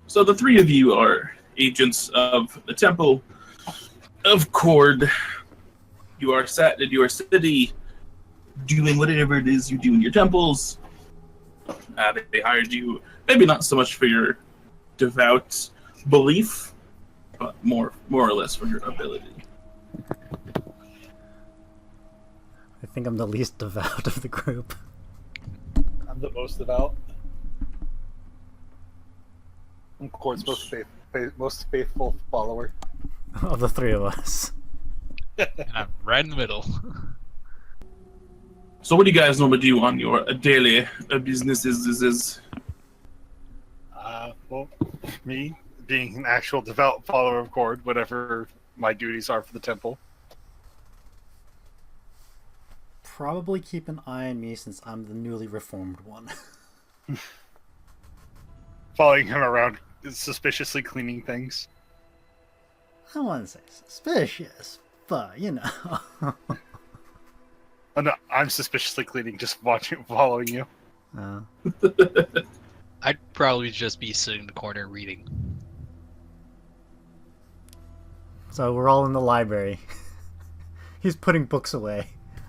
So the three of you are agents of the Temple of Cord. You are sat in your city doing whatever it is you do in your temples. They hired you, maybe not so much for your devout belief, but more or less for your ability. I think I'm the least devout of the group. I'm the most devout. I'm Cord's most faithful follower. Of the three of us. And I'm right in the middle. So what do you guys normally do on your daily businesses? Well, me being an actual devout follower of Cord, whatever my duties are for the temple. Probably keep an eye on me since I'm the newly reformed one. Following him around, suspiciously cleaning things. I wouldn't say suspicious, but you know. Oh no, I'm suspiciously cleaning, just following you. I'd probably just be sitting in the corner reading. So we're all in the library. He's putting books away,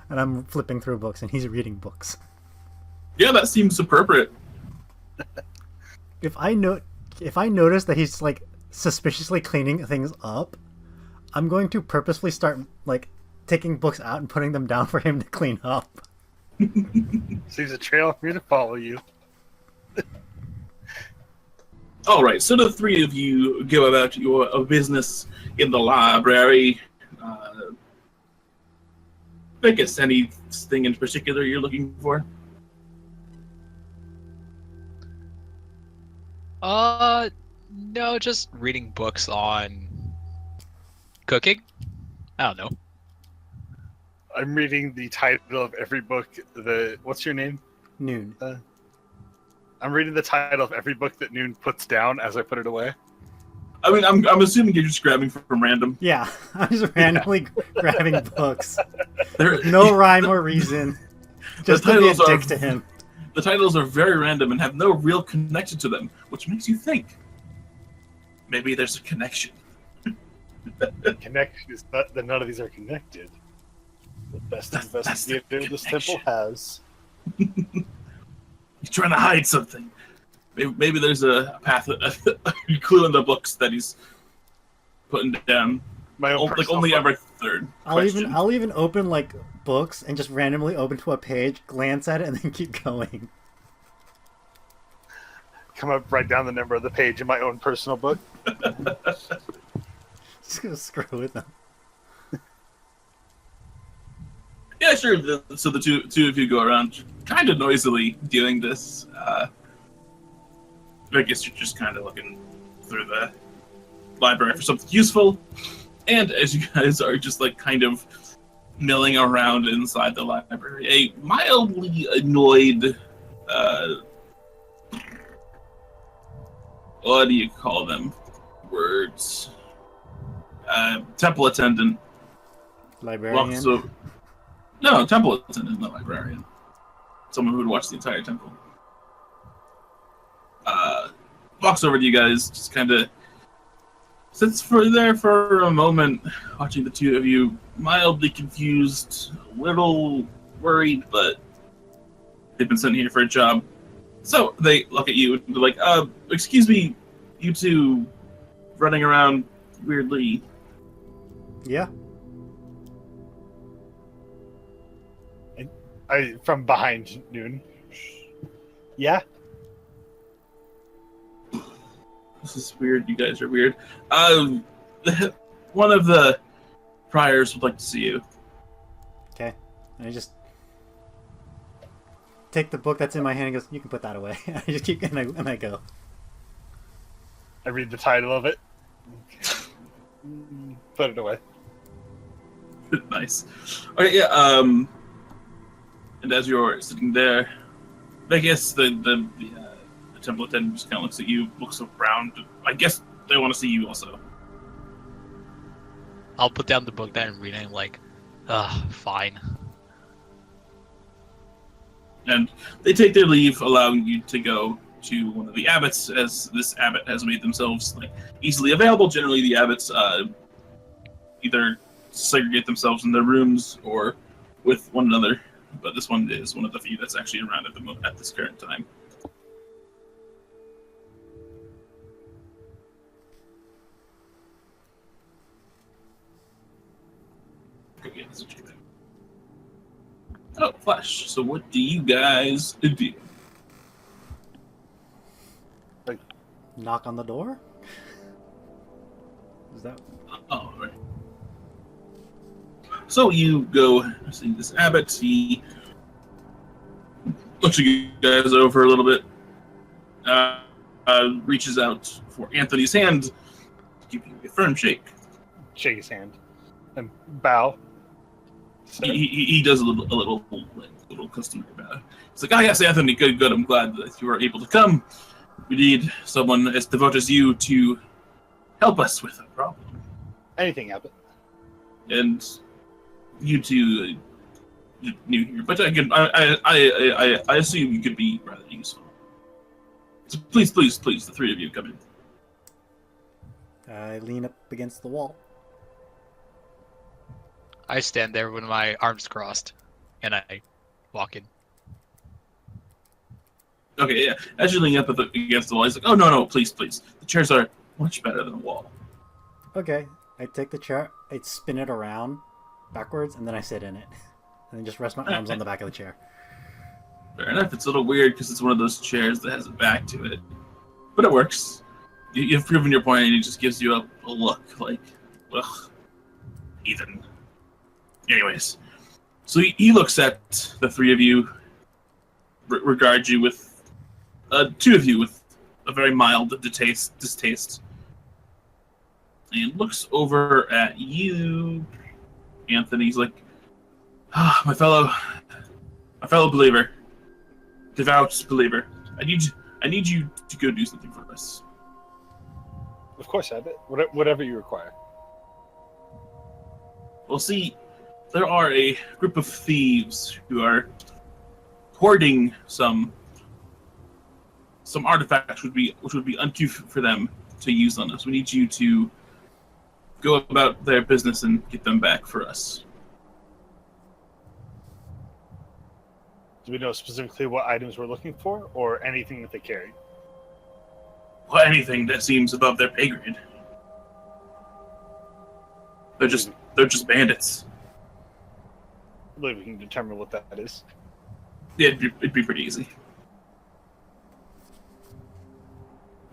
and I'm flipping through books, and he's reading books. Yeah, that seems appropriate. If I notice that he's like suspiciously cleaning things up, I'm going to purposefully start like taking books out and putting them down for him to clean up. Seems a trail for me to follow you. All right, so the three of you go about your business in the library. I guess anything in particular you're looking for? No, just reading books on cooking. I don't know. I'm reading the title of every book. What's your name? Noon. I'm reading the title of every book that Noon puts down as I put it away. I mean, I'm assuming you're just grabbing from random. Yeah, I'm just randomly grabbing books. There's no rhyme or reason. Just to be a dick to him. The titles are very random and have no real connection to them, which makes you think maybe there's a connection. Connection is not that none of these are connected. The best investigator this temple has. He's trying to hide something. Maybe there's a path, a clue in the books that he's putting down. Like only every third. I'll even open like books and just randomly open to a page, glance at it, and then keep going. Come up, write down the number of the page in my own personal book. Just gonna screw with them. Yeah, sure. So the two of you go around kind of noisily doing this. I guess you're just kind of looking through the library for something useful. And as you guys are just like kind of milling around inside the library, a mildly annoyed, what do you call them? Words. Temple attendant. Librarian? No, temple attendant, not librarian. Someone who would watch the entire temple. Walks over to you guys, just kind of sits there for a moment, watching the two of you, mildly confused, a little worried, but they've been sent here for a job. So they look at you and they're like, excuse me, you two running around weirdly. Yeah. From behind Noon. Yeah. This is weird. You guys are weird. One of the priors would like to see you. Okay. And I just take the book that's in my hand and goes, you can put that away. I just keep and I go. I read the title of it. Put it away. Nice. Okay, yeah. And as you're sitting there, I guess the temple attendant just kind of looks at you, looks around. I guess they want to see you also. I'll put down the book that I'm reading, like, fine. And they take their leave, allowing you to go to one of the abbots, as this abbot has made themselves like easily available. Generally, the abbots either segregate themselves in their rooms or with one another, but this one is one of the few that's actually around at this current time. Okay, that's what you think. Oh, Flash. So what do you guys do? Knock on the door? Is that... Oh, right. So you go see this abbot. He looks you guys over a little bit. Reaches out for Anthony's hand to give you a firm shake. Shake his hand and bow. He does a little customary bow. He's like, "Oh yes, Anthony, good. I'm glad that you were able to come. We need someone as devout as you to help us with a problem." Anything, Abbott. And you two new here, but again, I assume you could be rather useful. So please, the three of you come in. I lean up against the wall. I stand there with my arms crossed, and I walk in. Okay, yeah. As you lean up against the wall, he's like, "Oh no, please. The chairs are much better than a wall." Okay, I take the chair, I spin it around backwards, and then I sit in it. And then just rest my arms on the back of the chair. Fair enough. It's a little weird because it's one of those chairs that has a back to it, but it works. You've proven your point, and it just gives you a look like, ugh, heathen. Anyways, so he looks at the three of you, regards you with, two of you with a very mild distaste, and looks over at you, Anthony. He's like, "Ah, my fellow believer, devout believer. I need you to go do something for us." Of course, Abbott. Whatever you require. Well, see, there are a group of thieves who are hoarding some artifacts which would be uncouth for them to use on us. We need you to go about their business and get them back for us. Do we know specifically what items we're looking for, or anything that they carry? Well, anything that seems above their pay grade. They're just bandits. I believe we can determine what that is. Yeah, it'd be pretty easy.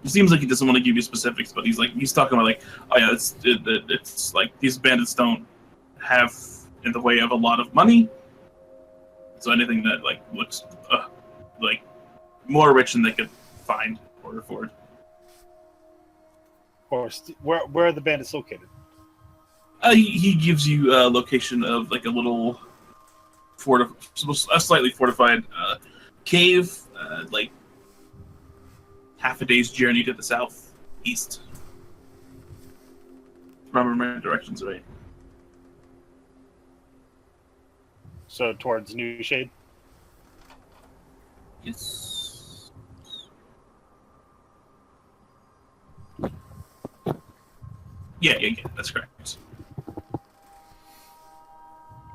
It seems like he doesn't want to give you specifics, but he's talking about like, oh yeah, it's like these bandits don't have in the way of a lot of money. So anything that like looks like more rich than they could find or afford. Or where are the bandits located? He gives you a location of like a little a slightly fortified cave, like half a day's journey to the southeast. Remember my directions, right? So towards New Shade? Yes. Yeah, that's correct.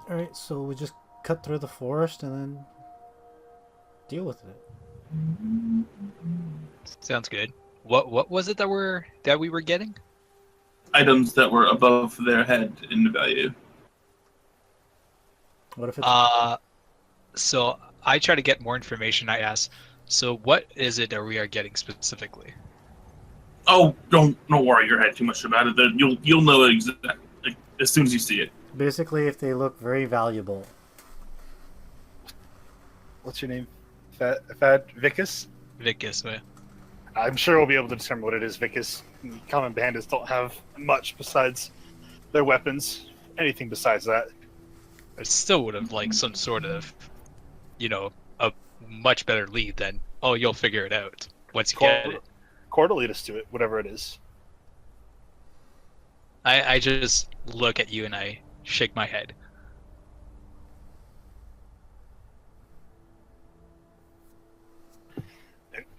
Alright, so we just cut through the forest and then deal with it. Sounds good. What was it that we were getting? Items that were above their head in value. What if it's... So I try to get more information. I ask, so what is it that we are getting specifically? Oh, don't worry your head too much about it. You'll know it as soon as you see it. Basically, if they look very valuable. What's your name? Fad Vicus? Vicus, yeah. I'm sure we'll be able to determine what it is, Vicus. Common bandits don't have much besides their weapons. Anything besides that. I still would have liked some sort of, a much better lead than, oh, you'll figure it out once you get it. Cord will lead us to it, whatever it is. I just look at you and I shake my head.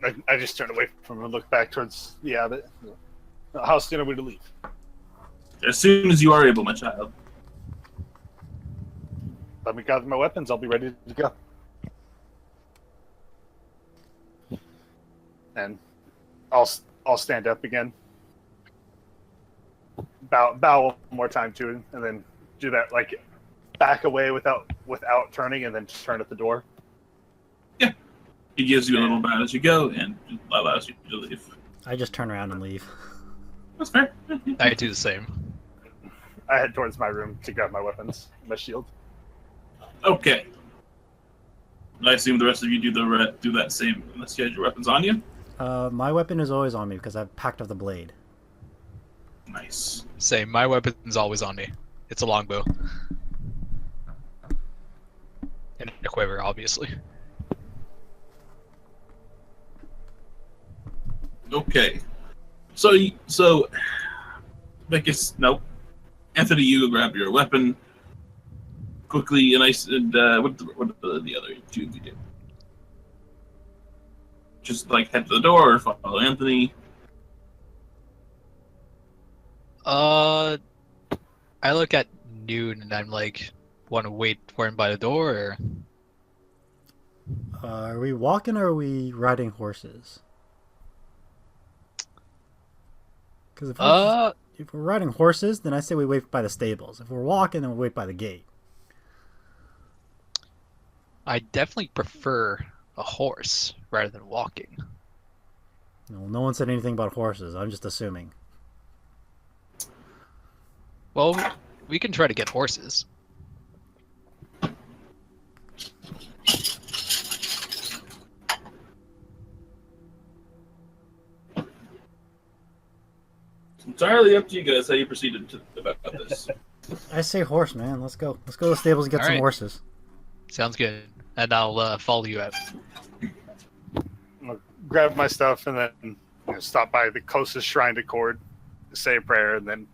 I just turn away from him and look back towards the abbot. How soon are we to leave? As soon as you are able, my child. Let me gather my weapons. I'll be ready to go. And I'll stand up again. Bow one more time to him, and then do that like back away without turning, and then just turn at the door. Yeah. He gives you a little bow as you go and allows you to leave. I just turn around and leave. That's fair. I do the same. I head towards my room to grab my weapons, my shield. Okay. I assume the rest of you do that same unless you had your weapons on you. My weapon is always on me because I've packed up the blade. Nice. Same. My weapon's always on me. It's a longbow. And a quiver, obviously. Okay. So, Vicus, nope. Anthony, you grab your weapon quickly, and what do the other two of you do? Just like head to the door or follow Anthony? I look at Noon and I'm like, want to wait for him by the door, or? Are we walking or are we riding horses? Because if we're riding horses, then I say we wait by the stables. If we're walking, then we wait by the gate. I definitely prefer a horse rather than walking. No one said anything about horses. I'm just assuming. Well, we can try to get horses. It's entirely up to you guys how you proceeded about this. I say horse, man. Let's go. Let's go to the stables and get some Alright. horses. Sounds good. And I'll follow you out. I'll grab my stuff and then stop by the closest shrine to Cord, say a prayer, and then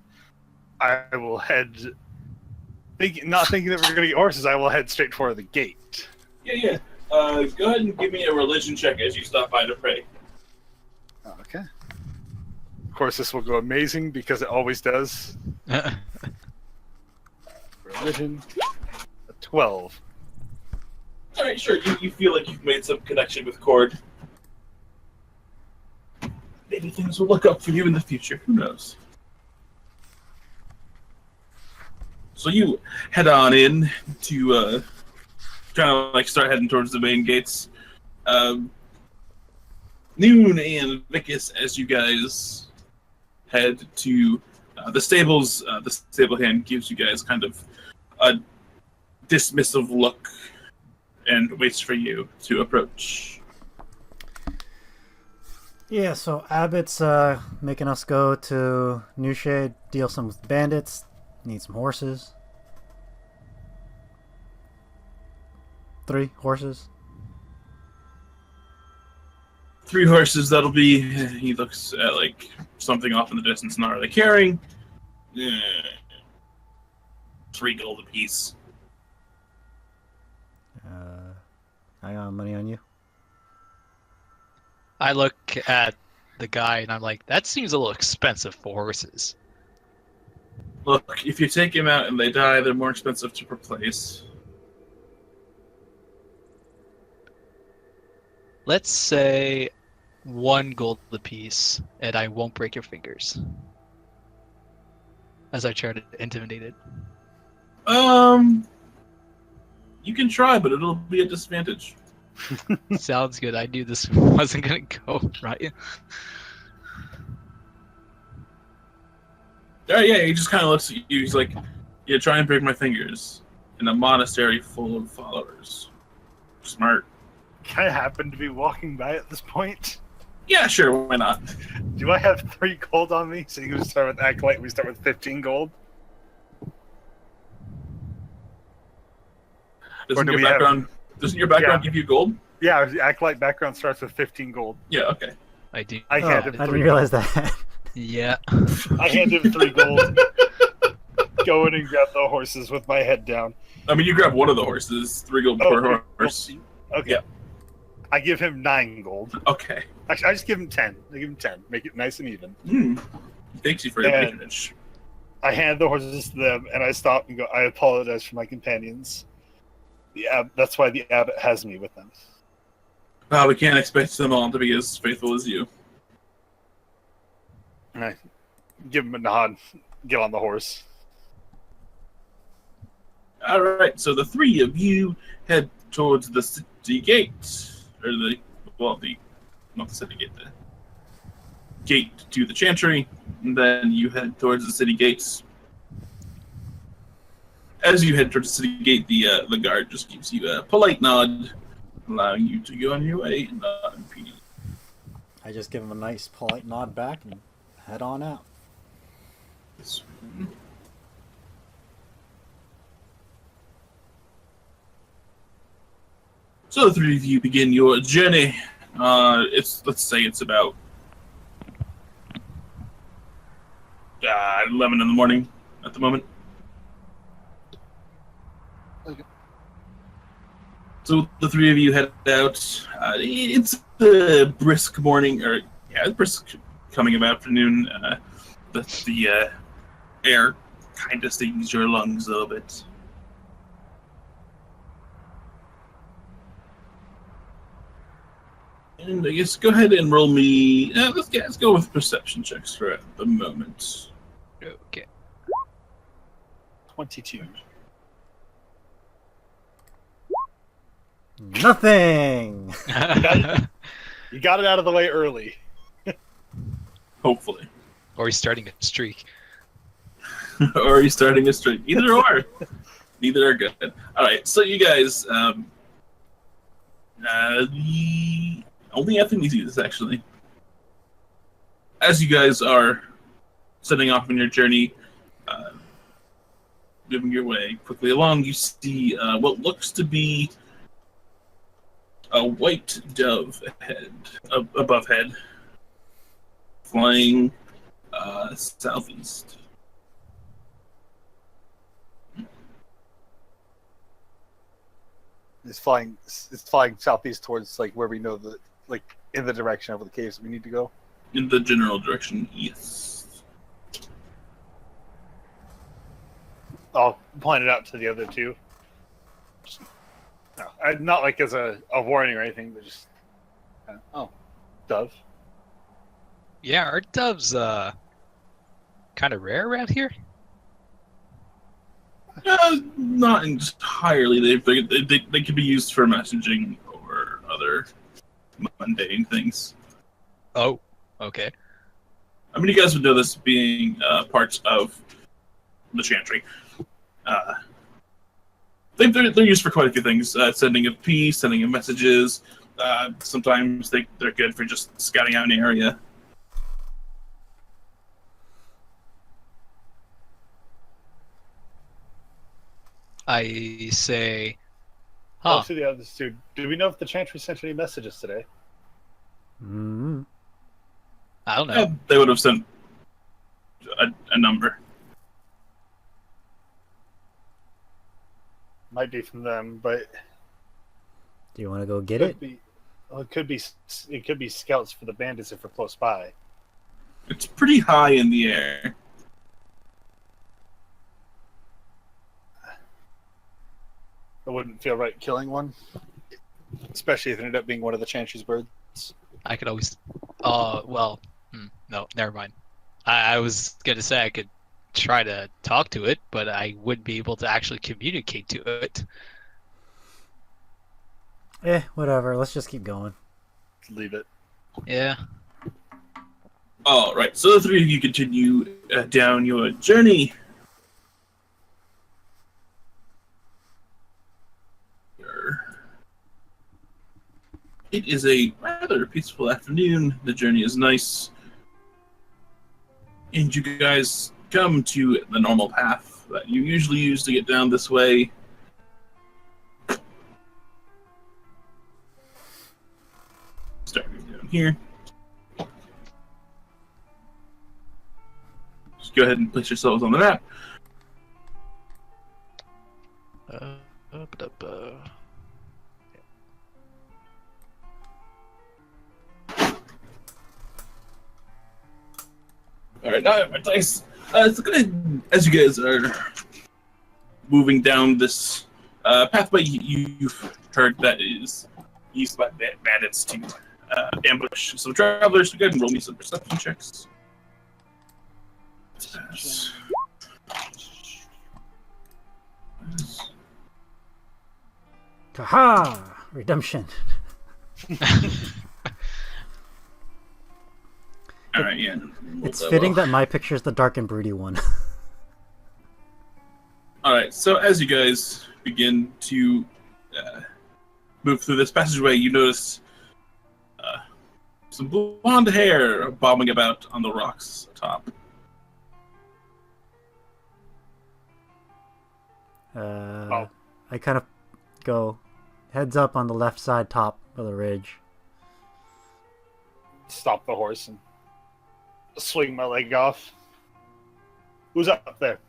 I will head. Not thinking that we're going to get horses, I will head straight for the gate. Yeah. Go ahead and give me a religion check as you stop by to pray. Okay. Of course, this will go amazing because it always does. Religion, a 12. All right, sure. You feel like you've made some connection with Cord. Maybe things will look up for you in the future. Who knows? So you head on in to kind of like start heading towards the main gates. Noon and Vicus, as you guys head to the stables, the stable hand gives you guys kind of a dismissive look and waits for you to approach. Yeah, so Abbott's making us go to New Shade, deal some with bandits, need some horses. 3 horses. 3 horses, that'll be... He looks at, like, something off in the distance not really caring. 3 gold apiece. I got money on you. I look at the guy and I'm like, that seems a little expensive for horses. Look, if you take him out and they die, they're more expensive to replace. Let's say 1 gold apiece, and I won't break your fingers. As I try to intimidate it. You can try, but it'll be a disadvantage. Sounds good. I knew this wasn't gonna go right. Yeah, he just kind of looks at you. He's like, yeah, try and break my fingers in a monastery full of followers. Smart. I happen to be walking by at this point. Yeah, sure, why not? Do I have 3 gold on me? So you can start with Acolyte, we start with 15 gold? Doesn't do your we have- background give you gold? Yeah, the Acolyte background starts with 15 gold. Yeah, okay. I do. I Oh, handed him I 3 didn't realize that. Yeah. I handed him 3 gold. Go in and grab the horses with my head down. I mean, you grab one of the horses, 3 gold per horse. Okay. Yeah. I give him 9 gold. Okay. Actually, I just give him 10. I give him 10. Make it nice and even. Thanks you for your And- patronage. I hand the horses to them, and I stop and go, I apologize for my companions. That's why the abbot has me with them. We can't expect them all to be as faithful as you. And I give him a nod, get on the horse. All right, so the three of you head towards the city gate, or not the city gate, the gate to the chantry, and then you head towards the city gates. As you head towards the city gate, the guard just gives you a polite nod, allowing you to go on your way, not impeding. I just give him a nice polite nod back and head on out. So the three of you begin your journey. Let's say it's about 11 in the morning at the moment. Okay. So the three of you head out. It's a brisk morning, brisk coming of afternoon. The air kind of stings your lungs a little bit. And I guess go ahead and roll me. Let's go with perception checks for the moment. Okay. 22. Nothing! You got it out of the way early. Hopefully. Or he's starting a streak. Or are you starting a streak? Either or. Neither are good. All right, so you guys, the only thing we see is actually, as you guys are setting off on your journey, moving your way quickly along, you see what looks to be a white dove above head, flying southeast. It's flying southeast towards like where we know in the direction of the caves we need to go. In the general direction, yes. I'll point it out to the other two. No, not like as a warning or anything, but just dove. Yeah, are doves kind of rare around here? Not entirely. They can be used for messaging or other mundane things. Oh, okay. I mean, you guys would know this being parts of the chantry. They're used for quite a few things. Sending of peace, sending of messages. Sometimes they're good for just scouting out an area. I say, Oh, huh? to the others too. Do we know if the chantry sent any messages today? Mm-hmm. I don't know. They would have sent a number. Might be from them, but Do you want to go get it? it could be scouts for the bandits if we're close by. It's pretty high in the air. It wouldn't feel right killing one, especially if it ended up being one of the chantry's birds. I could always. No, never mind. I was gonna say I could try to talk to it, but I wouldn't be able to actually communicate to it. Whatever. Let's just keep going. Leave it. Yeah. All right, so the three of you continue down your journey. It is a rather peaceful afternoon. The journey is nice. And you guys come to the normal path that you usually use to get down this way. Starting down here. Just go ahead and place yourselves on the map. All right, now I have my dice. So good. As you guys are moving down this pathway, you've heard that is used by bandits to ambush some travelers. So go ahead and roll me some perception checks. Kaha! Redemption. All right, yeah. It's fitting that my picture is the dark and broody one. All right, so as you guys begin to move through this passageway, you notice some blonde hair bobbing about on the rocks atop. I kind of go heads up on the left side top of the ridge. Stop the horse and swing my leg off. Who's up there?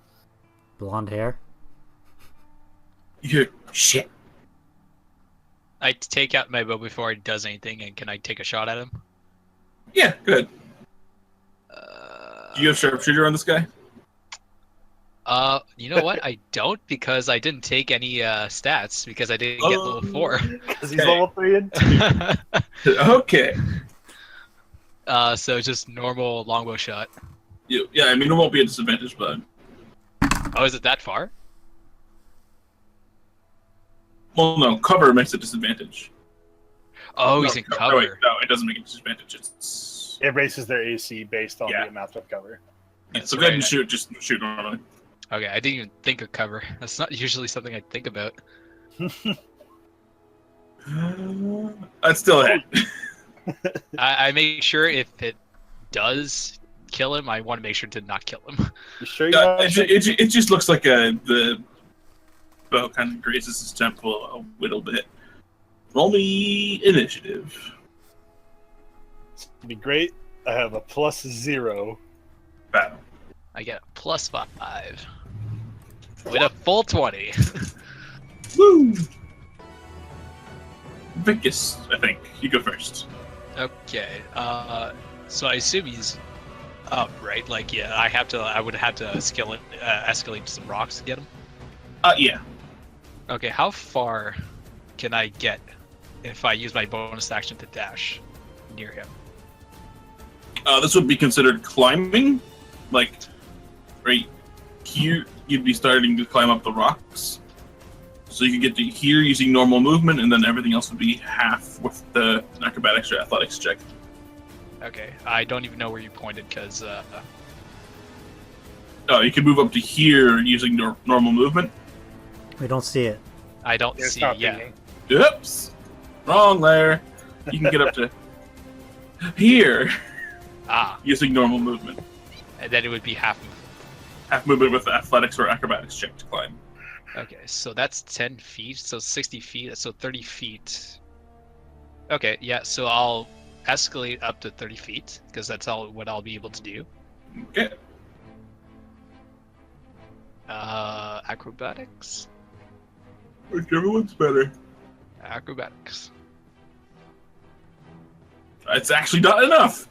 Blonde hair. You hear shit. I take out my bow before he does anything, and can I take a shot at him? Yeah, good. Do you have sharpshooter on this guy? You know what? I don't, because I didn't take any stats because I didn't get level 4. Because he's level 3 and 2. Okay. So just normal longbow shot. Yeah, I mean, it won't be a disadvantage, but... Oh, is it that far? Well, no, cover makes a disadvantage. Oh, No, he's in no, cover. wait, no, it doesn't make a disadvantage. It's... It raises their AC based on Yeah. the amount of cover. Yeah, That's so go ahead and right. shoot. Just shoot normally. Okay, I didn't even think of cover. That's not usually something I think about. That's still a hit. I make sure if it does kill him, I want to make sure to not kill him. You sure you Yeah, have it just looks like the bow kind of grazes his temple a little bit. Roll me initiative. It'd be great. I have a +0. Battle. I get a +5 with a full 20. Woo! Vicus, I think. You go first. Okay. So I assume he's up, right? Like, yeah, I would have to escalate some rocks to get him. Yeah. Okay, how far can I get if I use my bonus action to dash near him? This would be considered climbing. Like, right here, you'd be starting to climb up the rocks. So you could get to here using normal movement, and then everything else would be half with the acrobatics or athletics check. Okay, I don't even know where you pointed because Oh, you can move up to here using normal movement. We don't see it. I don't It's see. not Yeah. thinking. Oops, wrong layer. You can get up to here using normal movement. And then it would be half. Half movement with athletics or acrobatics check to climb. Okay, so that's 10 feet, so 60 feet, so 30 feet. Okay, yeah, so I'll escalate up to 30 feet, because that's what I'll be able to do. Okay. Acrobatics? Whichever one's better. Acrobatics. It's actually not enough.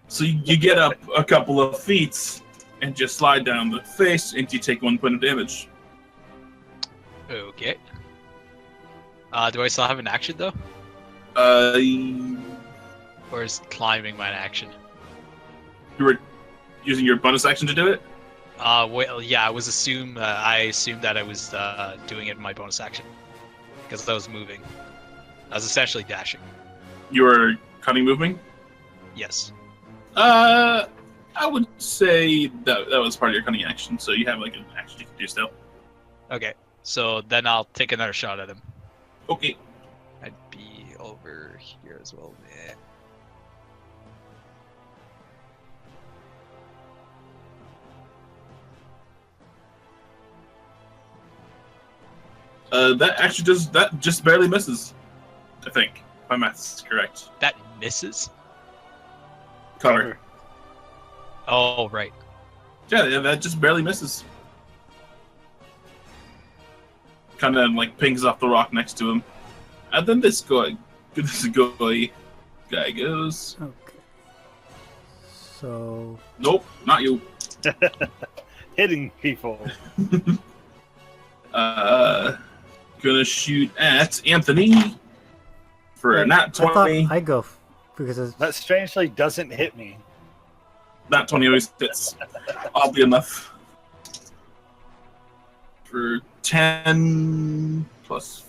So you get up a couple of feet and just slide down the face, and you take 1 point of damage. Okay. Do I still have an action, though? You Or is climbing my action? were using your bonus action to do it? Well, yeah, I assumed that I was doing it in my bonus action. Because I was moving. I was essentially dashing. You were cutting moving? Yes. I would say that was part of your cunning action, so you have like an action you can do still. Okay, so then I'll take another shot at him. Okay. I'd be over here as well. Yeah. That just barely misses. I think, if my math's correct. That misses? Cover. Oh, right. Yeah, that just barely misses. Kind of like pings off the rock next to him, and then this guy goes. Okay. So Nope, not you. Hitting people. Gonna shoot at Anthony for a nat 20. I thought I go because it's, That strangely doesn't hit me. Nat 20 always hits, oddly enough. For 10 plus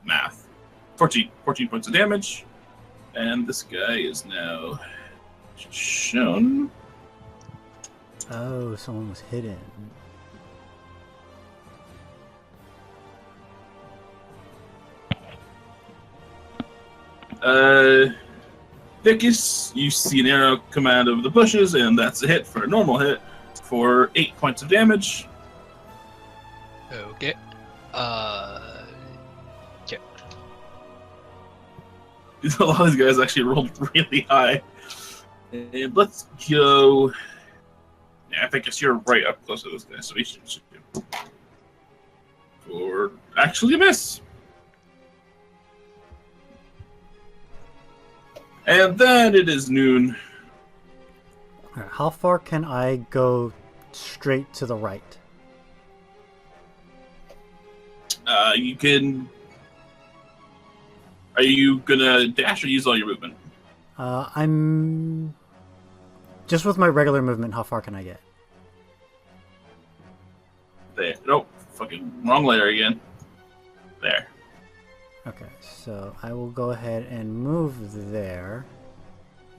math. 14 points of damage. And this guy is now shown. oh, someone was hidden. Vicus, you see an arrow come out of the bushes, and that's a hit for a normal hit for 8 points of damage. Okay. Okay. A lot of these guys actually rolled really high. And let's go. Yeah, I think you're right up close to this guy, so he should do. For actually a miss. And then it is noon. Alright, how far can I go straight to the right? You can. Are you gonna dash or use all your movement? I'm just with my regular movement. How far can I get? There. Nope. Fucking wrong layer again. There. Okay, so I will go ahead and move there.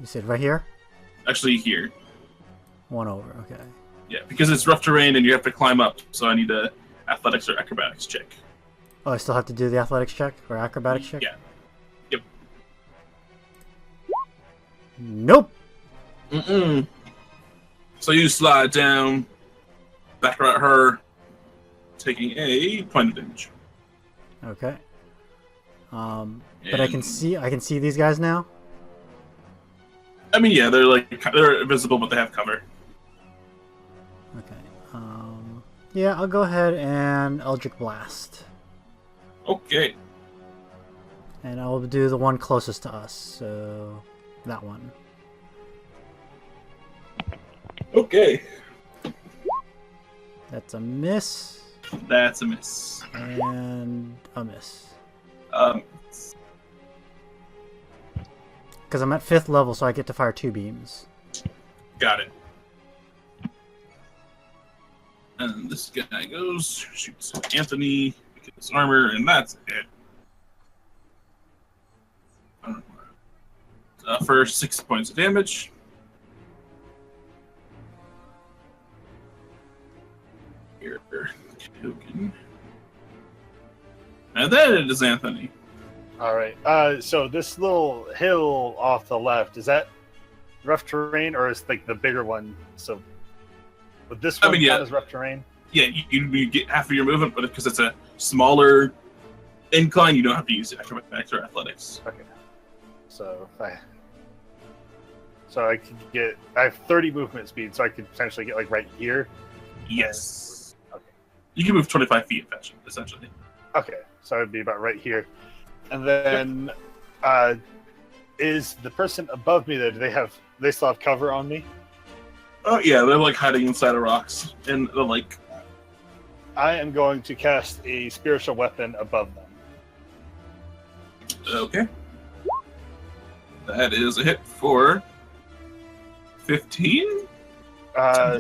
You said right here? Actually, here. One over, okay. Yeah, because it's rough terrain and you have to climb up, so I need a athletics or acrobatics check. Oh, I still have to do the athletics check or acrobatics check? Yeah. Yep. Nope! Mm-mm. So you slide down, back at her, taking a point of damage. Okay. But I can see these guys now? I mean, yeah, they're invisible, but they have cover. Okay. Yeah, I'll go ahead and Eldritch Blast. Okay. And I'll do the one closest to us, so that one. Okay. That's a miss. That's a miss. And a miss. Um, Because I'm at 5th level, so I get to fire 2 beams. got it. And this guy goes, shoots Anthony, his armor, and that's it. For 6 points of damage. Here, token. And then it is Anthony. All right. So this little hill off the left, is that rough terrain or is like the bigger one? So would this one count as rough terrain? Yeah, you get half of your movement, but because it's a smaller incline, you don't have to use acrobatics or athletics. Okay. So I could get. I have 30 movement speed, so I could potentially get like right here. Yes. Okay. You can move 25 feet, essentially. Okay. So it'd be about right here. And then, is the person above me there? They still have cover on me? Oh yeah, they're like hiding inside of rocks, and they're like. I am going to cast a spiritual weapon above them. Okay. That is a hit for 15.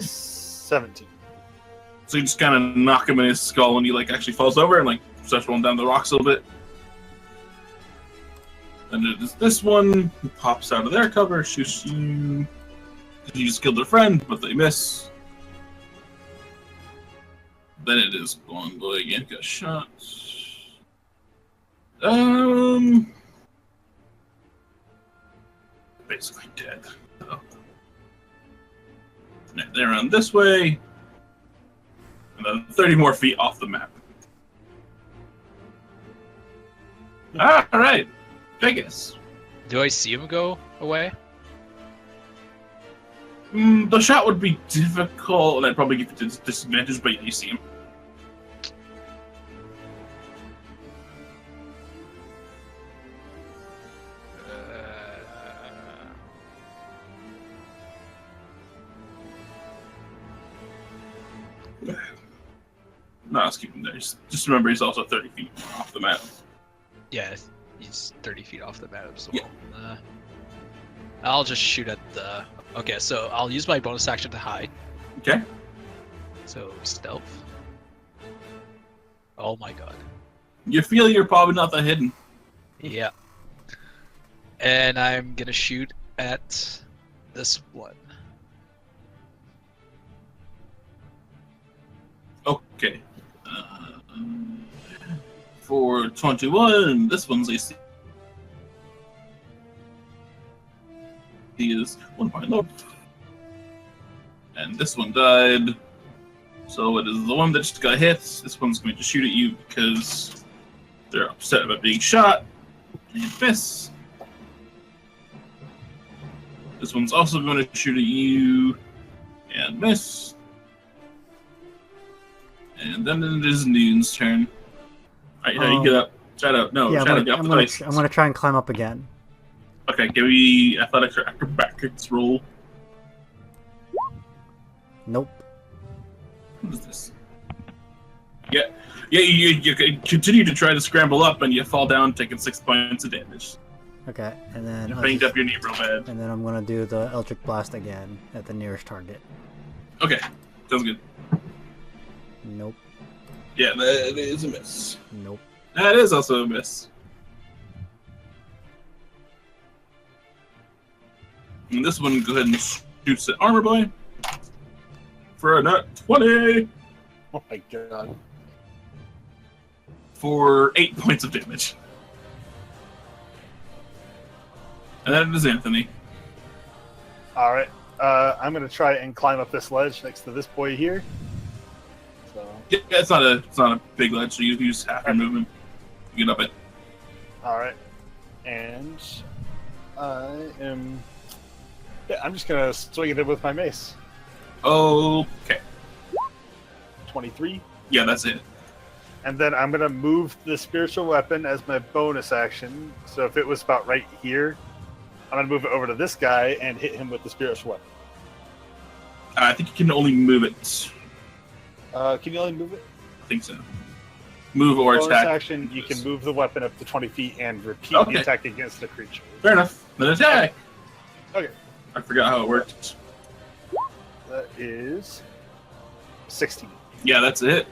17. So you just kind of knock him in his skull, and he like actually falls over and like starts rolling down the rocks a little bit. And it is this one who pops out of their cover, shoots you. You just killed their friend, but they miss. Then it is Blonde Boy again, got shot. Basically dead. So. Yeah, they're on this way. And then 30 more feet off the map. Alright. Vegas. Do I see him go away? The shot would be difficult, and I'd probably give it to disadvantage, but yeah, you see him. No, let's keep him there. Just remember, he's also 30 feet off the map. Yeah, he's 30 feet off the map as Yeah. well. I'll just shoot at the. Okay, so I'll use my bonus action to hide. Okay. So stealth. Oh my god. You feel you're probably not that hidden. Yeah. And I'm gonna shoot at this one. Okay. For 21, this one's AC is 1 point low. And this one died. So it is the one that just got hit. This one's going to shoot at you because they're upset about being shot. And miss. This one's also going to shoot at you. And miss. And then it is Noon's turn. Alright, you get up. Shadow, no, Yeah, Shadow, get up the dice. I'm gonna try and climb up again. Okay, give me athletics or acrobatics roll. Nope. What is this? Yeah, you continue to try to scramble up, and you fall down, taking 6 points of damage. Okay, and then You banged up your knee real bad. and then I'm gonna do the Eldritch Blast again at the nearest target. Okay, sounds good. Nope. Yeah, that is a miss. Nope. That is also a miss. And this one, go ahead and shoots at Armor Boy for a nut 20 Oh my god. for 8 points of damage. And that is Anthony. All right. I'm gonna try and climb up this ledge next to this boy here. So. Yeah, it's not a big ledge, so you use half your movement to get up it. All right. And I am. Yeah, I'm just gonna swing it in with my mace. Okay. 23. Yeah, that's it. And then I'm gonna move the spiritual weapon as my bonus action. So if it was about right here, I'm gonna move it over to this guy and hit him with the spiritual weapon. I think you can only move it. Can you only move it? I think so. Move or Bonus attack. action, you can move the weapon up to 20 feet and repeat Okay. the attack against the creature. Fair enough. Then attack. Okay. I forgot how it worked. That is 16. Yeah, that's it.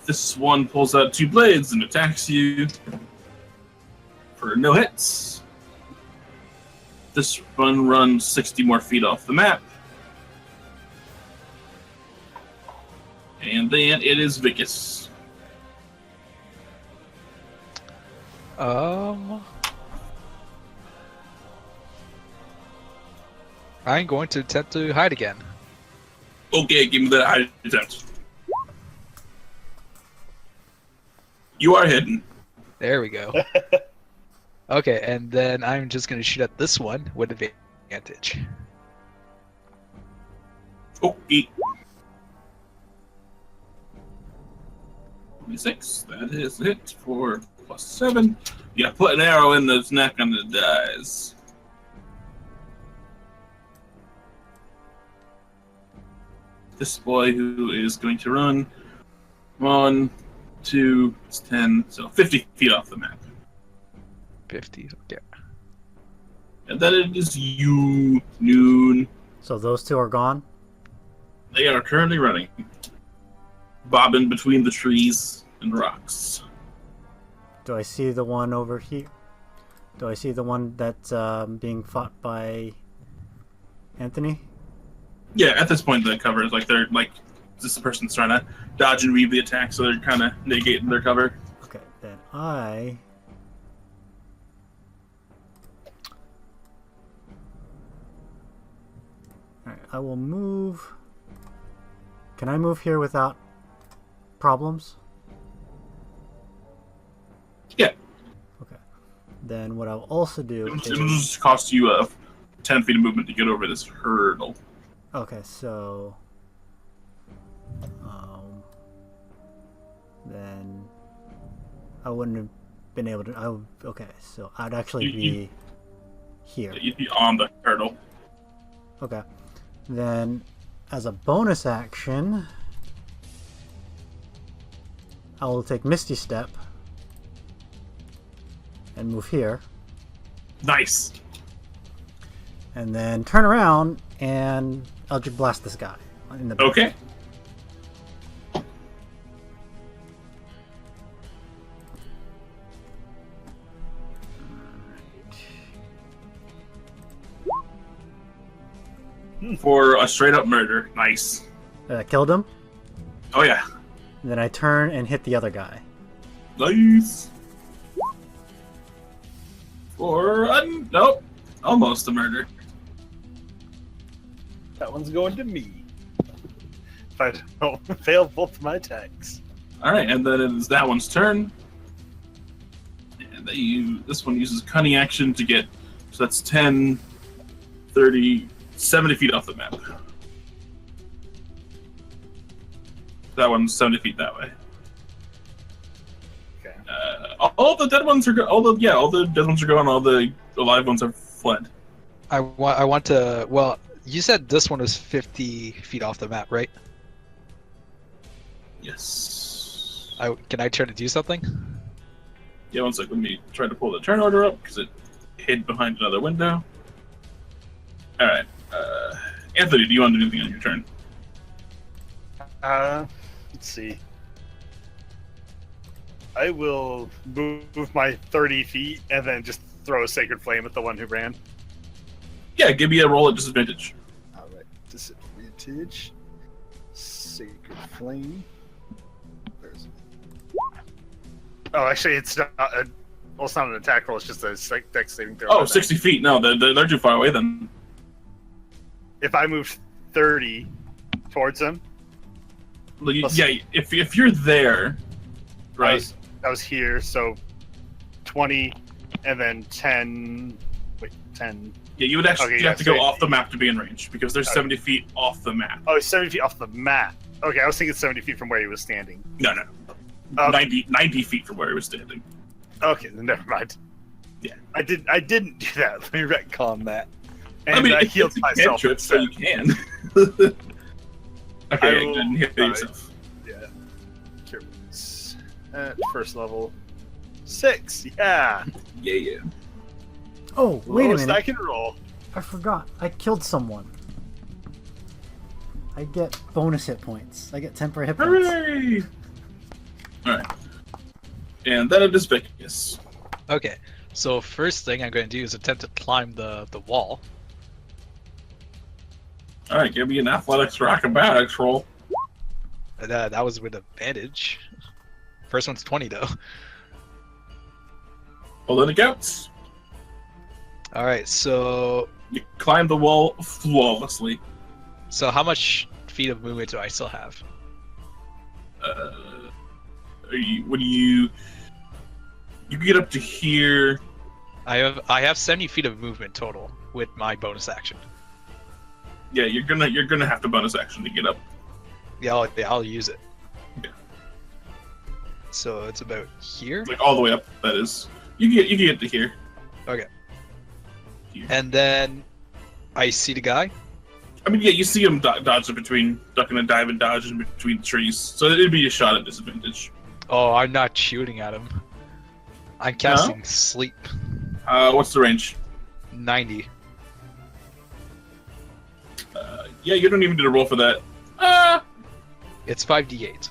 This one pulls out 2 blades and attacks you for no hits. This one runs 60 more feet off the map. And then it is Vicus. I'm going to attempt to hide again. Okay, give me that hide attempt. You are hidden. There we go. Okay, and then I'm just going to shoot at this one with advantage. Okay. 26. That is it for +7. Yeah, put an arrow in its neck and it dies. This boy who is going to run 1, 2, it's 10, so 50 feet off the map. 50, okay. And then it is you, Noon. So those two are gone? They are currently running, bobbing between the trees and rocks. Do I see the one over here? Do I see the one that's being fought by Anthony? Yeah, at this point the cover is like they're like this person's trying to dodge and weave the attack, so they're kind of negating their cover. Okay, then I... Alright, I will move... Can I move here without problems? Yeah, Okay. Then what I'll also do it'll is... just cost you 10 feet of movement to get over this hurdle. Okay, so... then... I wouldn't have been able to... okay, so I'd actually You- be... here. You'd be on the turtle. Okay. Then, as a bonus action, I will take Misty Step and move here. Nice. And then turn around and Eldritch Blast this guy in the back. Okay. For a straight up murder. Nice. Killed him. Oh yeah. And then I turn and hit the other guy. Nice. For nope. Almost a murder. That one's going to me. If I don't fail both my attacks. Alright, and then it is that one's turn. And this one uses cunning action to get, so that's 10, 30, 70 feet off the map. That one's 70 feet that way. Okay. All the dead ones are all the dead ones are gone. All the alive ones have fled. I want to. Well, you said this one is 50 feet off the map, right? Yes. Can I try to do something? Yeah, one sec. Let me try to pull the turn order up because it hid behind another window. All right, Anthony, do you want to do anything on your turn? Let's see. I will move my 30 feet and then just throw a Sacred Flame at the one who ran. Yeah, give me a roll at disadvantage. Alright, disadvantage. Sacred Flame. Where's it? Oh, actually, it's not. Well, it's not an attack roll. It's just a dex saving throw. Oh, 60 feet. No, they're too far away then. If I move 30 towards him, Yeah, if you're there, right? I was here, so 20, and then 10. Wait, 10. Yeah, you would actually Okay, have to go so off the map to be in range because they're 70 feet off the map. Oh, 70 feet off the map. Okay, I was thinking 70 feet from where he was standing. No. Okay. 90 feet from where he was standing. Okay, then never mind. Yeah. I didn't do that. Let me retcon that. And I mean, I it's healed a myself. cantrip, so you can. Okay, you didn't hit yourself. Yeah. Cure wounds. At first level. 6. Yeah. Yeah. Oh, wait a Lowest minute. I can roll. I forgot. I killed someone. I get bonus hit points. I get temporary hit points. Hooray! Alright. And then it is Vicus. Okay. So first thing I'm going to do is attempt to climb the wall. Alright, give me an athletics or acrobatics roll. That was with advantage. First one's 20 though. Well, then it counts. All right. So You climb the wall flawlessly. how much feet of movement do I still have? You can get up to here. I have 70 feet of movement total with my bonus action. Yeah, you're gonna have to bonus action to get up. Yeah, I'll use it. Yeah. So it's about here. Like all the way up, that is. You can get to here. Okay. Here. And then I see the guy. I mean, yeah, you see him dodging between, ducking and diving, dodging between trees. So it'd be a shot at disadvantage. Oh, I'm not shooting at him. I'm casting sleep. What's the range? 90. Yeah, you don't even need a roll for that. It's 5d8.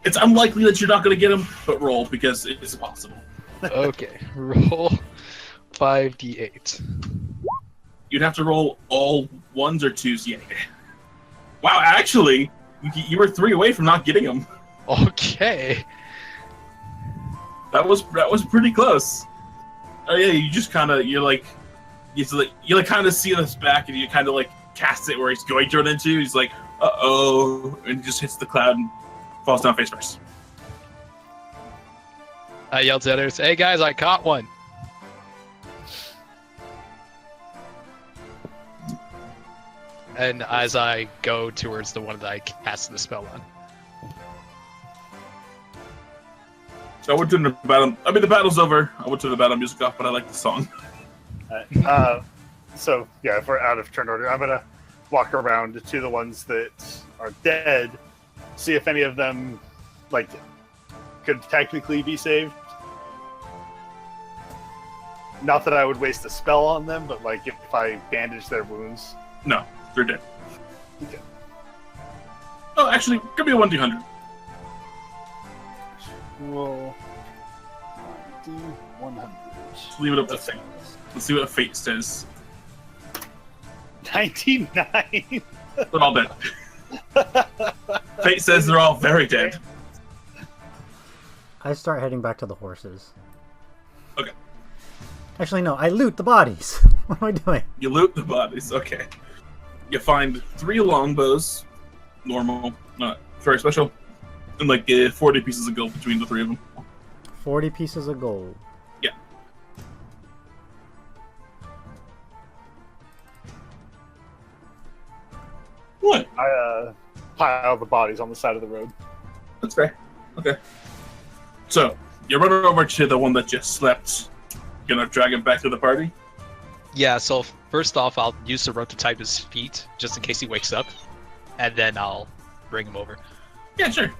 It's unlikely that you're not going to get him, but roll because it's possible. Okay, roll 5d8. You'd have to roll all ones or twos. Yeah. Wow, actually, you were 3 away from not getting him. Okay. That was pretty close. Oh yeah, you just kind of you kind of see this back and you kind of like cast it where he's going to run into. He's like, uh-oh, and he just hits the cloud and falls down face first. I yelled to others, "Hey guys, I caught one!" And as I go towards the one that I cast the spell on. So I went to the battle. I mean, the battle's over. I went to the battle music off, but I like the song. So yeah, if we're out of turn order, I'm gonna walk around to the ones that are dead, see if any of them like could technically be saved. Not that I would waste a spell on them, but like if I bandage their wounds. No, they're dead. Okay. Oh, actually, give me a 1d100. Well, do 100. Just leave it up to fate. Let's see what fate says. 99. They're all dead. Fate says they're all very dead. I start heading back to the horses. Okay. Actually, no. I loot the bodies. What am I doing? You loot the bodies. Okay. You find 3 longbows, normal, not very special, and like 40 pieces of gold between the 3 of them. 40 pieces of gold. Yeah. What? I pile the bodies on the side of the road. That's fair. Okay. So, you run over to the one that just slept. Gonna drag him back to the party? Yeah, so first off, I'll use the rope to tie his feet, just in case he wakes up, and then I'll bring him over. Yeah, sure.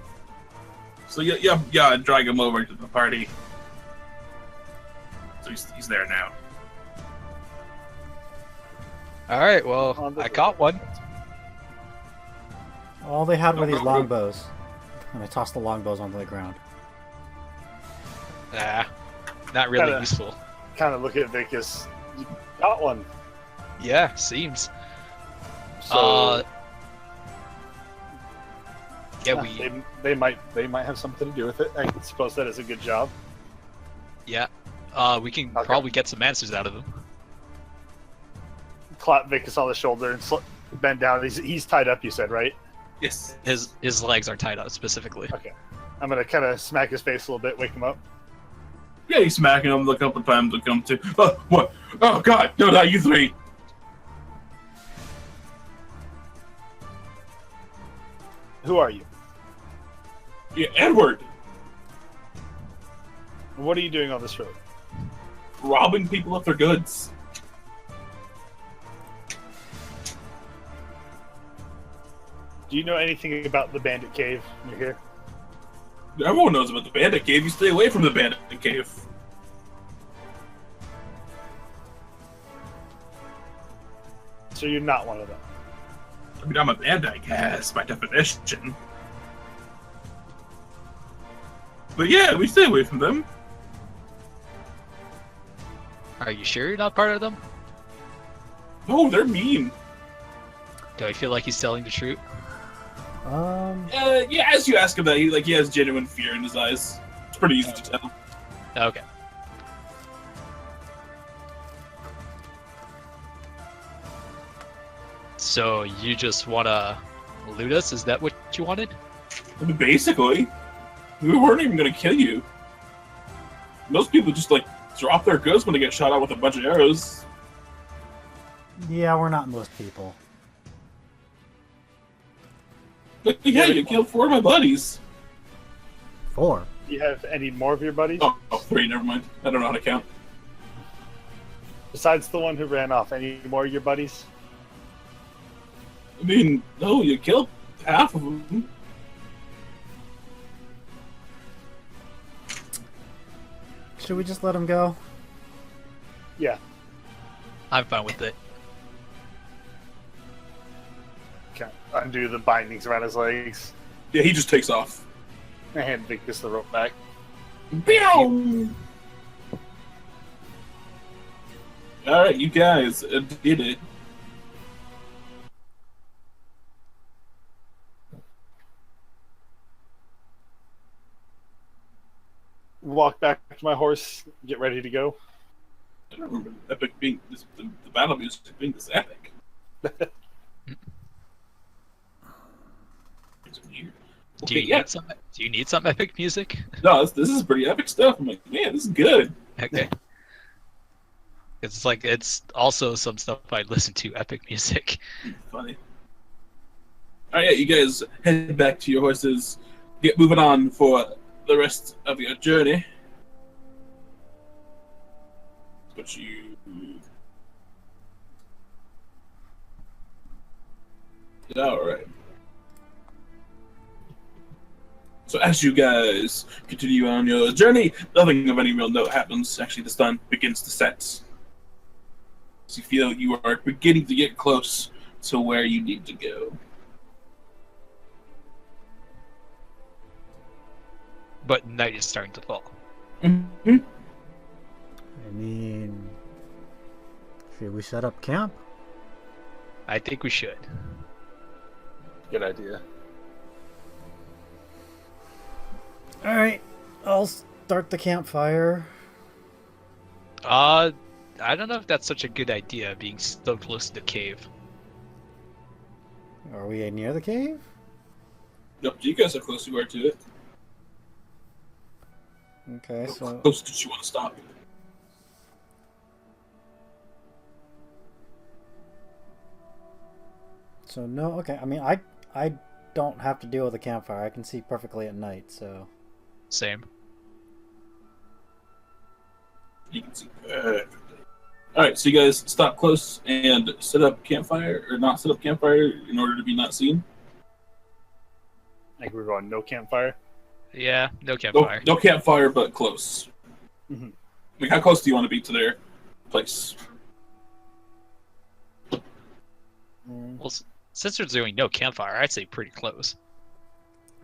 So, yeah, drag him over to the party. So he's there now. Alright, well, I caught one. All they had were these longbows. And I tossed the longbows onto the ground. Nah, not really Kinda. useful. Kind of look at Vicus. You got one. Yeah, seems. So Yeah, they might have something to do with it. I suppose that is a good job. yeah. We can Okay. probably get some answers out of him. Clap Vicus on the shoulder and bend down. He's tied up. You said, right? Yes. His legs are tied up specifically. Okay. I'm gonna kind of smack his face a little bit, wake him up. Yeah, he's smacking him a couple times to come to. Oh, what? Oh, God! No, not you 3! Who are you? Yeah, Edward! What are you doing on this road? Robbing people of their goods. Do you know anything about the bandit cave near here? Everyone knows about the bandit cave. You stay away from the bandit cave. So you're not one of them. I mean, I'm a bandit, I guess, by definition. But yeah, we stay away from them. Are you sure you're not part of them? Oh, they're mean. Do I feel like he's telling the truth? Yeah, as you ask him that, he has genuine fear in his eyes. It's pretty easy to tell. Okay. So you just wanna loot us? Is that what you wanted? I mean, basically, we weren't even gonna kill you. Most people just, drop their goods when they get shot out with a bunch of arrows. Yeah, we're not most people. But yeah, you killed 4 of my buddies. 4. Do you have any more of your buddies? Oh, 3, never mind. I don't know how to count. Besides the one who ran off, any more of your buddies? I mean, no, you killed half of them. Should we just let him go? Yeah. I'm fine with it. Okay. Undo the bindings around his legs. Yeah, he just takes off. I hand Vicus the rope back. Pew! Alright, you guys did it. Walk back to my horse, get ready to go. I don't remember the battle music being this epic. It's weird. Do Okay, you yeah. need some? Do you need some epic music? No, this is pretty epic stuff. I'm like, man, this is good. Okay. It's also some stuff I listen to, epic music. Funny. Alright, yeah, you guys head back to your horses, get moving on for the rest of your journey. But you All right. So as you guys continue on your journey, nothing of any real note happens. Actually, the sun begins to set. So you feel you are beginning to get close to where you need to go. But night is starting to fall. Mm-hmm. I mean, should we set up camp? I think we should. Good idea. All right, I'll start the campfire. I don't know if that's such a good idea, being so close to the cave. Are we near the cave? Yep, you guys are close. You are to it. Okay, How so close did you want to stop? no. Okay, I mean, I don't have to deal with a campfire. I can see perfectly at night. So Same. You can see perfectly. All right, so you guys stop close and set up campfire, or not set up campfire in order to be not seen. I think we're going no campfire. Yeah, no No, campfire. no campfire, but close. Mhm. I mean, how close do you want to be to their place? Well, since we're doing no campfire, I'd say pretty close.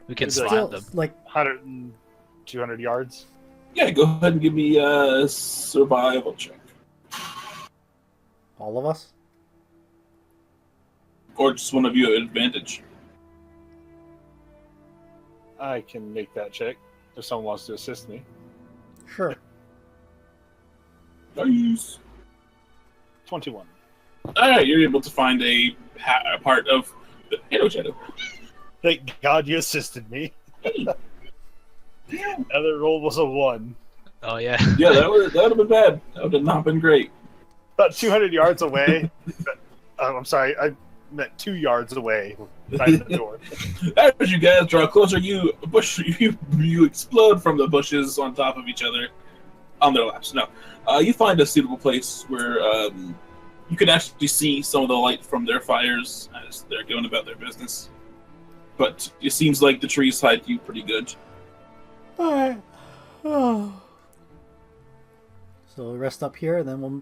We can Is it slide still, them. like, 100 and 200 yards. Yeah, go ahead and give me a survival check. all of us. Or just one of you at advantage. I can make that check if someone wants to assist me. Sure. Nice. 21. Alright, you're able to find a part of the Shadow. Thank God you assisted me. Other roll was a 1. Oh yeah. Yeah, that would have been bad. That would have not been great. About 200 yards away. I'm sorry, I meant 2 yards away by the door. As you guys draw closer, you explode from the bushes on top of each other on their laps. No, you find a suitable place where you can actually see some of the light from their fires as they're going about their business. But it seems like the trees hide you pretty good. All right. Oh. So we'll rest up here, and then we'll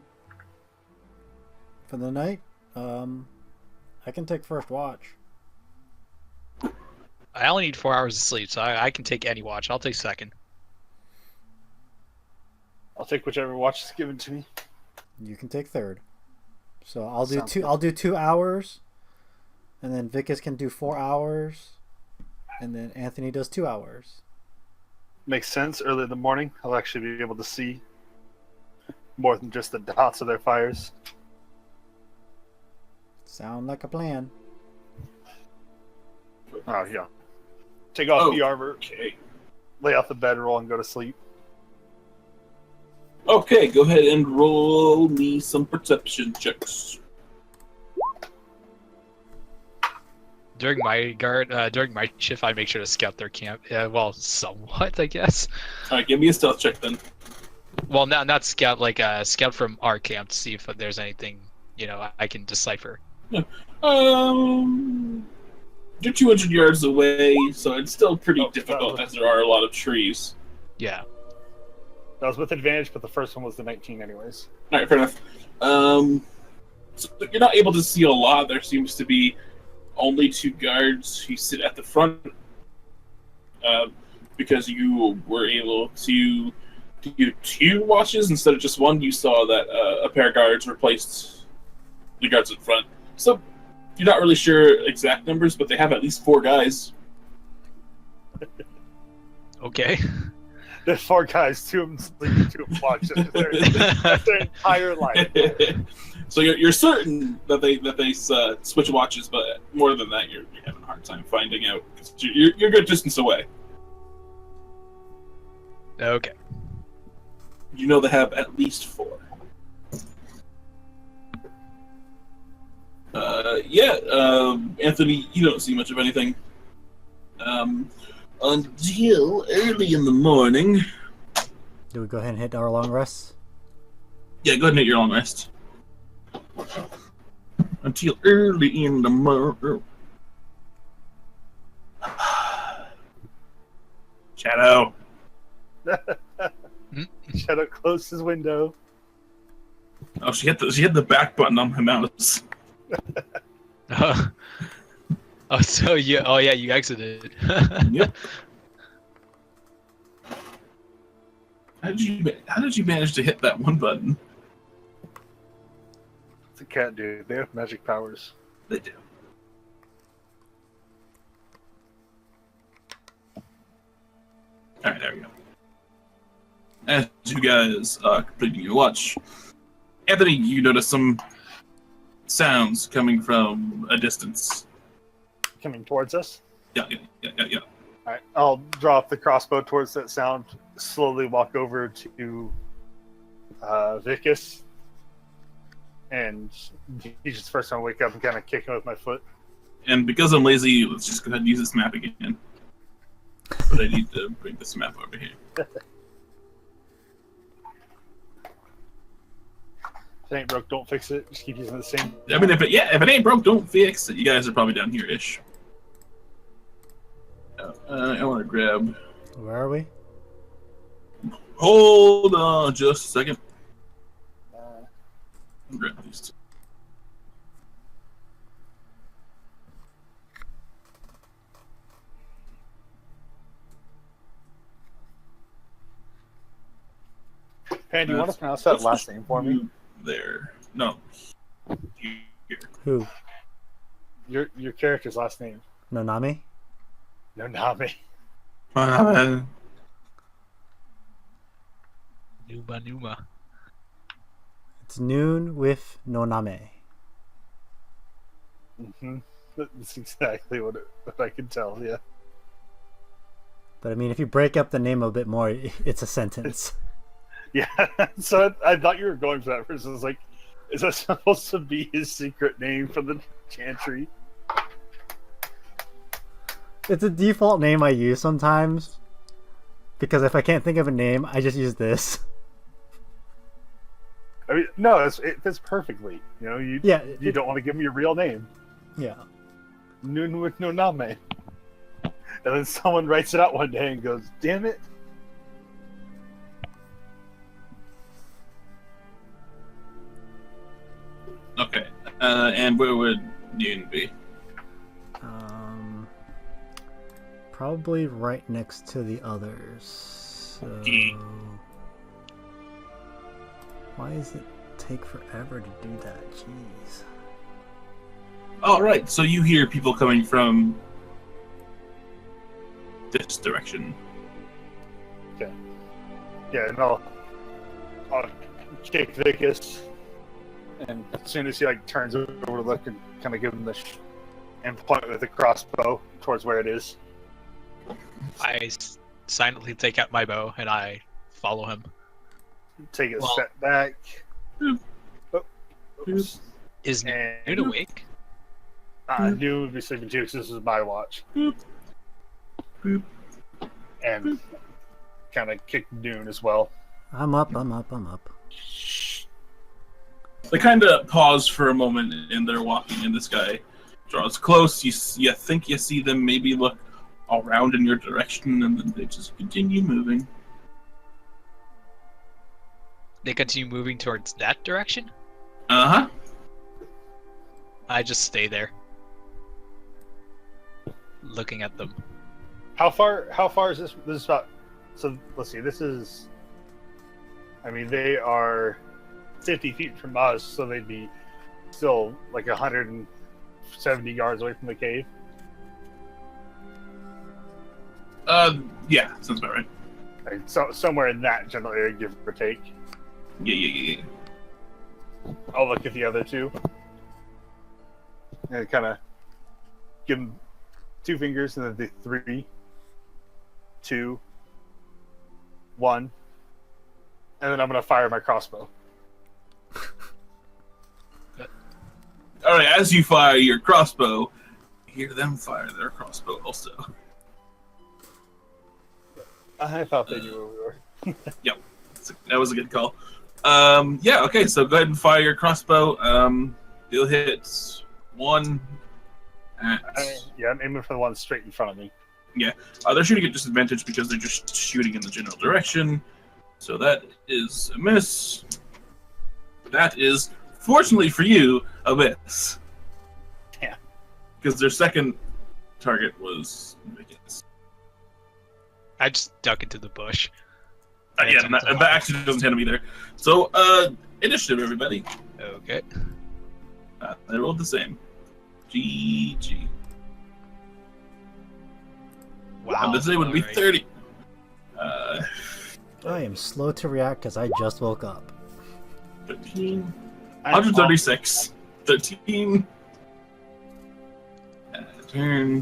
for the night. I can take first watch. I only need 4 hours of sleep, so I can take any watch. I'll take second. I'll take whichever watch is given to me. You can take third. So I'll do Sounds two. good. I'll do 2 hours, and then Vickers can do 4 hours, and then Anthony does 2 hours. Makes sense. Early in the morning, I'll actually be able to see more than just the dots of their fires. Sound like a plan. Oh, yeah. Take off the armor, Okay. lay off the bedroll, and go to sleep. Okay, go ahead and roll me some perception checks. During my shift, I make sure to scout their camp. Well, somewhat, I guess. All right, give me a stealth check then. Well, not scout, like scout from our camp to see if there's anything I can decipher. You're 200 yards away, so it's still pretty Oh, difficult that as there are a lot of trees. Yeah. That was with advantage, but the first one was the 19 anyways. All right, fair enough. So you're not able to see a lot. There seems to be only 2 guards who sit at the front, because you were able to do 2 watches instead of just 1. You saw that a pair of guards replaced the guards in front. So you're not really sure exact numbers, but they have at least 4 guys. Okay. There's 4 guys, 2 of them sleeping, 2 of them watch. That's their entire life. So you're certain that they switch watches, but more than that, you're having a hard time finding out. 'Cause you're a good distance away. Okay. You know they have at least 4. Anthony, you don't see much of anything. Until early in the morning. Do we go ahead and hit our long rests? Yeah, go ahead and hit your long rest. Until early in the morning. Shadow. Shadow closed his window. Oh, she hit the back button on my mouse. Oh, so you. Oh yeah, you exited. Yep. How did you manage to hit that one button? It's a cat, dude. They have magic powers. They do. Alright, there we go. As you guys completing your watch, Anthony, you notice some sounds coming from a distance. Coming towards us. Yeah. All right, I'll drop the crossbow towards that sound. Slowly walk over to Vicus, and he's just the first time I wake up and kind of kick him with my foot. And because I'm lazy, let's just go ahead and use this map again. But I need to bring this map over here. If it ain't broke, don't fix it. Just keep using the same. I mean, if it ain't broke, don't fix it. You guys are probably down here-ish. I want to grab. Where are we? Hold on, just a second. I'll grab these two. Pan, do you want to pronounce that last name for me? There. No. Here. Who? Your character's last name. Nonami? No, not me. Numa Numa. It's noon with Noname. Mm-hmm. That's exactly what I can tell. Yeah. But I mean, if you break up the name a bit more, it's a sentence. Yeah. So I thought you were going for that person. I was like, is that supposed to be his secret name for the chantry? It's a default name I use sometimes. Because if I can't think of a name, I just use this. I mean, no, it fits perfectly. You know, you don't want to give him your real name. Yeah. Noon with no name. And then someone writes it out one day and goes, damn it. Okay. And where would Noon be? Probably right next to the others. So... Why does it take forever to do that? Jeez. All right. So you hear people coming from this direction. Okay. Yeah, and I'll kick Vicus, and as soon as he turns over to look and kind of give him the and point with the crossbow towards where it is. I silently take out my bow and I follow him. Take a step back. Boop. Oh, oops. Is And- Noon awake? Noon would be sleeping too, because this is my watch. Boop. Boop. And kind of kick Noon as well. I'm up. They kind of pause for a moment and they're walking, and this guy draws close. You think you see them maybe look around in your direction, and then they just continue moving. They continue moving towards that direction? Uh-huh. I just stay there. Looking at them. How far is this? This is about. So let's see. This is. I mean, they are 50 feet from us, so they'd be still 170 yards away from the cave. Yeah, sounds about right. So somewhere in that general area, give or take. Yeah. I'll look at the other two and kind of give them 2 fingers, and then the 3, 2, 1, and then I'm gonna fire my crossbow. All right, as you fire your crossbow, you hear them fire their crossbow also. I thought they knew where we were. Yep, that was a good call. Yeah, okay, so go ahead and fire your crossbow. You'll hit 1 at... Yeah, I'm aiming for the one straight in front of me. They're shooting at disadvantage because they're just shooting in the general direction. So that is a miss. That is, fortunately for you, a miss. Damn. Because their second target was Vegas. I just duck into the bush. Yeah, and that actually doesn't hit him either. So, initiative, everybody. Okay. They rolled the same. GG. Wow. And this would be alright. 30. I am slow to react because I just woke up. 13. I'm 136. 13. Turn.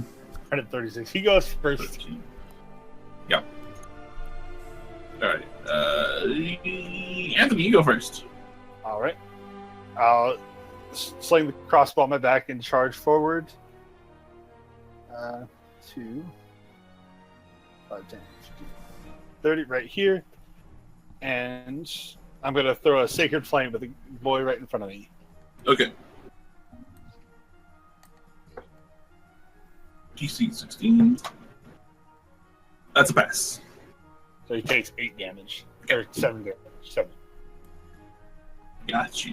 136. He goes first. 13. Yep. Alright. Anthony, you go first. All right. I'll sling the crossbow on my back and charge forward. 2, 5, 10, 15, 30 right here. And I'm going to throw a sacred flame at the boy right in front of me. Okay. DC 16. That's a pass. So he takes 8 damage. Or 7 damage. 7. Gotcha.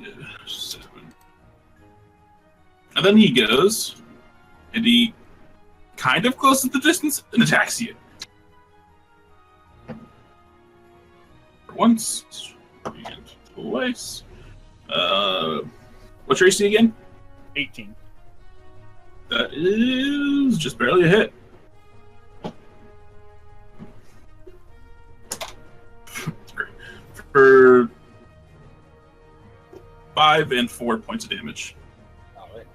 7. And then he goes, and he kind of closes the distance and attacks you. Once and twice. What's your AC again? 18. That is just barely a hit. For 5 and 4 points of damage. All right.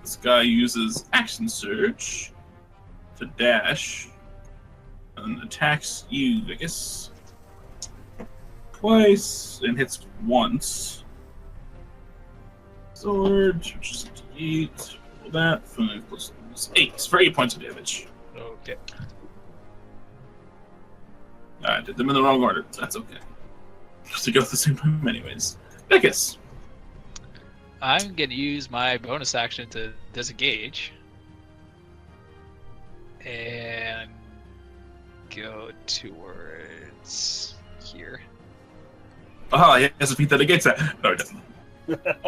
This guy uses action surge to dash and attacks you, I guess, twice and hits once. Sword, which is 8. That 5 plus 8 for 8 points of damage. Okay. I did them in the wrong order. That's okay. Just to go at the same time, anyways. Vegas. I'm gonna use my bonus action to disengage. And go towards here. Oh, he has a feat that negates that. No, it doesn't.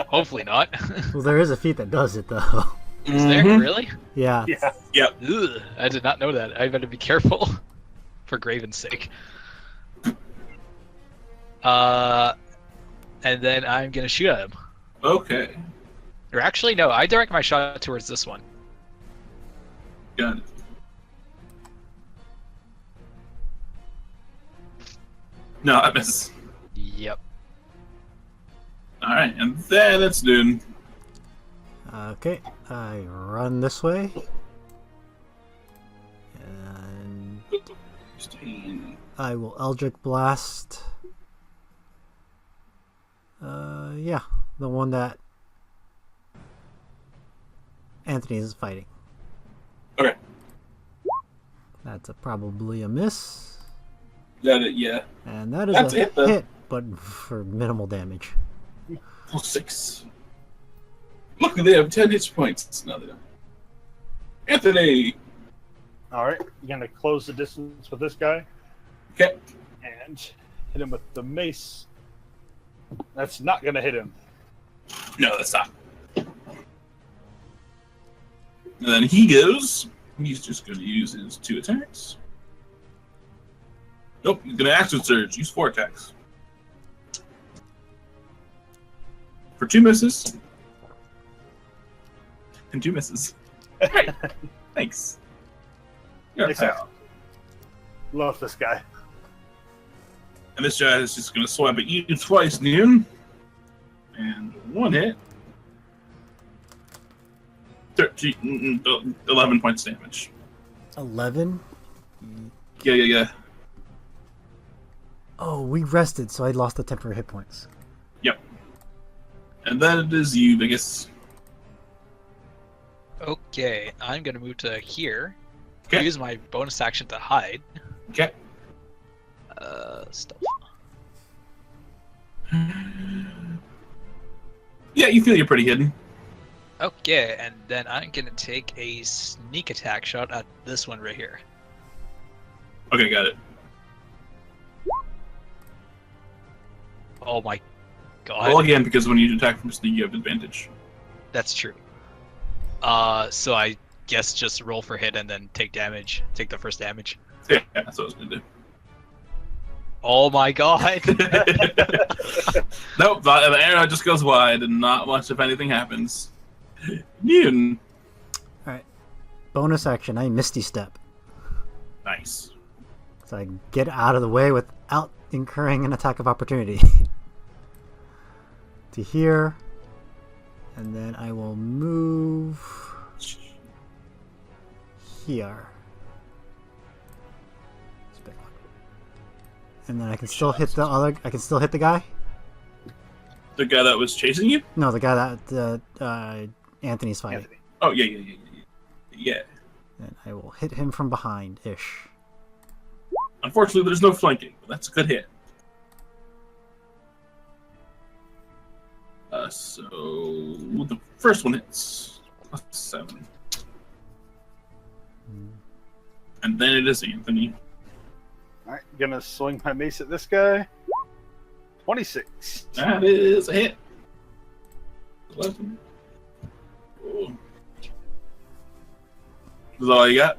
Hopefully not. Well, there is a feat that does it though. Is there really? Yeah. Yeah. Ugh, I did not know that. I better be careful, for Graven's sake. And then I'm gonna shoot at him. Okay. Or actually, no. I direct my shot towards this one. Got it. No, I miss. Yep. Alright, and then it's noon. Okay, I run this way. And 16. I will Eldritch Blast. Yeah, the one that Anthony is fighting. Okay. That's probably a miss. Got it, yeah. And that is That's a a hit, though. hit, but for minimal damage. Plus 6. Look, they have 10 hit points. No, they don't. Anthony! All right. You're going to close the distance with this guy Okay. and hit him with the mace. That's not going to hit him. No, that's not. And then he goes. He's just going to use his 2 attacks. Nope, he's going to action surge. Use 4 attacks. For 2 misses. And 2 misses. Hey, thanks. You're a Makes pal. sense. Love this guy. And this guy is just going to swipe at you twice, noon. And 1 hit. 11 points damage. 11? Yeah. Oh, we rested, so I lost the temporary hit points. Yep. And then it is you, Vegas. Okay, I'm gonna move to here. Okay. Use my bonus action to hide. Okay. Stuff. Yeah, you feel you're pretty hidden. Okay, and then I'm gonna take a sneak attack shot at this one right here. Okay, got it. Oh my god. Roll again, because when you attack from sneak, you have advantage. That's true. So I guess just roll for hit and then take damage. Take the first damage. Yeah, that's what I was gonna do. Oh my god. Nope, the arrow just goes wide, and not much if anything happens. Noon. Bonus action, I Misty Step. Nice. So I get out of the way without incurring an attack of opportunity. To here. And then I will move here. And then I can still hit the guy? The guy that was chasing you? No, the guy that Anthony's fighting. Anthony. Oh, yeah. And I will hit him from behind-ish. Unfortunately, there's no flanking, but that's a good hit. So the first one hits. Plus 7. And then it is Anthony. Alright, gonna swing my mace at this guy. 26. That is a hit. 11. Oh. Is that all you got?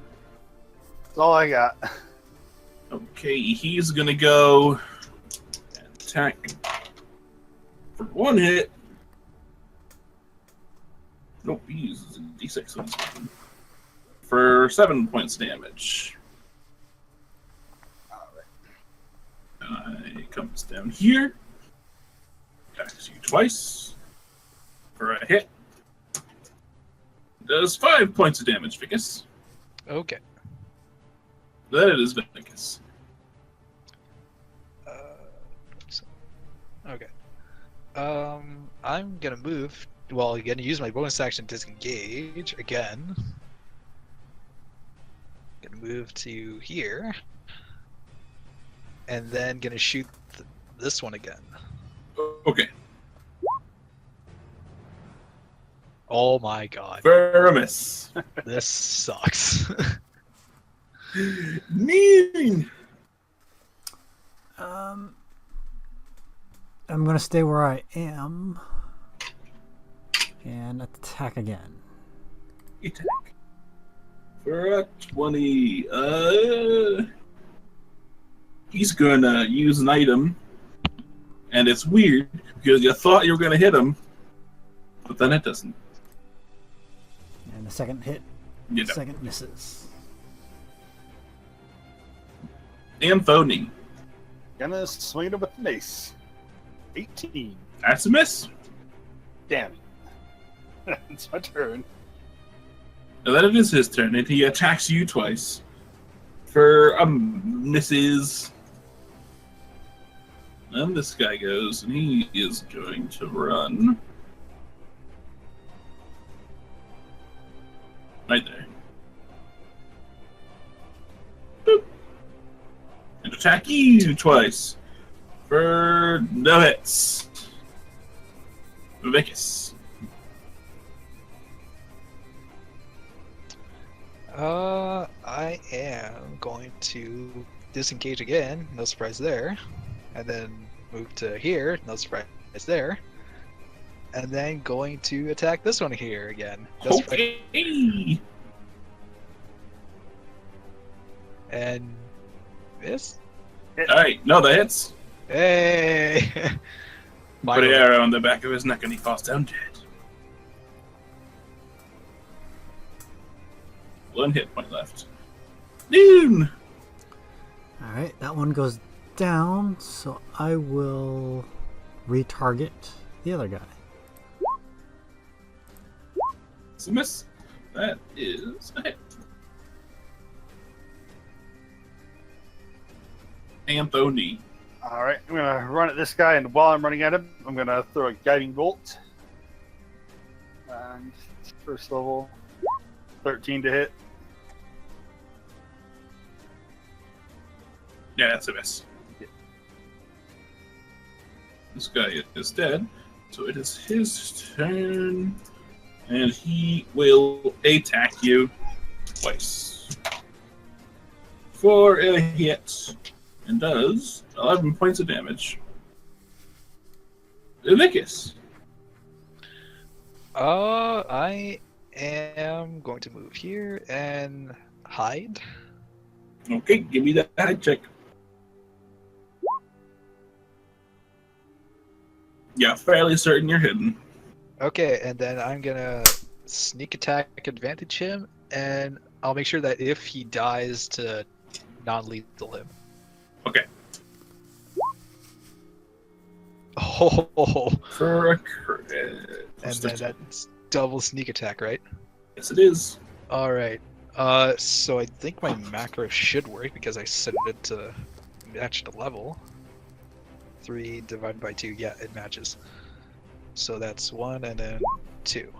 That's all I got. Okay, he's gonna go and attack for 1 hit. Nope, he uses a d6 on this one. For 7 points damage. It comes down here. Attacks you twice. For a hit. Does 5 points of damage, Vicus. Okay. Then it is Vicus. Okay. I'm gonna move. Well, I'm gonna use my bonus action to disengage again. Gonna move to here, and then gonna shoot this one again. Okay. Oh my god, For a miss. this sucks. Mean. I'm gonna stay where I am and attack again. Attack. For a 20. He's gonna use an item. And it's weird because you thought you were gonna hit him, but then it doesn't. And the second hit, You know. second misses. Anthony. Gonna swing it with the mace. 18. That's a miss. Damn it. It's my turn. And then it is his turn, and he attacks you twice. For misses. And this guy goes, and he is going to run. Right there. Boop. And attack you twice. For no hits. Vicus. I am going to disengage again, no surprise there, and then move to here, no surprise there, and then going to attack this one here again. No surprise. Okay. And miss. Alright, no, that hits. Hey! Put an arrow on the back of his neck and he falls down dead. 1 hit point left. Noon! Alright, that one goes down, so I will retarget the other guy. It's a miss. That is a hit. Anthony. Alright, I'm gonna run at this guy, and while I'm running at him, I'm gonna throw a guiding bolt. And first level, 13 to hit. Yeah, that's a miss. This guy is dead, so it is his turn, and he will attack you twice for a hit, and does 11 points of damage. Vicus. I am going to move here and hide. Okay, give me that hide check. Yeah, fairly certain you're hidden. Okay, and then I'm gonna sneak attack advantage him, and I'll make sure that if he dies to non-lethal him. Okay. Oh, For a crit. and then that's double sneak attack, right? Yes, it is. All right. So I think my macro should work because I set it to match the level. 3 divided by 2, yeah, it matches. So that's 1 and then 2.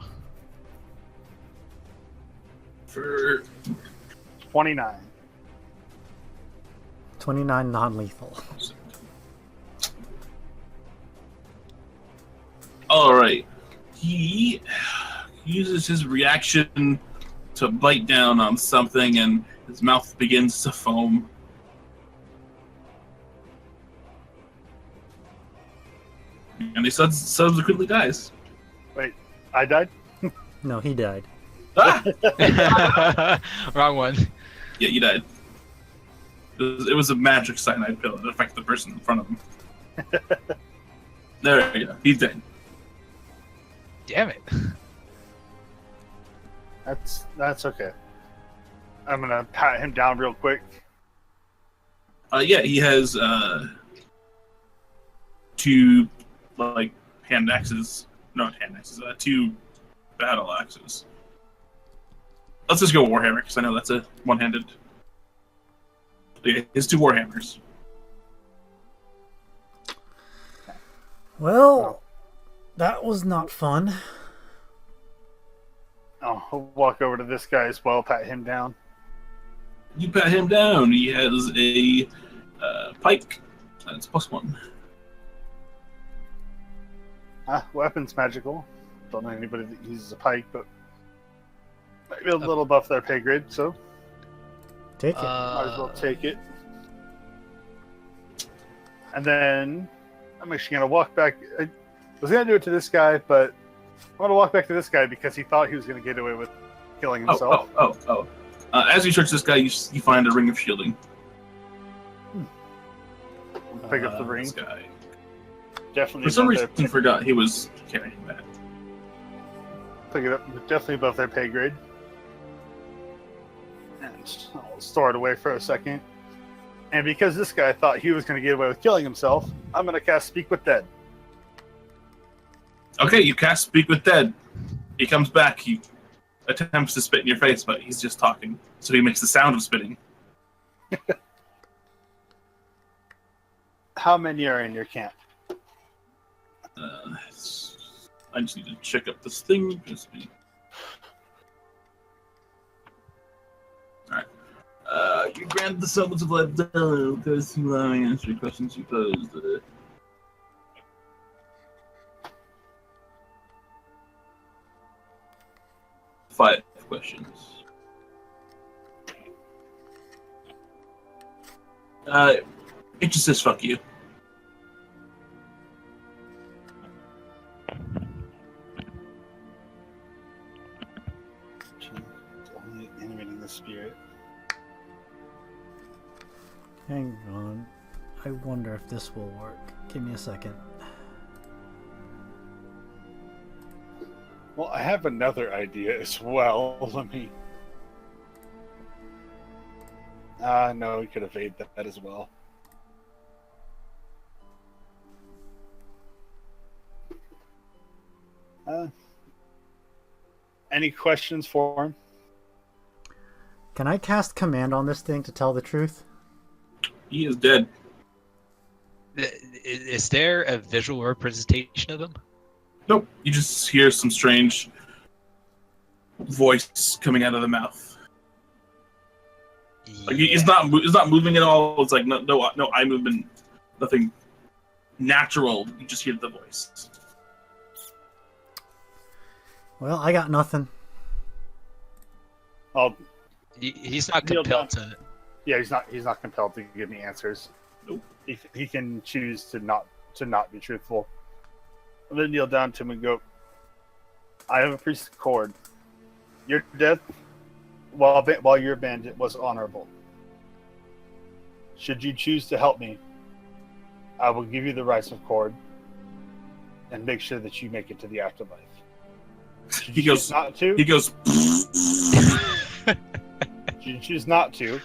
For 29. 29 non-lethal. all right. He uses his reaction to bite down on something, and his mouth begins to foam. And he subsequently dies. Wait, I died? No, he died. Ah! Wrong one. Yeah, you died. It was a magic cyanide pill that affected the person in front of him. There we go. He's dead. Damn it. That's okay. I'm gonna pat him down real quick. Yeah, he has 2 hand axes. Not hand axes. 2 battle axes. Let's just go Warhammer because I know that's a one-handed. Yeah, his 2 Warhammers. Well, that was not fun. I'll walk over to this guy as well, pat him down. You pat him down. He has a pike. That's +1. Weapon's magical. Don't know anybody that uses a pike, but might be a little above their pay grade, so Take it. might as well take it. And then I'm actually gonna walk back. I was gonna do it to this guy, but I'm gonna walk back to this guy because he thought he was gonna get away with killing himself. As you search this guy, you find a ring of shielding. Pick up the ring. This guy. Definitely. For some above reason, he forgot he was carrying that. Pick it up. Definitely above their pay grade. And I'll store it away for a second. And because this guy thought he was going to get away with killing himself, I'm going to cast Speak with Dead. Okay, you cast Speak with Dead. He comes back. He attempts to spit in your face, but he's just talking. So he makes the sound of spitting. How many are in your camp? I just need to check up this thing. Alright. You grant the summons of life because you allowing answer questions you posed. 5 questions. It just says fuck you. Only animating the spirit. Hang on. I wonder if this will work. Give me a second. Well, I have another idea as well. Let me. No, we could evade that as well. Any questions for him? Can I cast command on this thing to tell the truth? He is dead. Is there a visual representation of him? Nope. You just hear some strange voice coming out of the mouth. Like he's not moving at all. It's like no eye movement, nothing. natural. You just hear the voice. Well, I got nothing. I'll He's not Kneel compelled to. Yeah, he's not compelled to give me answers. Nope. He can choose to not be truthful. I'm gonna kneel down to him and go. I have a priest cord. Your death, while you're a bandit, was honorable. Should you choose to help me, I will give you the rights of cord, and make sure that you make it to the afterlife. Should He you goes. choose not to. He goes. Should you choose not to,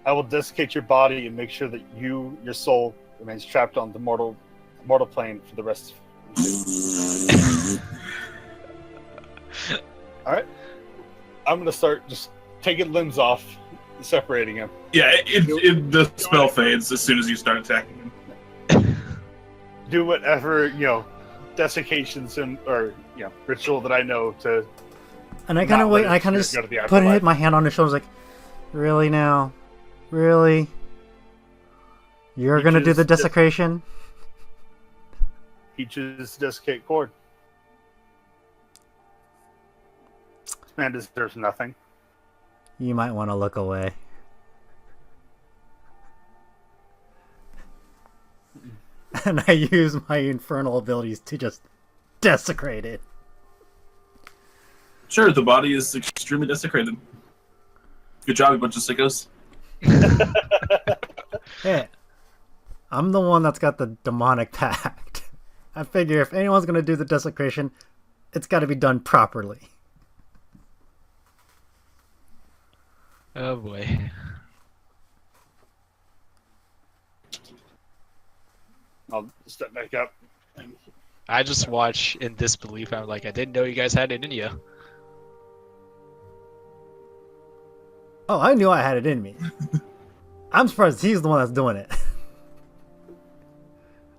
I will desiccate your body and make sure that your soul remains trapped on the mortal plane for the rest of you. All right, I'm gonna start just taking limbs off, separating him. Yeah, the spell fades as soon as you start attacking him. Do whatever desiccations or ritual that I know to. And I kind of wait. I kind of just hit my hand on his shoulder, like, really now, really, you're gonna do the desecration? He chooses to desiccate cord. This man deserves nothing. You might want to look away. And I use my infernal abilities to just desecrate it. Sure, the body is extremely desecrated. Good job, you bunch of sickos. Hey, I'm the one that's got the demonic pact. I figure if anyone's gonna do the desecration, it's got to be done properly. Oh boy. I'll step back up. I just watch in disbelief. I'm like, I didn't know you guys had it in you. Oh, I knew I had it in me. I'm surprised he's the one that's doing it.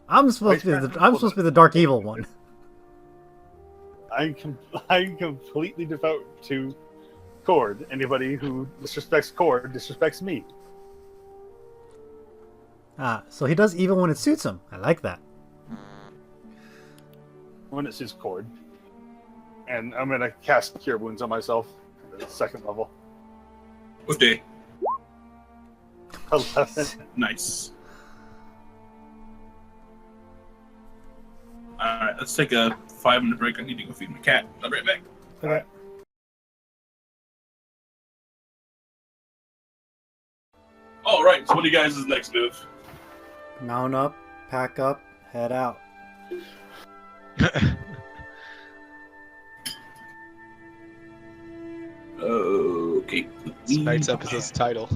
I'm supposed to be the dark evil one. I'm completely devout to Cord. Anybody who disrespects Cord disrespects me. Ah, so he does evil when it suits him. I like that. When it suits Cord. And I'm gonna cast Cure Wounds on myself at the second level. Okay. 11. Nice. Alright, let's take a 5-minute break. I need to go feed my cat. I'll be right back. Okay. Alright, so what do you guys' next move? Mount up, pack up, head out. Okay. Tonight's episode's title.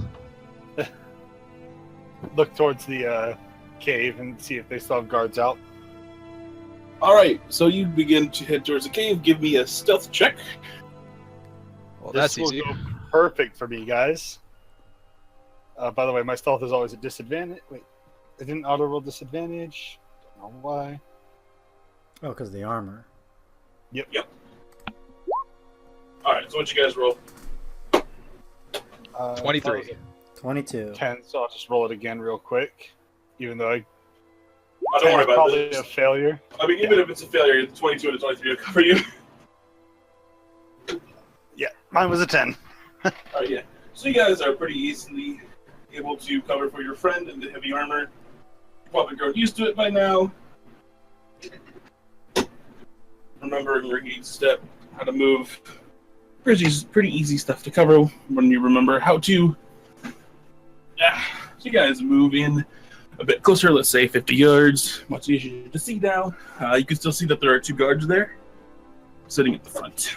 Look towards the cave and see if they still have guards out. Alright, so you begin to head towards the cave. Give me a stealth check. Well, This that's will easy. go perfect for me, guys. By the way, my stealth is always at disadvantage. Wait, I didn't auto-roll disadvantage. Don't know why. Oh, because the armor. Yep. Alright, so what you guys roll? 23. 22. 10, so I'll just roll it again real quick. Even though Oh, don't worry about probably it. a failure. I mean, even if it's a failure, the 22 and the 23 will cover you. Yeah, mine was a 10. Alright, yeah. So you guys are pretty easily able to cover for your friend in the heavy armor. You've probably grown used to it by now. Remembering your each step, how to move. Pretty easy stuff to cover when you remember how to. Yeah. So you guys move in a bit closer, let's say 50 yards. Much easier to see now. You can still see that there are 2 guards there, sitting at the front.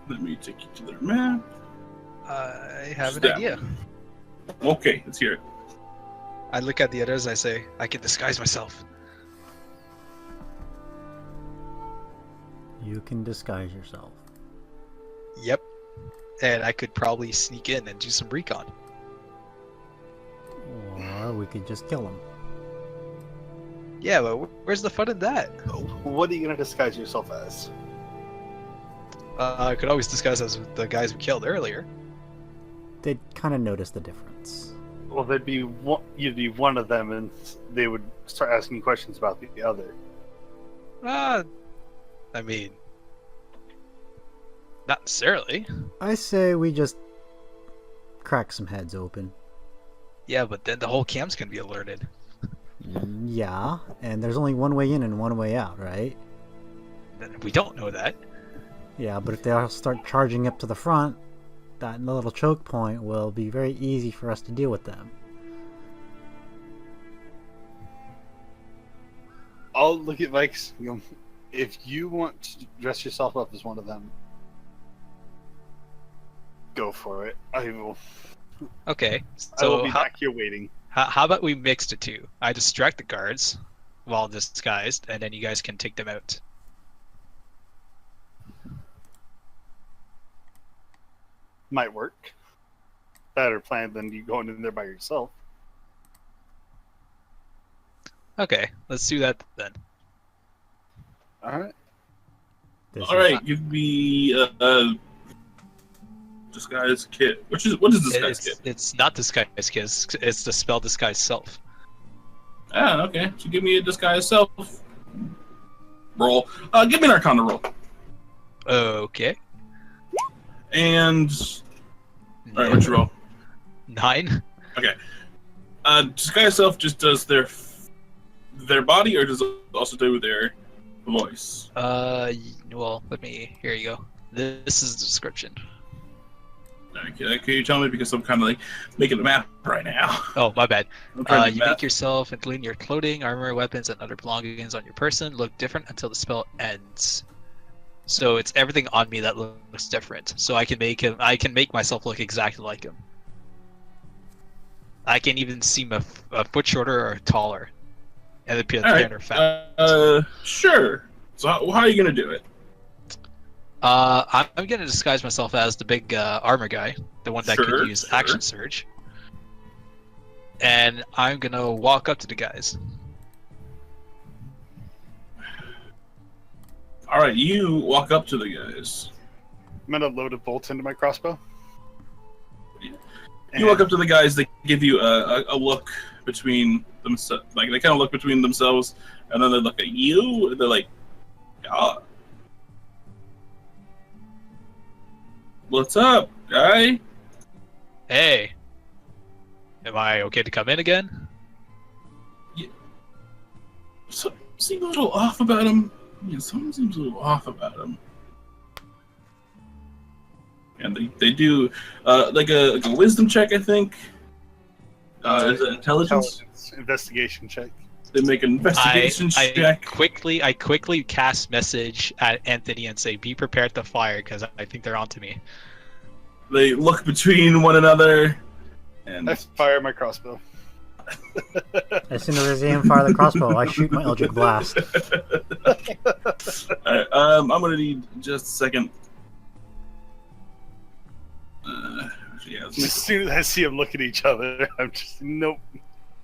Let me take you to their map. I have an Step. idea. Okay, let's hear it. I look at the others and I say, I can disguise myself. You can disguise yourself. Yep. And I could probably sneak in and do some recon. Or we could just kill him. Yeah, but where's the fun in that? What are you going to disguise yourself as? I could always disguise as the guys we killed earlier. They'd kind of notice the difference. Well, you'd be one of them, and they would start asking questions about the other. I mean, not necessarily. I say we just crack some heads open. Yeah, but then the whole camp's gonna be alerted. Yeah, and there's only one way in and one way out, right? Then we don't know that. Yeah, but if they all start charging up to the front, that little choke point will be very easy for us to deal with them. I'll look at Vikes. If you want to dress yourself up as one of them, go for it. I will. Okay, I will so be back here waiting. how about we mix the two? I distract the guards while disguised, and then you guys can take them out. Might work. Better plan than you going in there by yourself. Okay, let's do that then. All right. All right, give me disguise kit. What is disguise kit? It's not disguise kit. It's the spell disguise self. Ah, okay. So give me a disguise self roll. Give me an Arcana roll. Okay. And all right, what's your roll? 9. Okay. Disguise self just does their body, or does it also do their voice? Well, here you go. This is the description. Okay, can you tell me, because I'm kind of like making a map right now. Oh, my bad. I'm trying to You map. make yourself, including your clothing, armor, weapons, and other belongings on your person, look different until the spell ends. So it's everything on me that looks different. So I can make myself look exactly like him. I can even seem a foot shorter or taller, and appear All thin or fat. Sure. So how are you gonna do it? I'm gonna disguise myself as the big armor guy, the one that Sure, could use sure. action surge, and I'm gonna walk up to the guys. All right, you walk up to the guys. I'm gonna load a bolt into my crossbow. You walk up to the guys. They give you a look between themselves. Like, they kind of look between themselves, and then they look at you. And they're like, "Ah, what's up, guy?" Hey, am I okay to come in again? Something seems a little off about him. Yeah, something seems a little off about him. And they do like a wisdom check, I think. Is it intelligence? Investigation check. They make an investigation I check. quickly cast message at Anthony and say, "Be prepared to fire," because I think they're onto me. They look between one another, and I fire my crossbow. As soon as I see him fire the crossbow, I shoot my Eldritch Blast. Alright, I'm gonna need just a second. Yeah, let's As soon as I see them look at each other, I'm just nope.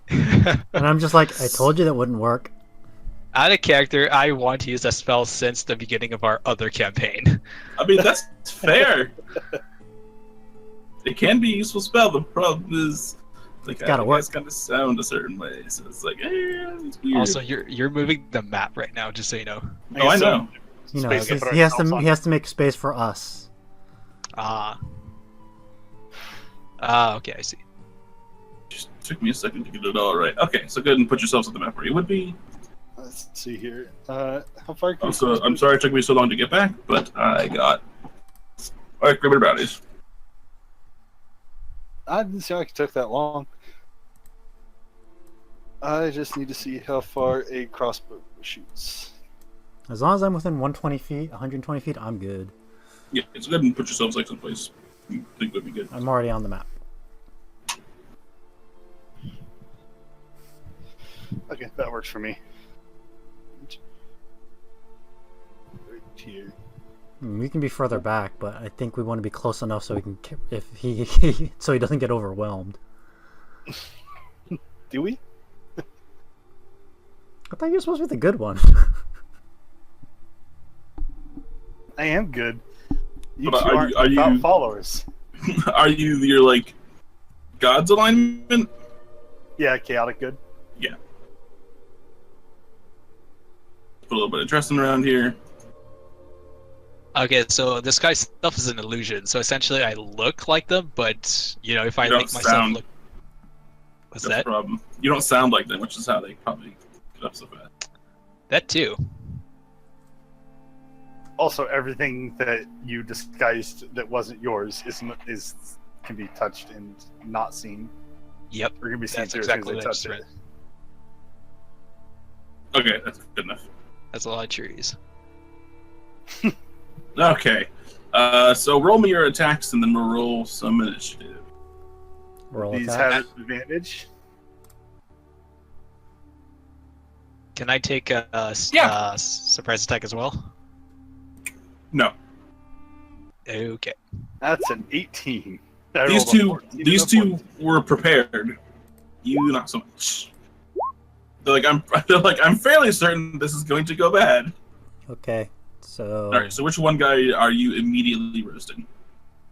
And I'm just like, I told you that wouldn't work. Out of character, I want to use that spell since the beginning of our other campaign. I mean, that's fair. It can be a useful spell. The problem is, like, Gotta work. It's kind of sound a certain way, so it's like, it's weird. Also, you're moving the map right now, just so you know. Oh, I know. You know, Space to put he has ourselves to on. he has to make space for us. Okay, I see. Just took me a second to get it all right. Okay, so go ahead and put yourselves on the map where you would be. Let's see here. How far? Can Also, I'm sorry it took me so long to get back, but I got. Alright, grab it brownies. I didn't see how it took that long. I just need to see how far a crossbow shoots. As long as I'm within 120 feet, 120 feet, I'm good. Yeah, so go ahead and put yourselves like someplace you think would be good. I'm already on the map. Okay, that works for me. Right here. We can be further back, but I think we want to be close enough so we can, if he, so he doesn't get overwhelmed. Do we? I thought you were supposed to be the good one. I am good. You But two are aren't you- are without you- followers. Are you your like God's alignment? Yeah, chaotic good. Put a little bit of dressing around here. Okay, so this guy's stuff is an illusion. So essentially, I look like them, but if I You don't make myself sound- look, what's That's that? the problem. You don't sound like them, which is how they probably get up so fast. That too. Also, everything that you disguised that wasn't yours can be touched and not seen. Yep, Or can be seen that's through exactly as what soon I as they touch said. it. Okay, that's good enough. That's a lot of trees. Okay. So roll me your attacks, and then we'll roll some initiative. Roll These attack. have advantage. Can I take a Yeah. surprise attack as well? No. Okay. That's an 18. I These rolled a two 14 and these a two 14. were prepared. You not so much. They're like I'm fairly certain this is going to go bad. Okay, so Alright, so which one guy are you immediately roasting?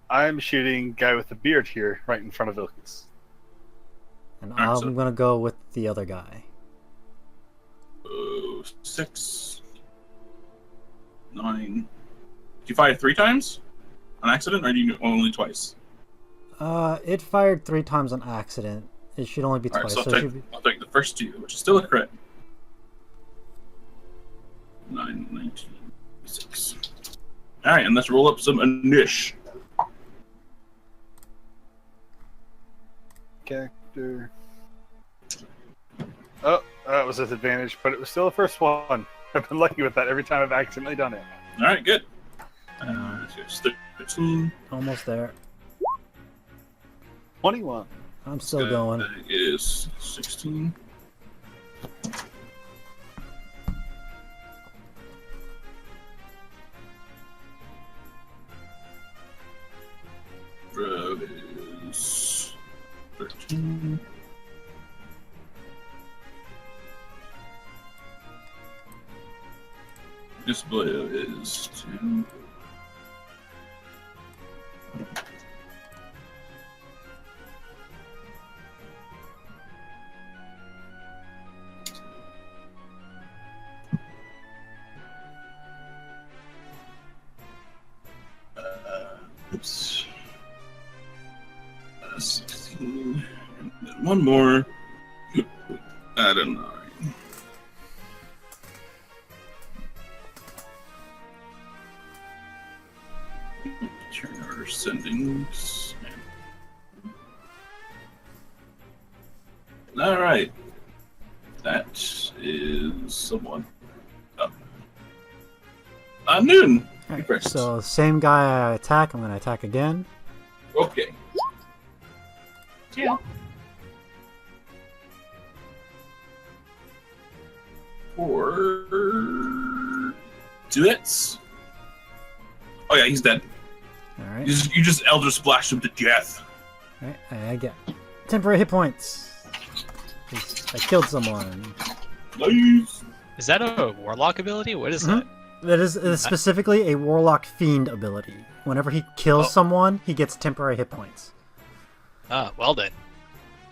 I'm shooting guy with the beard here, right in front of Ilkus. and Alright, I'm so- gonna go with the other guy. 6, 9. Do you fire 3 times on accident, or do you only twice? It fired 3 times on accident. It should only be Alright, twice. so So it should be... I'll take the first 2, which is still a crit. 9, 19, 6. Alright, and let's roll up some Anish. Character. Oh, that was with advantage, but it was still the first one. I've been lucky with that every time I've accidentally done it. Alright, good. So 13. Almost there. 21. I'm still going. That is 16. Bro is 13. This blue is 2. Oops. 16. And then one more. Add a 9. Turn our sendings. Alright. That is someone. Noon. Alright, first. so same guy I attack. I'm gonna attack again. Okay. Yeah. Or 2 hits. Oh yeah, he's dead. All right. You just Elder Splash him to death. All right. I get temporary hit points. 'Cause I killed someone. Nice. Is that a warlock ability? What is Mhm. That is specifically a Warlock Fiend ability. Whenever he kills someone, he gets temporary hit points. that? Ah, well then.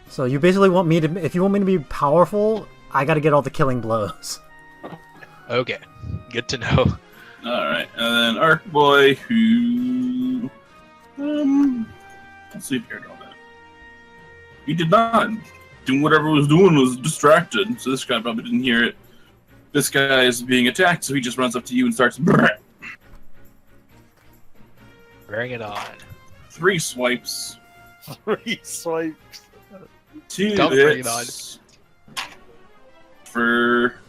So you basically want me to, if you want me to be powerful, I got to get all the killing blows. Okay, good to know. Alright, and then Arc Boy, who. Let's see if he heard all that. He did not. Doing whatever he was doing was distracted, so this guy probably didn't hear it. This guy is being attacked, so he just runs up to you and starts. Bring it on. 3 swipes, 3 swipes. 2 Don't bring it hits. For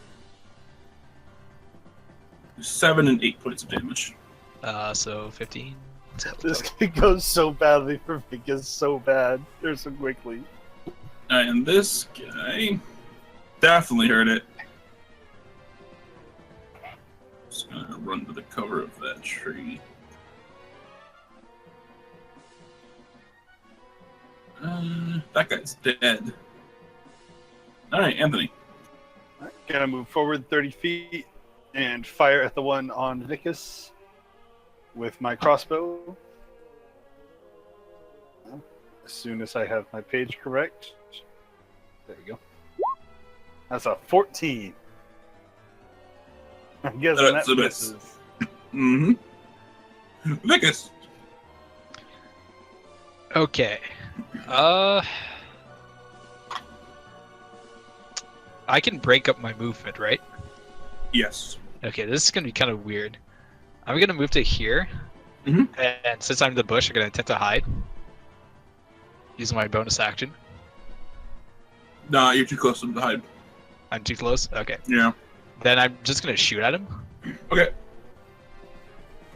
7 and 8 points of damage. So 15. This goes so badly for me. It's so bad. They're so quickly. And this guy definitely heard it. Just gonna run to the cover of that tree. That guy's dead. Alright, Anthony. Alright, gonna move forward 30 feet and fire at the one on Vicus with my crossbow. As soon as I have my page correct. There we go. That's a 14. I'm guessing That's that a miss. misses. Mm-hmm. Vicus. Okay. I can break up my movement, right? Yes. Okay, this is gonna be kind of weird. I'm gonna move to here, Mhm. and since I'm in the bush, I'm gonna attempt to hide using my bonus action. Nah, you're too close to him to hide. I'm too close. Okay, Yeah. then I'm just gonna shoot at him. Okay.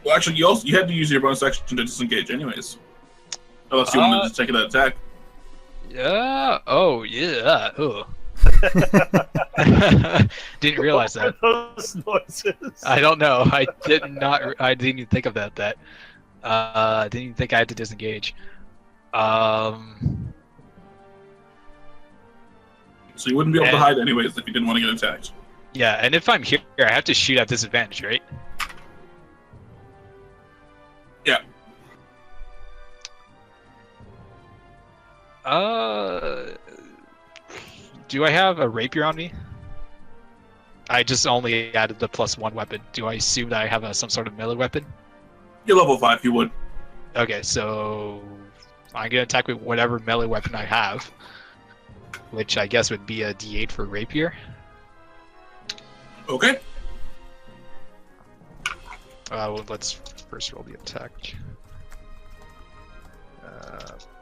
Well, actually, you had to use your bonus action to disengage, anyways. Unless you wanted to take that attack. Yeah. Oh yeah. Oh. Didn't realize that. Those noises. I don't know. I didn't even think of that. I didn't even think I had to disengage. So you wouldn't be able to And- hide anyways if you didn't want to get attacked. Yeah, and if I'm here, I have to shoot at disadvantage, right? Yeah. Do I have a rapier on me? I just only added the +1 weapon. Do I assume that I have some sort of melee weapon? You're level 5, you would. Okay, so I'm gonna attack with whatever melee weapon I have, which I guess would be a D8 for rapier. Okay. Well, let's first roll the attack.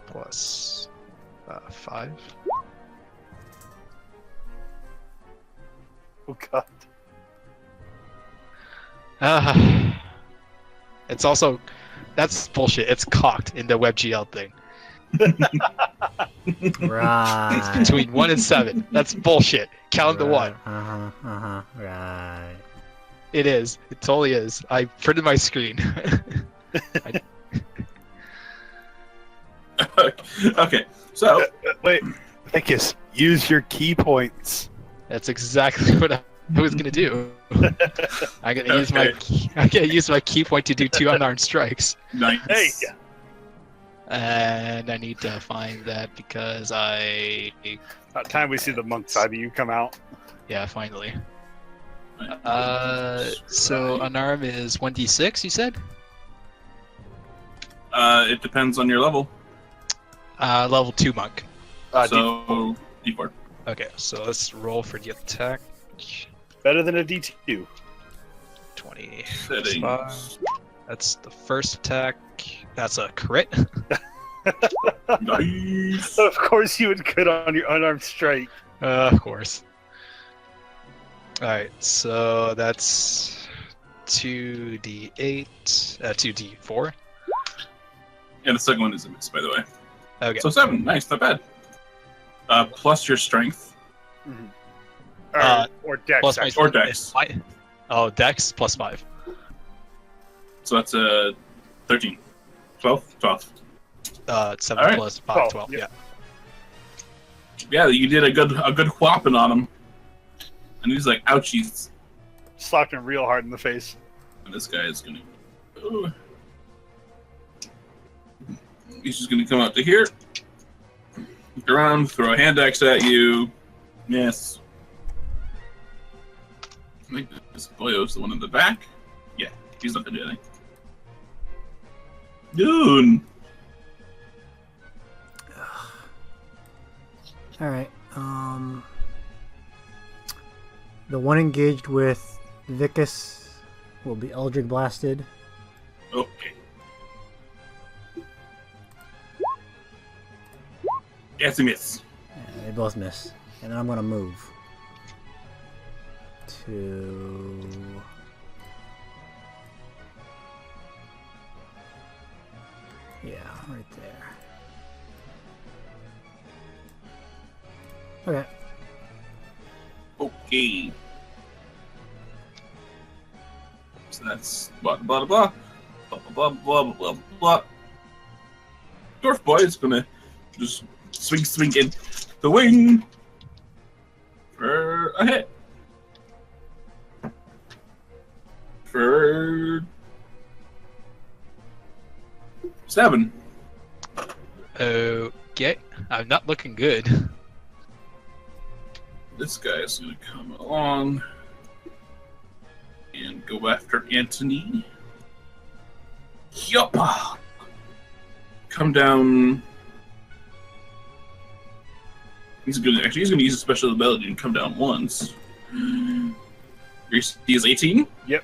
Plus 5. Oh god. It's also that's bullshit. It's cocked in the WebGL thing. Right. Between 1 and 7. That's bullshit. Count the 1. Right. It is. It totally is. I printed my screen. Okay. So Wait, Vicus, use your key points. That's exactly what I was gonna do. I'm gonna use my key point to do 2 unarmed strikes. nice. Hey, And I need to find that because about time we see the monk side of you come out. yeah, finally. So unarmed is 1d6, you said? It depends on your level. Level 2 monk. So D4. Okay, so let's roll for the attack. Better than a D2. 20. Settings. That's the first attack. That's a crit. Nice. Of course you would crit on your unarmed strike. Of course. Alright, so that's 2d8, 2d4. And the second one is a miss, by the way. Okay. So 7. Nice, not bad. Plus your strength. Or dex. Plus my actually. Or dex. Oh, dex plus 5. So that's 13. 12? 12. 7 Alright. plus 5, 12, 12. yeah. Yeah, you did a good whopping on him. And he's like, ouchies. Slapped him real hard in the face. And this guy is gonna... Ooh. He's just gonna come up to here. Look around, throw a hand axe at you. Yes. I think this Boyo's the one in the back. Yeah, he's not gonna do anything. Dude! Alright, the one engaged with Vicus will be Eldritch Blasted. Okay. Yes, he miss. Yeah, they both miss. And then I'm gonna move to yeah, right there. Okay. Okay. So that's blah blah blah blah blah blah blah blah blah. Dwarf boy is gonna just swing in the wing for a hit. For 7. Okay. Okay, I'm not looking good. This guy is going to come along and go after Anthony. Yup! Come down. He's going to use a special ability and come down once. He is 18? Yep.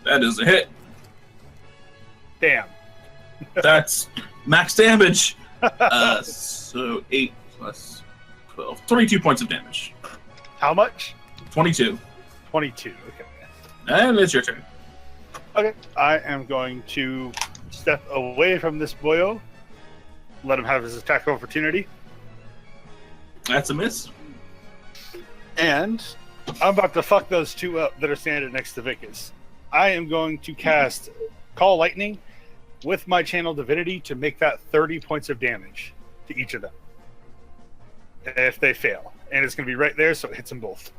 That is a hit. Damn. That's max damage. So 8 plus 12. 22 points of damage. How much? 22. 22. Okay. And it's your turn. Okay. I am going to step away from this boyo. Let him have his attack of opportunity. That's a miss. And I'm about to fuck those two up that are standing next to Vicus. I am going to cast Call Lightning with my Channel Divinity to make that 30 points of damage to each of them. If they fail. And it's going to be right there, so it hits them both.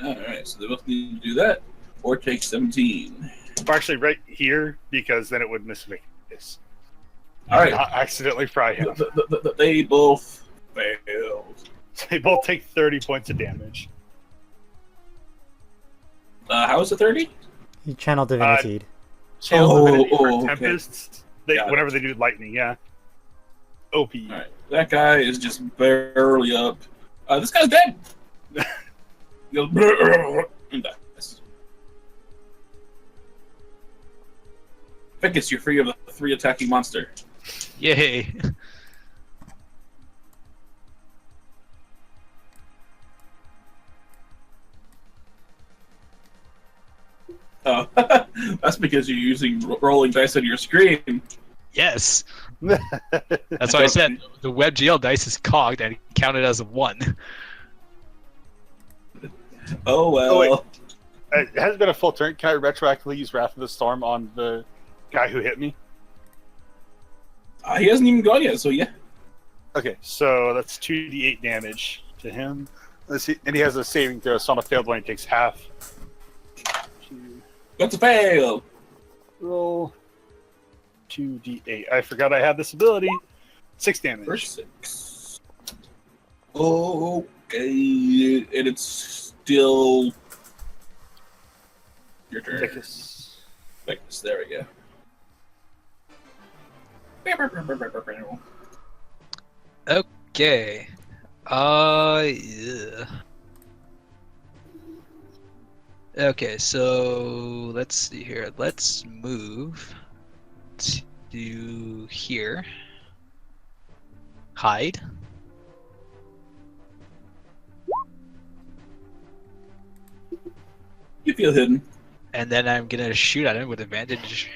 Alright, so they both need to do that. Or take 17. Or actually right here, because then it would miss Vicus. Alright. Not accidentally fry him. They both failed. They both take 30 points of damage. How is it 30? He channel divinity. Channel Divinity for okay. Tempests. Got it. Whenever they do lightning, yeah. OP. Alright, that guy is just barely up. This guy's dead! He goes, and dies. Vicus, you're free of the 3 attacking monster. Yay! Oh, that's because you're using rolling dice on your screen. Yes. That's why I said the WebGL dice is cogged and counted as a 1. Oh well. Oh, wait. It hasn't been a full turn. Can I retroactively use Wrath of the Storm on the guy who hit me? He hasn't even gone yet, so yeah. Okay, so that's 2d8 damage to him. Let's see, and he has a saving throw, so on a failed one, he takes half. That's a fail. Roll 2d8. I forgot I had this ability. 6 damage. First 6. Okay, and it's still your turn. Vicus. Vicus, there we go. Okay. Yeah. Okay, so let's see here. Let's move to here. Hide. You feel hidden. And then I'm gonna shoot at him with advantage.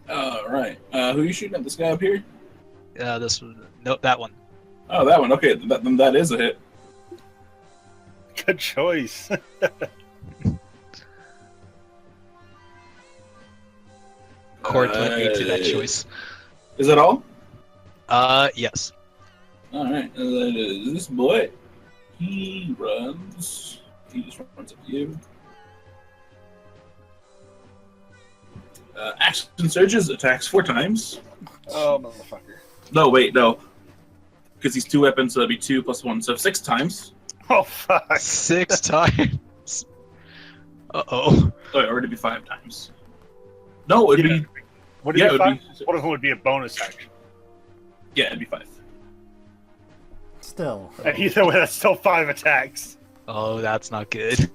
Alright. Who are you shooting at? This guy up here? This one. No, that one. Oh, that one. Okay, then that is a hit. Good choice. Cord went me to that choice. Is that all? Yes. Alright, and then this boy, he runs. He just runs up to you. Action surges, attacks 4 times. Oh, motherfucker. No, wait, no. Because he's 2 weapons, so that'd be 2 plus 1, so 6 times. Oh, fuck. 6 times. Uh-oh. Oh, or it'd be 5 times. No, it'd be. Would it Yeah, be it would 5? be- One of them would be a bonus action. Yeah, it'd be 5. Still. And either way, that's still 5 attacks. Oh, that's not good.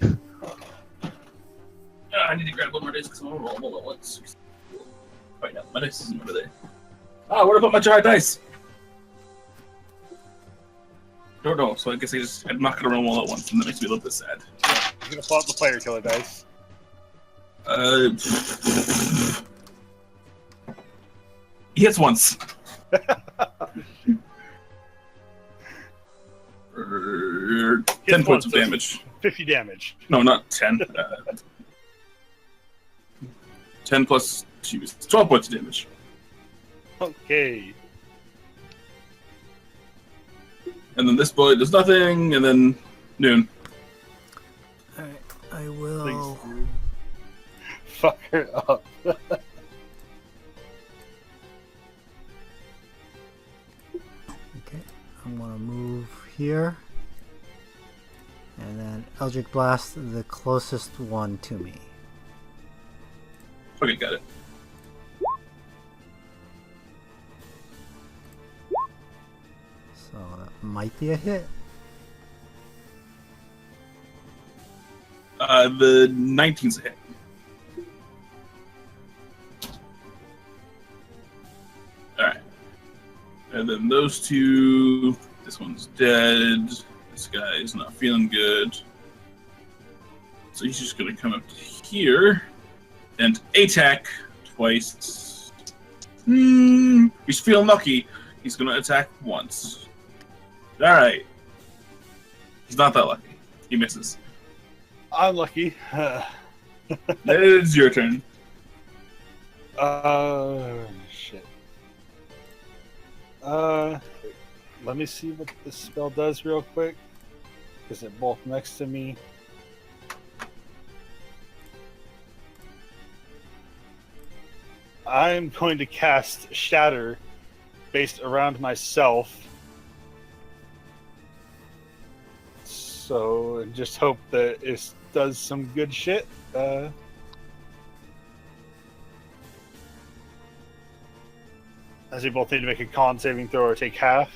I need to grab one more dice because I'm gonna roll at once. Right now, my dice isn't over there. Ah, where did I put my giant dice? Don't know, so I guess I'm not gonna roll all at once, and that makes me a little bit sad. You're gonna pull out the player killer dice. He hits once. 10 points of damage. 50 damage. No, not 10. 10 plus 2 is 12 points of damage. Okay. And then this boy does nothing, and then Noon. Alright, I will. Thanks, dude. Fuck her up. Okay, I'm gonna move here. And then Eldritch Blast the closest one to me. Okay, got it. So that might be a hit. The 19's a hit. Alright. And then those two. This one's dead. This guy is not feeling good. So he's just gonna come up to here and attack twice. He's feeling lucky. He's gonna attack once. Alright. He's not that lucky. He misses. Unlucky. It's your turn. Shit. Let me see what this spell does real quick. Is it both next to me? I'm going to cast Shatter based around myself. So, just hope that it does some good shit. As you both need to make a con saving throw or take half.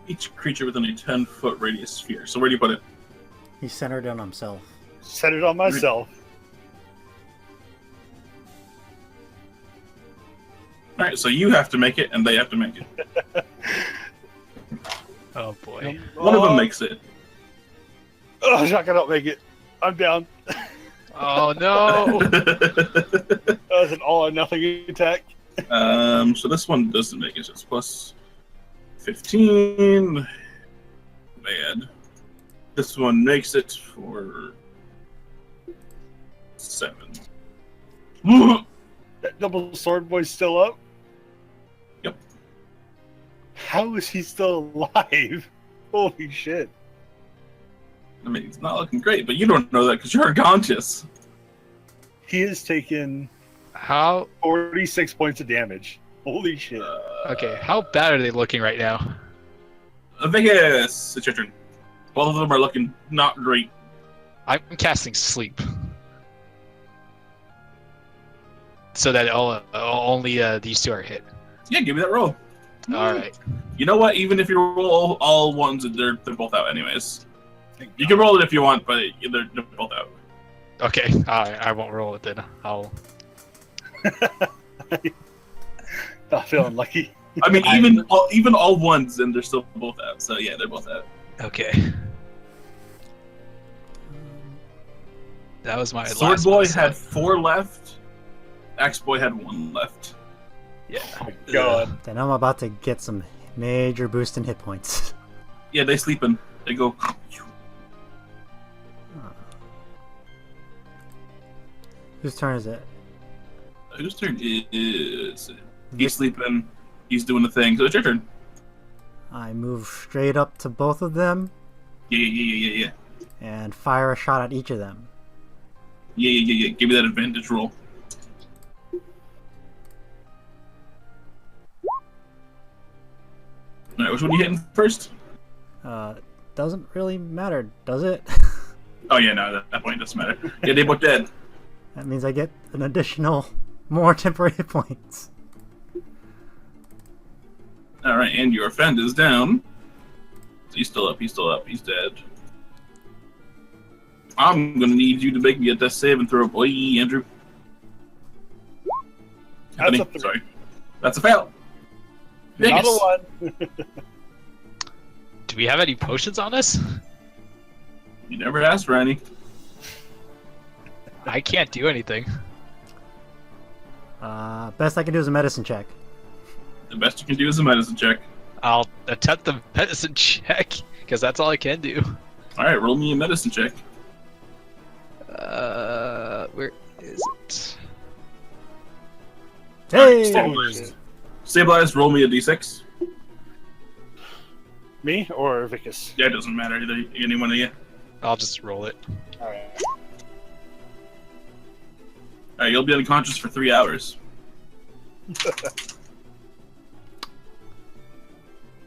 Each creature within a 10-foot radius sphere. So where do you put it? He's centered on himself. Set it on myself. Alright, so you have to make it, and they have to make it. Oh boy. One of them makes it. Oh, Jacques, I don't make it. I'm down. Oh no! That was an all or nothing attack. So this one doesn't make it, so it's plus 15. Bad. This one makes it for 7. That double sword boy's still up? Yep. How is he still alive? Holy shit. I mean, it's not looking great, but you don't know that because you're unconscious. He has taken How? 46 points of damage. Holy shit. Okay, how bad are they looking right now? Vegas, it's your turn. Both of them are looking not great. I'm casting sleep, so that only these two are hit. Yeah, give me that roll. All right. You know what? Even if you roll all ones, they're both out anyways. You can roll it if you want, but they're both out. Okay. I won't roll it then. I'll. Not feeling lucky. I mean, even all ones, and they're still both out. So yeah, they're both out. Okay. That was my Sword last Boy one. had 4 left. Axe Boy had 1 left. Yeah. Oh my god. Then I'm about to get some major boost in hit points. Yeah, they sleeping. They go. Whose turn is it? Whose turn is it? He's sleeping. He's doing the thing. So it's your turn. I move straight up to both of them Yeah. and fire a shot at each of them. Yeah. Give me that advantage roll. Alright, which one are you hitting first? Doesn't really matter, does it? Oh yeah, no, at that point it doesn't matter. Yeah, they both dead. That means I get an additional more temporary hit points. Alright, and your friend is down. So he's still up, he's dead. I'm gonna need you to make me a death save and throw, boy, Andrew. That's Anthony, a 3. sorry. That's a fail. Not Vegas. a 1. Do we have any potions on us? You never asked for any. I can't do anything. Best I can do is a medicine check. The best you can do is a medicine check. I'll attempt the medicine check because that's all I can do. Alright, roll me a medicine check. Where is it? Hey! Stabilized. Stabilized, roll me a d6. Me or Vicus? Yeah, it doesn't matter either. Any one of you. I'll just roll it. Alright. Alright, you'll be unconscious for 3 hours.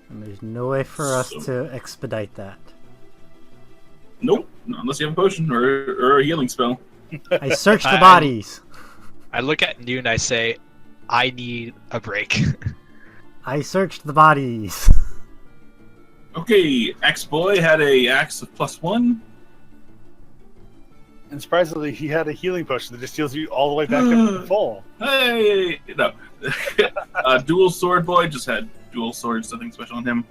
And there's no way for us So- to expedite that. Nope, not unless you have a potion or a healing spell. I searched the bodies. I look at Noon and I say, I need a break. I searched the bodies. Okay, Axe Boy had a axe of +1. And surprisingly, he had a healing potion that just heals you all the way back up to full. Hey, no. Dual Sword Boy just had dual swords, nothing special on him.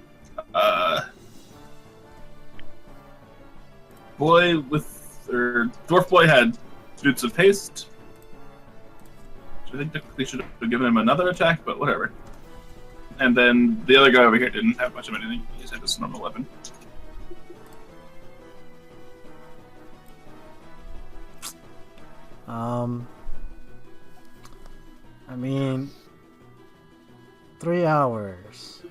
Dwarf Boy had Boots of Haste. Which I think technically should have given him another attack, but whatever. And then the other guy over here didn't have much of anything. He just had his normal weapon. I mean, 3 hours.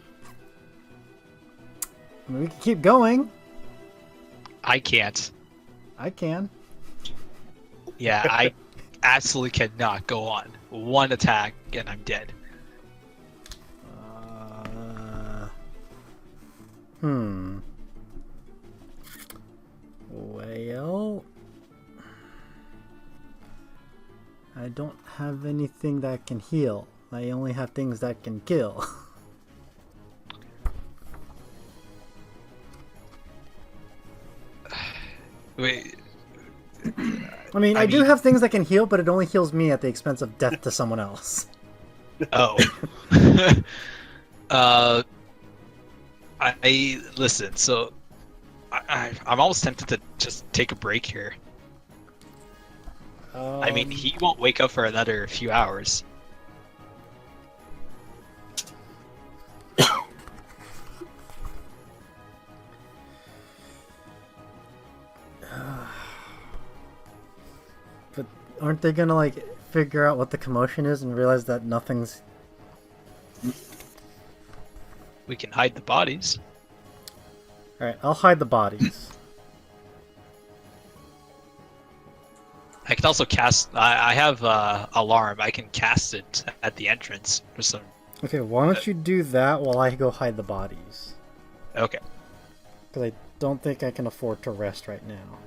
I mean, we can keep going. I can't. I can. Yeah, I absolutely cannot go on. One attack and I'm dead. Well, I don't have anything that can heal. I only have things that can kill. Wait, I mean, I do mean- have things that can heal, but it only heals me at the expense of death to someone else. oh. I listen. So, I'm almost tempted to just take a break here. I mean, he won't wake up for another few hours. But aren't they gonna like figure out what the commotion is and realize that nothing's? We can hide the bodies. All right, I'll hide the bodies. I can also cast. I have alarm. I can cast it at the entrance for some. Okay, why don't you do that while I go hide the bodies? Okay. Because I don't think I can afford to rest right now.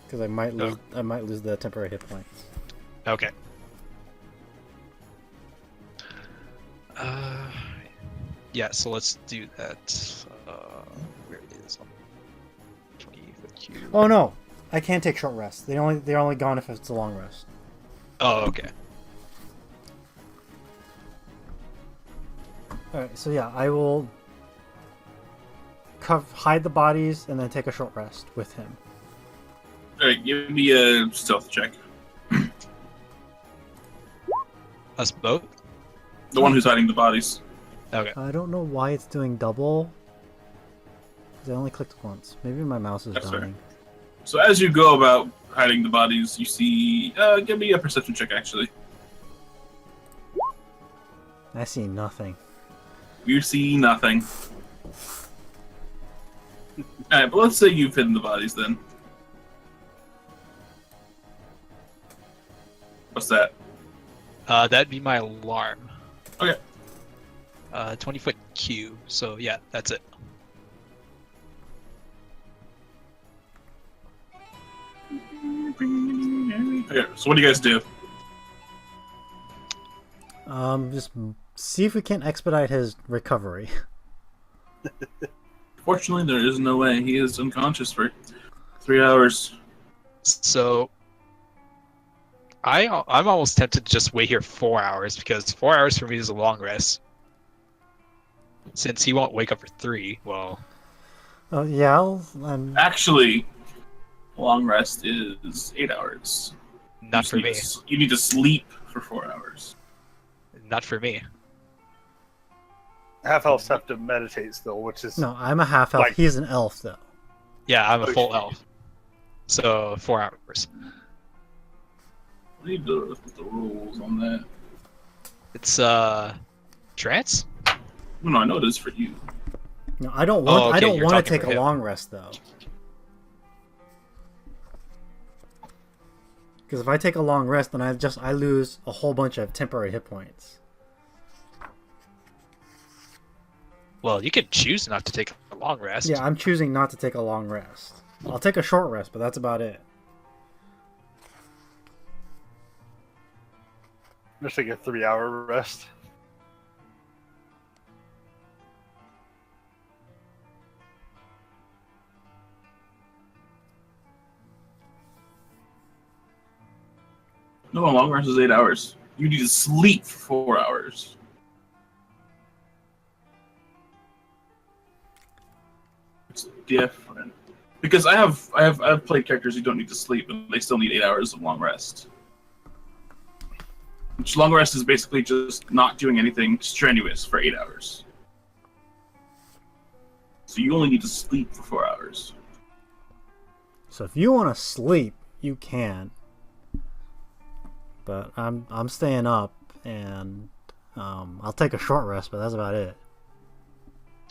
Because I might lose. I might lose the temporary hit points. Okay. Yeah. So let's do that. Where it is? 20th queue. Oh no, I can't take short rests. They're only gone if it's a long rest. Oh, okay. All right, so yeah, I will hide the bodies and then take a short rest with him. Alright, give me a stealth check. Us both. The one who's hiding the bodies. Okay. I don't know why it's doing double. 'Cause I only clicked once. Maybe my mouse is That's fair. dying. So as you go about hiding the bodies, you see... give me a perception check, actually. I see nothing. You see nothing. Alright, but let's say you've hidden the bodies then. What's that? That'd be my alarm. Okay. 20-foot queue. So yeah, that's it. Okay, so what do you guys do? Just see if we can expedite his recovery. Fortunately, there is no way. He is unconscious for 3 hours. So I'm almost tempted to just wait here 4 hours because 4 hours for me is a long rest. Since he won't wake up for 3, well, Oh yeah, Actually, long rest is 8 hours. not for me. You need to sleep for 4 hours. Not for me. Half elves have to meditate still, which is no, I'm a half elf. Like- He's an elf though. Yeah, I'm a full Okay. elf. So 4 hours. I need to look at the rules on that. It's trance. No, I know it is for you. No, I don't want. okay, I don't you're want to talking take for a him. long rest though. Because if I take a long rest, then I lose a whole bunch of temporary hit points. Well, you can choose not to take a long rest. Yeah, I'm choosing not to take a long rest. I'll take a short rest, but that's about it. Just like a 3-hour rest. No, a long rest is 8 hours. You need to sleep for 4 hours. It's different. Because I've played characters who don't need to sleep, but they still need 8 hours of long rest. Which long rest is basically just not doing anything strenuous for 8 hours. So you only need to sleep for 4 hours. So if you want to sleep, you can. But I'm staying up, and I'll take a short rest, but that's about it.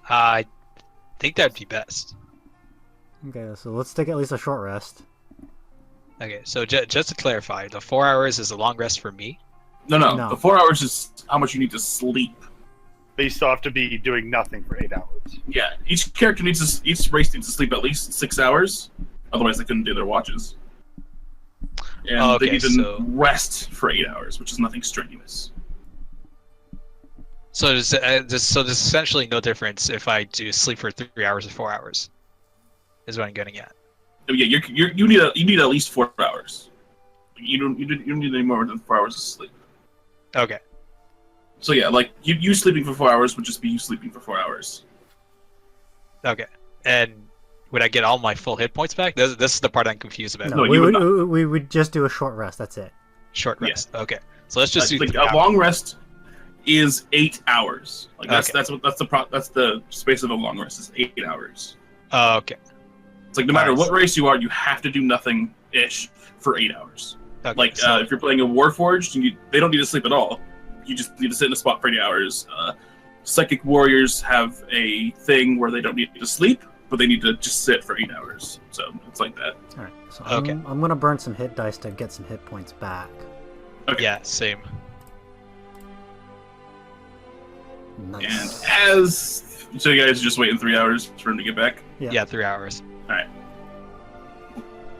I think that'd be best. Okay, so let's take at least a short rest. Okay, so just to clarify, the 4 hours is a long rest for me. No. No. The 4 hours is how much you need to sleep. But you still have to be doing nothing for 8 hours. Yeah, each race needs to sleep at least 6 hours. Otherwise, they couldn't do their watches. And Okay, they need to so- rest for 8 hours, which is nothing strenuous. So there's essentially no difference if I do sleep for 3 hours or 4 hours. Is what I'm getting at. Yeah, you need at least 4 hours. You don't need any more than 4 hours of sleep. Okay. So yeah, like you sleeping for 4 hours would just be you sleeping for 4 hours. Okay. And would I get all my full hit points back? This is the part I'm confused about. No, No, we you would would we would just do a short rest. That's it. Short Yeah. rest. Okay. So let's just do Like 3 a hours. long rest is 8 hours. Like that's Okay. that's the space of a long rest is 8 hours. Okay. It's like no matter Alright. what race you are, you have to do nothing ish for 8 hours. Okay. Like so, if you're playing a Warforged, they don't need to sleep at all. You just need to sit in a spot for 8 hours. Psychic warriors have a thing where they don't need to sleep, but they need to just sit for 8 hours. So it's like that. All right. So Okay. I'm gonna burn some hit dice to get some hit points back. Okay. yeah, same. Nice. And so you guys are just waiting 3 hours for him to get back. Yeah. Yeah, 3 hours.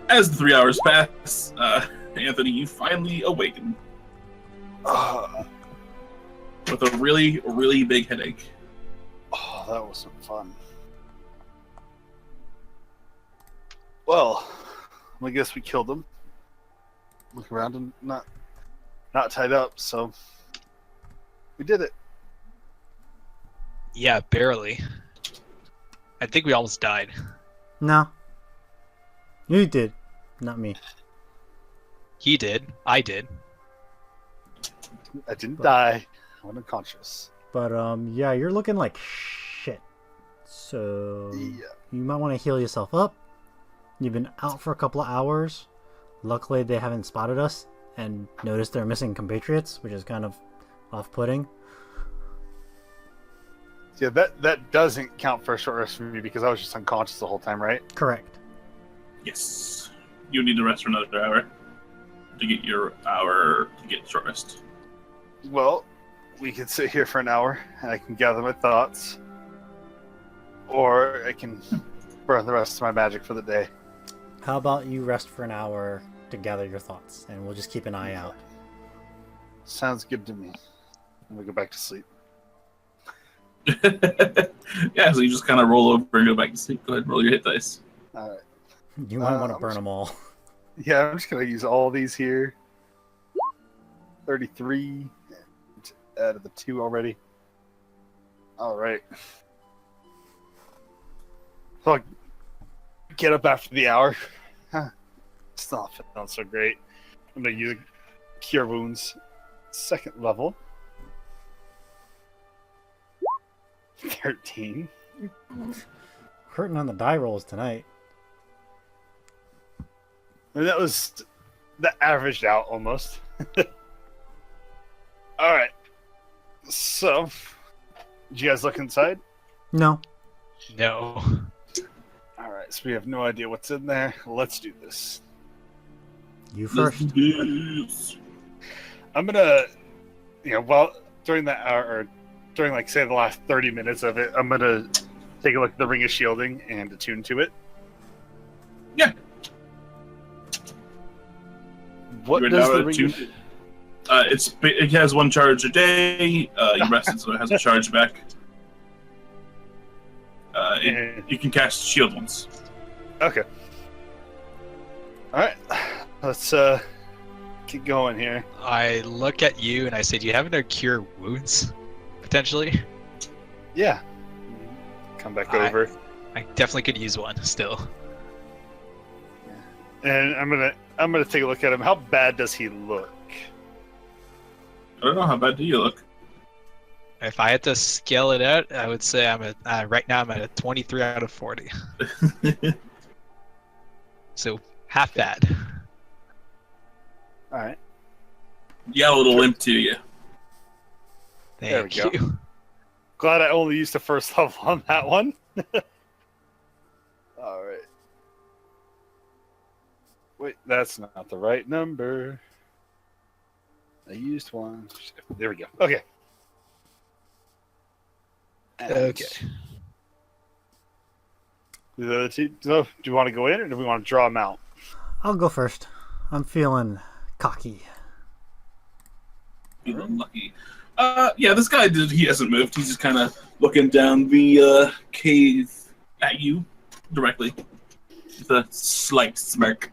As the 3 hours pass, Anthony, you finally awaken with a really, really big headache. Oh, that wasn't fun. Well, I guess we killed him. Look around and not tied up, so we did it. Yeah, barely. I think we almost died. No. You did, not me. He did. I did. I didn't die. I went unconscious. But yeah, you're looking like shit. So Yeah. you might want to heal yourself up. You've been out for a couple of hours. Luckily, they haven't spotted us and noticed they're missing compatriots, which is kind of off-putting. Yeah, that doesn't count for a short rest for me because I was just unconscious the whole time, right? Correct. Yes. You need to rest for another hour to get your hour to get short rest. Well, we can sit here for an hour and I can gather my thoughts. Or I can burn the rest of my magic for the day. How about you rest for an hour to gather your thoughts, and we'll just keep an eye out. Sounds good to me. I'm gonna go back to sleep. Yeah, so you just kind of roll over and go back to sleep. Go ahead and roll your hit dice. Alright. You might want to I'm burn just- them all. Yeah, I'm just gonna use all these here. 33 out of the 2 already. Alright. So I get up after the hour. It's not feeling so great. I'm gonna use Cure Wounds, 2nd level. 13. Hurting on the die rolls tonight. And that averaged out almost. Alright. So, did you guys look inside? No. No. All right, so we have no idea what's in there. Let's do this. You first. Yes. I'm gonna, while during that hour, or during like say the last 30 minutes of it, I'm gonna take a look at the Ring of Shielding and attune to it. Yeah. What You're does now the Ring? attuned. It has 1 charge a day. You rested, so it has a charge back. You can cast shield once. Okay. All right, let's keep going here. I look at you and I say, "Do you happen to cure wounds, potentially?" Yeah. Come back over, I definitely could use one still. and I'm gonna take a look at him. How bad does he look? I don't know, how bad do you look? If I had to scale it out, I would say right now I'm at a 23 out of 40. So half bad. All right. Yeah, a little limp to you. There we Thank go. you. Glad I only used the first level on that one. All right. Wait, that's not the right number. I used one. There we go. Okay. Okay. The other two, so, do you want to go in, or do we want to draw them out? I'll go first. I'm feeling cocky. You're unlucky. Yeah, this guy he hasn't moved. He's just kind of looking down the cave at you directly with a slight smirk.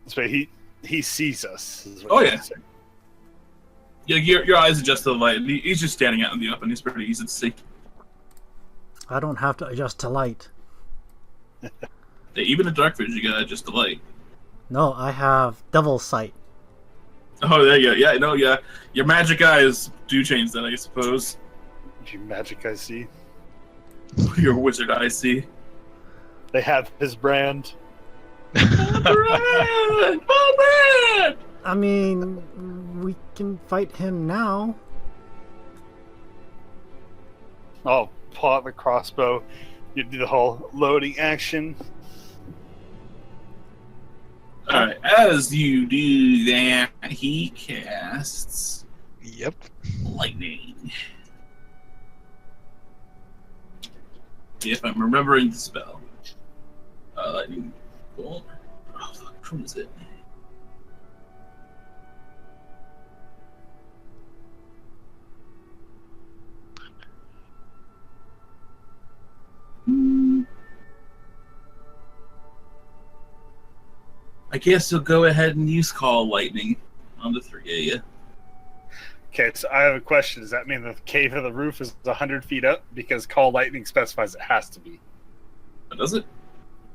So he sees us. Is what Oh, you're yeah. saying. Yeah, your eyes adjust to the light. He's just standing out in the open. He's pretty easy to see. I don't have to adjust to light. Yeah, even in dark vision, you gotta adjust the light. No, I have devil's sight. Oh, there you go. Yeah, no, yeah. Your magic eyes do change that, I suppose. You magic, I see. Your wizard eyes see. They have his brand. My brand! I mean, we can fight him now. Oh, pull out the crossbow. You do the whole loading action. Alright, as you do that, he casts Yep. lightning. If I'm remembering the spell. Lightning bolt. Oh, fuck, which one is it? I guess you'll go ahead and use Call Lightning on the 3 of you. Okay, so I have a question. Does that mean the cave of the roof is 100 feet up? Because Call Lightning specifies it has to be. Does it?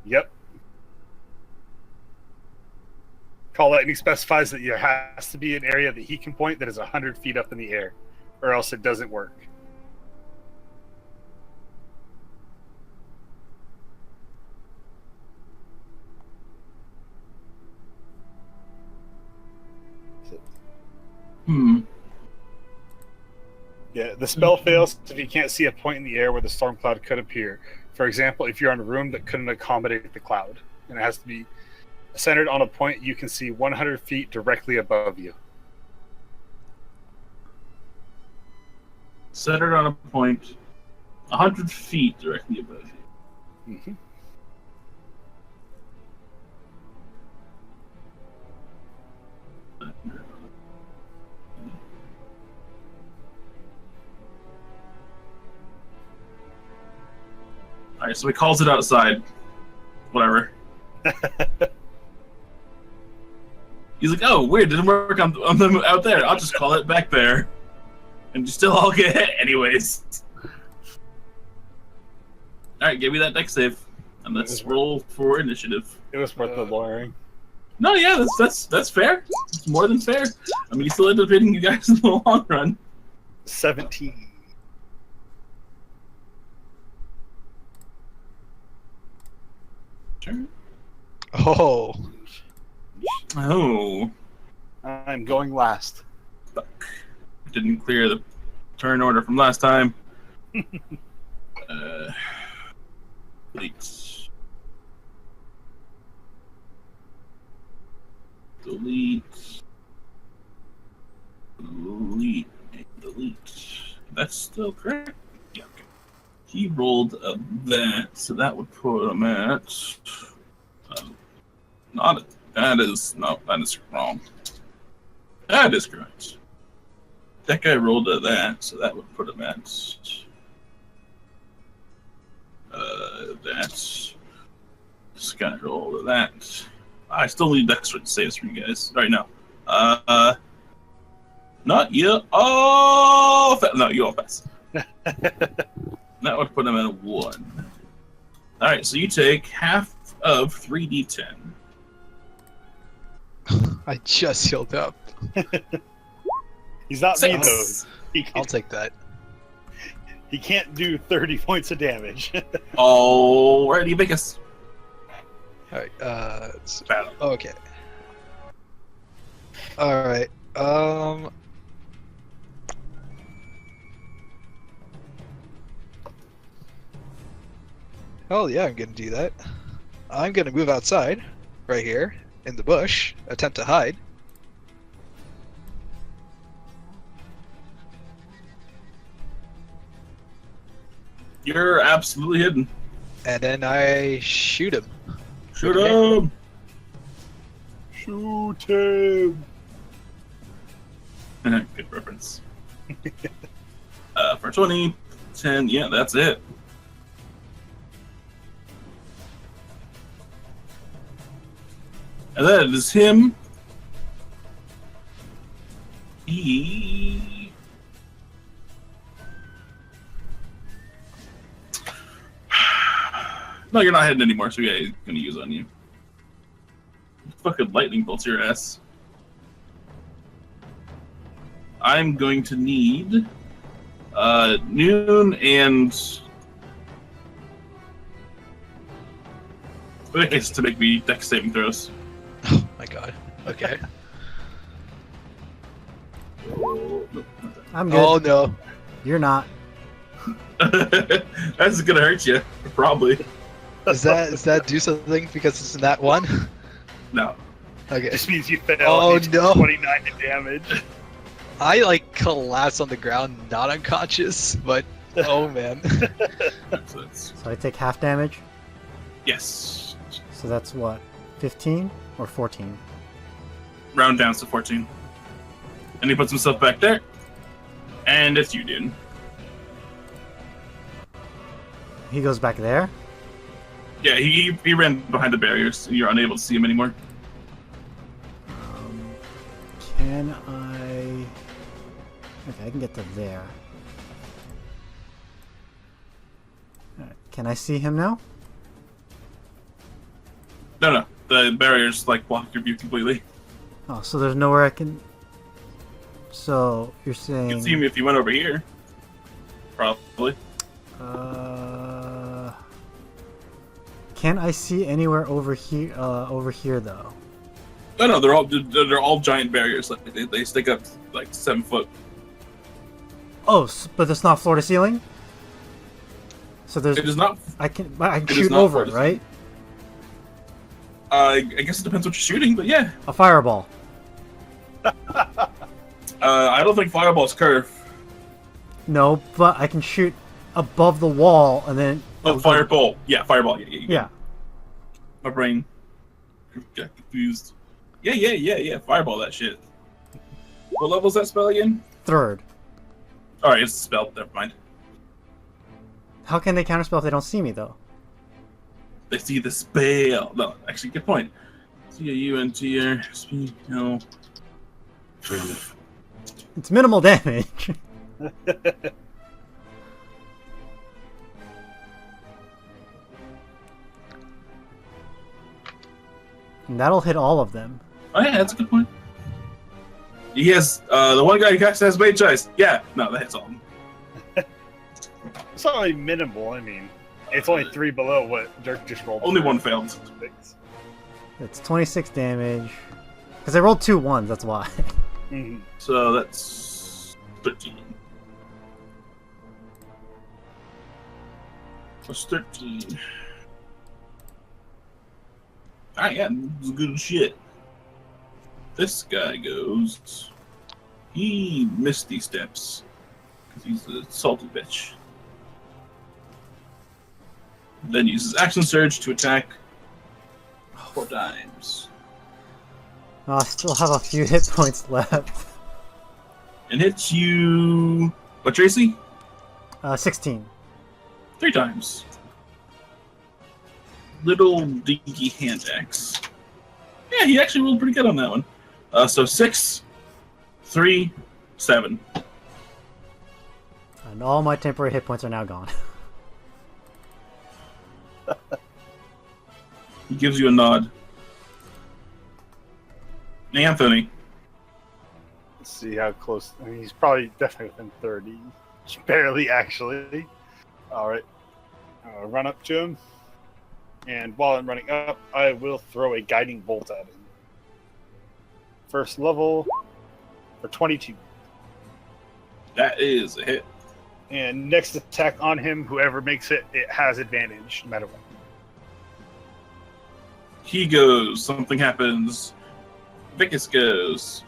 Yep. Call Lightning specifies that there has to be an area that he can point that is 100 feet up in the air, or else it doesn't work. Yeah, the spell fails if you can't see a point in the air where the storm cloud could appear. For example, if you're in a room that couldn't accommodate the cloud, and it has to be centered on a point you can see 100 feet directly above you. Centered on a point 100 feet directly above you. Mm-hmm. Alright, so he calls it outside. Whatever. He's like, oh, weird, didn't work on them out there. I'll just call it back there. And you still all get hit anyways. Alright, give me that dex save. And let's roll for initiative. It was worth the lawyering. No, yeah, that's fair. It's more than fair. I mean, he still ended up hitting you guys in the long run. 17. Sure. Oh, Oh, I'm going last. fuck. Didn't clear the turn order from last time. Delete. Delete. Delete. Delete. That's still correct? Yeah, okay. He rolled a that, so that would put him at. Not. That is wrong. That is correct. That guy rolled a that, so that would put him at. That's. This guy rolled a that. I still need extra saves from you guys right now. Not you. Oh, no, you all pass. That would put him at a 1. All right, so you take half of 3d10. I just healed up. He's not me though. Six. I'll take that. He can't do 30 points of damage. Alrighty, Vegas. Alright, Battle. okay. Alright, hell yeah, I'm gonna do that. I'm gonna move outside, right here, in the bush, attempt to hide. You're absolutely hidden. And then I shoot him. Shoot Okay. him. Shoot him! Good reference. For 20, 10, yeah, that's it. And that is him. He... No, you're not heading anymore, so yeah, he's gonna use on you. Fucking lightning bolts your ass. I'm going to need Noon and Vegas to make me dex saving throws. Oh my god. Okay. I'm good. Oh no. You're not. That's gonna hurt you, probably. Does that do something because it's in that one? No. Okay. This means you fail. Oh, and you no. take 29 in damage. I like collapse on the ground, not unconscious, but oh man. So it's, So I take half damage. yes. So that's what? 15 or 14? Round down to 14. And he puts himself back there. And it's you, dude. He goes back there. Yeah, he ran behind the barriers, and you're unable to see him anymore. Can I... Okay, I can get to there. Alright, can I see him now? No, the barriers like block your view completely. Oh, so there's nowhere I can... So, you're saying... You can see him if you went over here. Probably. Can I see anywhere over here? Over here, though. No, they're all giant barriers. Like they stick up like 7 foot. Oh, but it's not floor to ceiling. So there's. It is not. I can it is shoot not over floor it, to right? I guess it depends what you're shooting, but yeah. A fireball. I don't think fireballs curve. No, but I can shoot above the wall and then. Oh, fireball. Yeah, fireball. Yeah. My brain got confused. Yeah. Fireball that shit. What level is that spell again? 3rd. Alright, it's a spell. Never mind. How can they counterspell if they don't see me, though? They see the spell. No, actually, good point. C-A-U-N-T-R. Speed. No. It's minimal damage. And that'll hit all of them. Oh yeah, that's a good point. He has the one guy who actually has mage eyes. Yeah, no, that hits all of them. It's not really minimal, I mean. It's only 3 below what Dirk just rolled. Only one failed. It's 26 damage. Because I rolled 2 ones, that's why. Mm-hmm. So that's 13. Plus 13. Alright, yeah, this is good shit. This guy goes. He misty steps. Because he's a salty bitch. Then uses action surge to attack 4 times. Oh, I still have a few hit points left. And hits you. What, Tracy? 16. 3 times. Little dinky hand axe. Yeah, he actually rolled pretty good on that one. So 6, 3, 7. And all my temporary hit points are now gone. He gives you a nod. Anthony. Let's see how close. I mean, he's probably definitely within 30. Just barely, actually. All right. Run up to him. And while I'm running up, I will throw a guiding bolt at him. First level for 22. That is a hit. And next attack on him, whoever makes it, it has advantage, no matter what. He goes. Something happens. Vicus goes.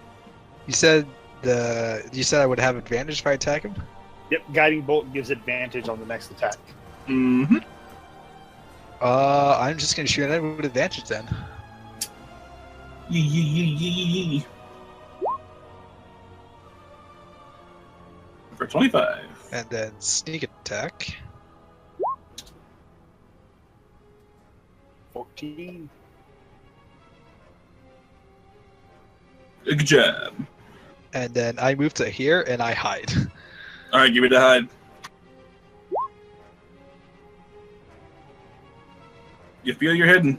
You said I would have advantage if I attack him? Yep, guiding bolt gives advantage on the next attack. Mm-hmm. I'm just gonna shoot at him with advantage then. Yee. For 25. And then sneak attack. 14. Good job. And then I move to here and I hide. Alright, give me the hide. You feel you're hidden.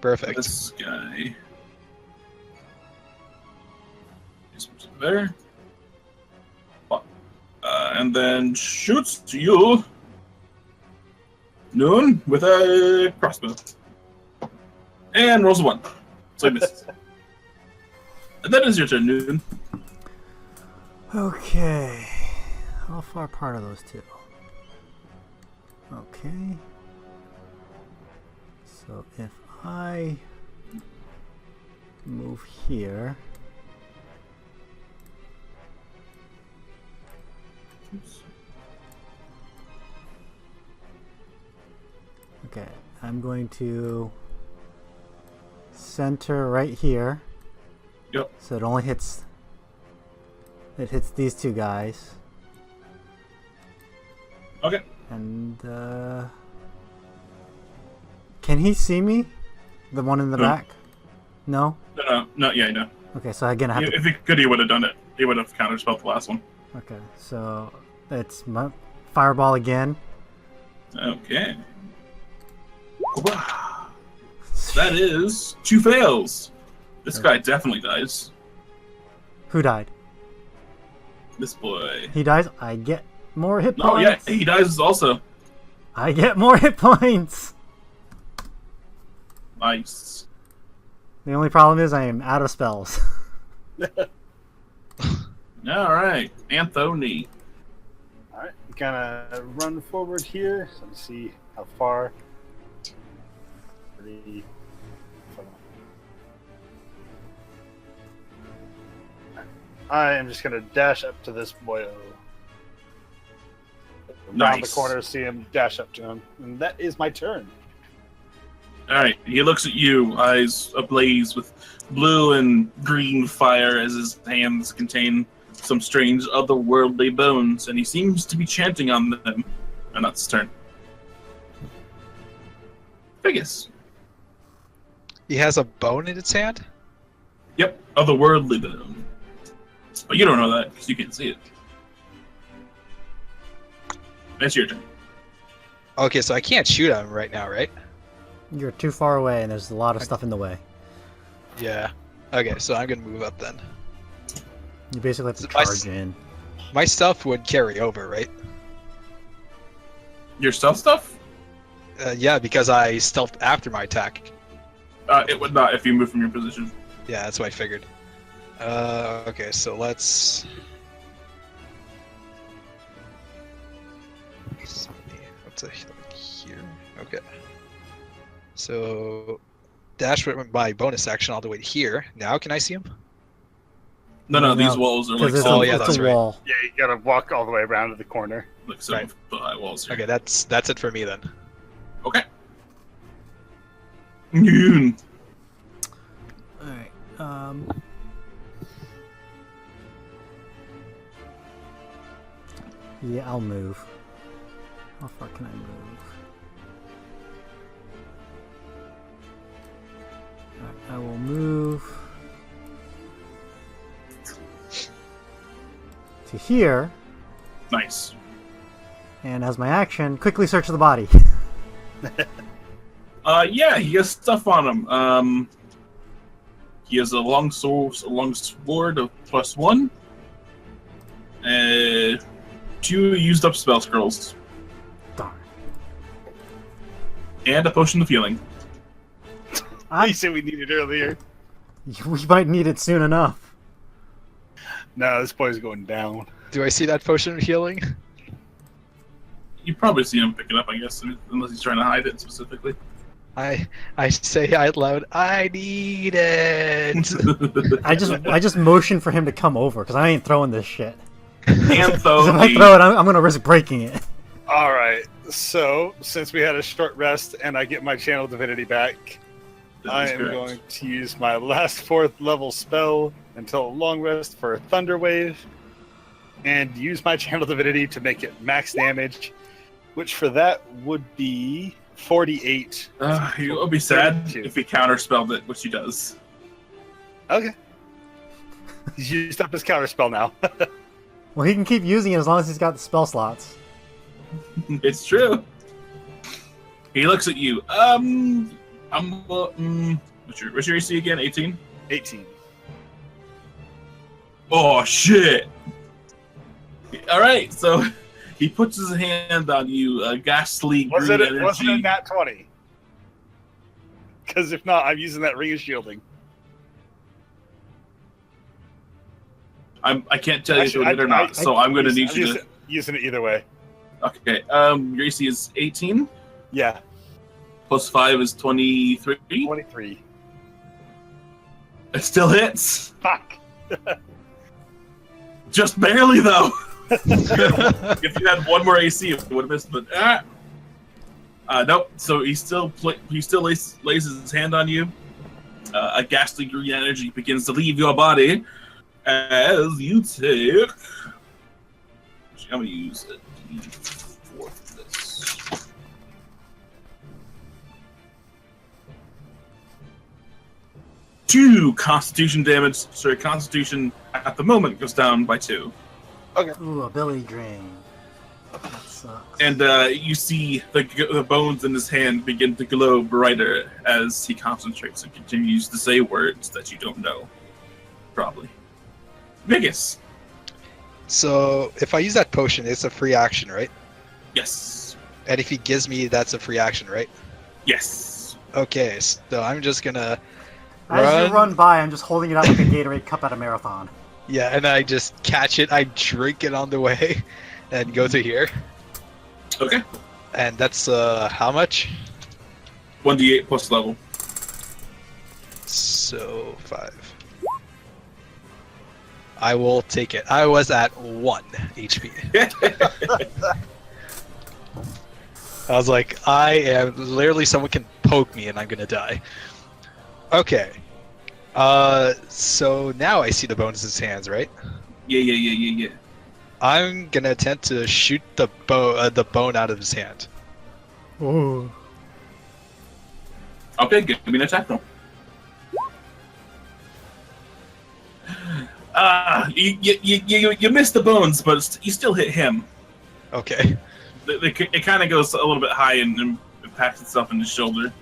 Perfect. This guy. This one's there. And then shoots you. Noon with a crossbow. And rolls a 1. So he misses. And that is your turn, Noon. Okay. How far apart are those two? Okay. So if I move here. Okay, I'm going to center right here. Yep. So it only hits. It hits these two guys. Okay. And can he see me? The one in the Who? back? No. No, yeah, no. Okay, so again I have to. If he could, he would have done it. He would have counterspelled the last one. Okay, so it's my fireball again. Okay. That is 2 fails. This guy definitely dies. Who died? This boy. He dies. I get more hit Oh points. yeah, he dies also. I get more hit points. Nice. The only problem is I am out of spells. All right, Anthony. All right, gonna run forward here. So let's see how far. 3. I am just gonna dash up to this boyo. Around the Nice. corner, see him dash up to him, and that is my turn. All right, he looks at you, eyes ablaze with blue and green fire as his hands contain some strange otherworldly bones, and he seems to be chanting on them. And that's his turn. Vegas. He has a bone in its hand? Yep, otherworldly bone. But you don't know that because you can't see it. That's your turn. Okay, so I can't shoot at him right now, right? You're too far away, and there's a lot of stuff in the way. Yeah. Okay, so I'm gonna move up then. You basically have to My charge in. My stuff would carry over, right? Your stealth stuff? Yeah, because I stealthed after my attack. It would not if you move from your position. Yeah, that's what I figured. Okay, so let's see. What's here? Okay. So dash with my bonus action all the way to here. Now can I see him? No, these No, walls are like 'cause it's, Oh, a, yeah, it's that's a right. wall. Yeah, you gotta walk all the way around to the corner. like 7 foot high walls here. Okay, that's it for me then. Okay. Noon. Alright. Yeah, I'll move. How far can I move? Alright, I will move to here, Nice. and as my action, quickly search the body. Yeah, he has stuff on him. He has a long sword of +1. 2 used up spell scrolls. Darn. And a potion of healing. You said we needed earlier. We might need it soon enough. No, this boy's going down. Do I see that potion of healing? You probably see him pick it up, I guess, unless he's trying to hide it specifically. I say out loud, I need it. I just motion for him to come over because I ain't throwing this shit. Antho, 'Cause if I throw it, I'm gonna risk breaking it. All right. So since we had a short rest and I get my channel divinity back, I am going to use my last 4th level spell until a long rest for Thunder Wave, and use my channel divinity to make it max damage, which for that would be 48. He will be sad 32. if he counterspelled it, which he does. Okay. He's used up his counterspell now. Well, he can keep using it as long as he's got the spell slots. It's true. He looks at you. What's your AC again? 18? 18. Oh, shit. Alright, so he puts his hand on you, a ghastly green Wasn't it energy. nat 20? Because if not, I'm using that ring of shielding. I can't tell you if Actually, you did or not, so I'm going to need you to... Using it either way. Okay, your AC is 18, Yeah, plus 5 is 23. 23. It still hits. Fuck. Just barely, though. If you had one more AC, it would have missed, but... nope, so he still lays his hand on you. A ghastly green energy begins to leave your body as you take... Actually, I'm going to use it for this. Two Constitution damage. Sorry, Constitution at the moment goes down by 2. Ooh, a belly drain. That sucks. And you see the bones in his hand begin to glow brighter as he concentrates and continues to say words that you don't know. Probably. Vegas. So if I use that potion, it's a free action, right? Yes. And if he gives me, that's a free action, right? Yes. Okay, so I'm just gonna As you run by, I'm just holding it out like a Gatorade cup at a marathon. Yeah, and I just catch it, I drink it on the way, and go to here. Okay. And that's how much? 1d8 plus level. So 5. I will take it. I was at 1 HP. I was like, I am literally someone can poke me and I'm gonna die. Okay. So now I see the bones in his hands, right? Yeah. I'm gonna attempt to shoot the bone out of his hand. Ooh. Okay, give me an attack roll. You missed the bones, but you still hit him. Okay. It kind of goes a little bit high and impacts itself in the shoulder.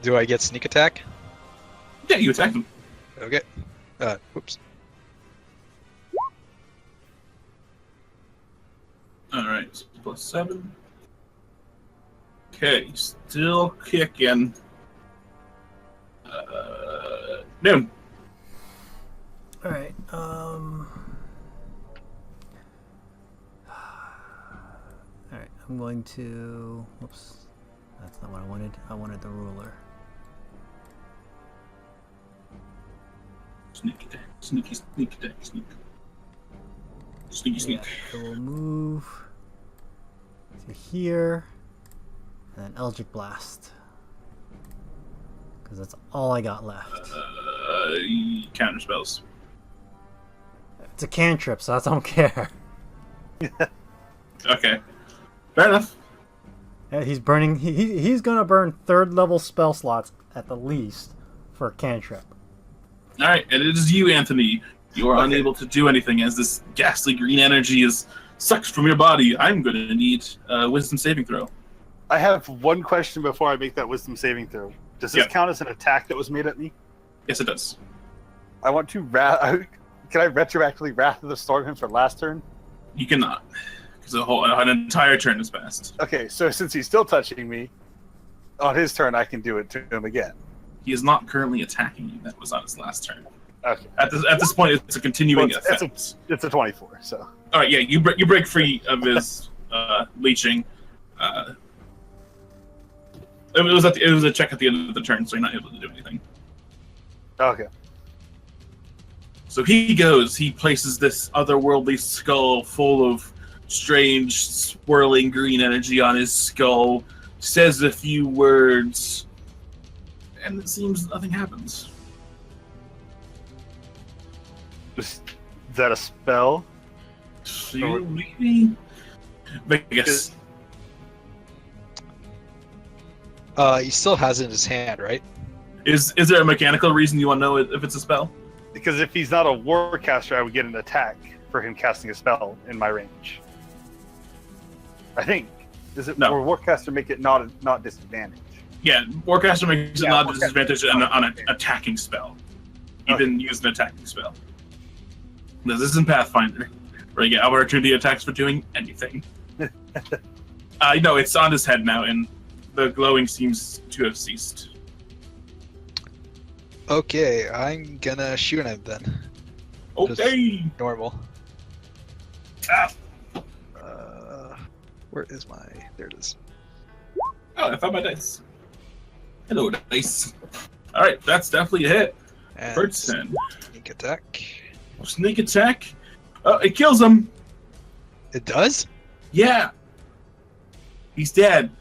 Do I get sneak attack? Yeah, you attacked him. Okay. Whoops. Alright, so plus 7. Okay, still kicking. Noon. All right. All right. I'm going to. Whoops. That's not what I wanted. I wanted the ruler. Sneak attack. Sneaky sneak attack. Sneak. Sneaky sneak. Yeah, I will move to here, and then Eldritch Blast, because that's all I got left. Counter spells. It's a cantrip, so I don't care. Okay. Fair enough. Yeah, he's burning. He's gonna burn 3rd level spell slots at the least for a cantrip. Alright, and it is you, Anthony. You are unable to do anything as this ghastly green energy is sucked from your body. I'm going to need a wisdom saving throw. I have one question before I make that wisdom saving throw. Does this count as an attack that was made at me? Yes, it does. I want to Can I retroactively Wrath of the Storm him for last turn? You cannot. Because an entire turn has passed. Okay, so since he's still touching me, on his turn I can do it to him again. He is not currently attacking you. That was on his last turn. Okay. At this point, it's a continuing effect. It's a 24, so. All right, yeah, you break free of his leeching. It was a check at the end of the turn, so you're not able to do anything. Okay. So he goes. He places this otherworldly skull full of strange, swirling green energy on his skull. Says a few words, and it seems nothing happens. Is that a spell? Maybe. Vegas. He still has it in his hand, right? Is there a mechanical reason you want to know if it's a spell? Because if he's not a warcaster, I would get an attack for him casting a spell in my range. I think. Does it? No. Or warcaster make it not disadvantage? Yeah, Warcaster makes it not a Warcaster. disadvantage on an attacking spell. You didn't use an attacking spell. This isn't Pathfinder, where you get opportunity attacks for doing anything. No, it's on his head now, and the glowing seems to have ceased. Okay, I'm gonna shoot him then. Okay! Normal. Ah. Where is my? There it is. Oh, I found my dice. Hello, dice. Alright, that's definitely a hit. And First 10. sneak attack. Sneak attack. It kills him. It does? Yeah. He's dead.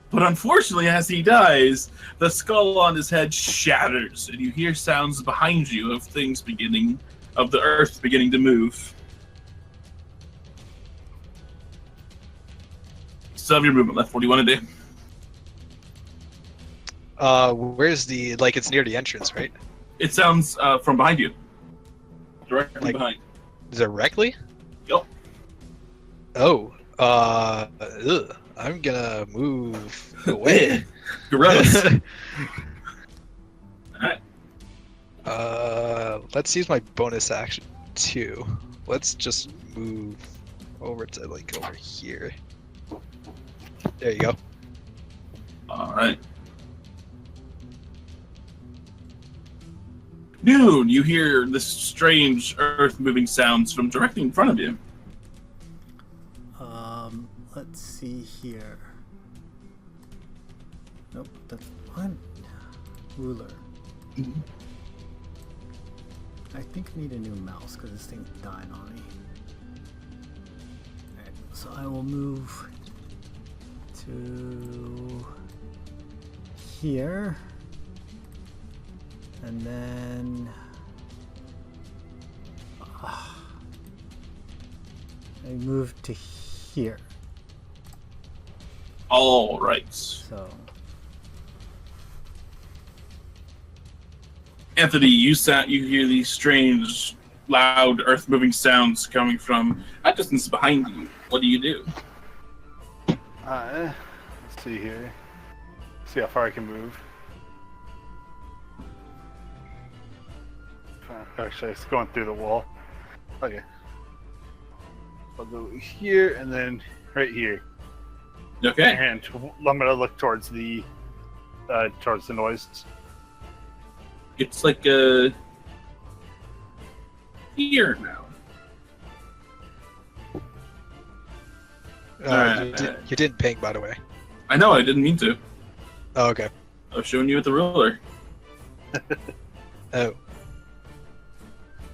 But unfortunately, as he dies, the skull on his head shatters, and you hear sounds behind you of the earth beginning to move. You still have your movement left. What do you want to do? Where's the, like, it's near the entrance, right? It sounds from behind you. Directly Like- behind. Directly? Yup. Oh, I'm gonna move away. Gross. Let's use my bonus action too. Let's just move over to like over here. There you go. Alright. Noon, you hear this strange earth-moving sounds from directly in front of you. Let's see here. Nope, that's one. Ruler. Mhm. I think I need a new mouse because this thing's dying on me. Alright, so I will move to here. And then I move to here. All right. So Anthony, you hear these strange, loud, earth-moving sounds coming from a distance behind you. What do you do? Let's see here. See how far I can move. Actually, it's going through the wall. Okay. I'll go here and then right here. Okay. And I'm gonna look towards the noise. It's like here now. Alright. You didn't ping, by the way. I know, I didn't mean to. Oh, okay. I was showing you with the ruler. Oh,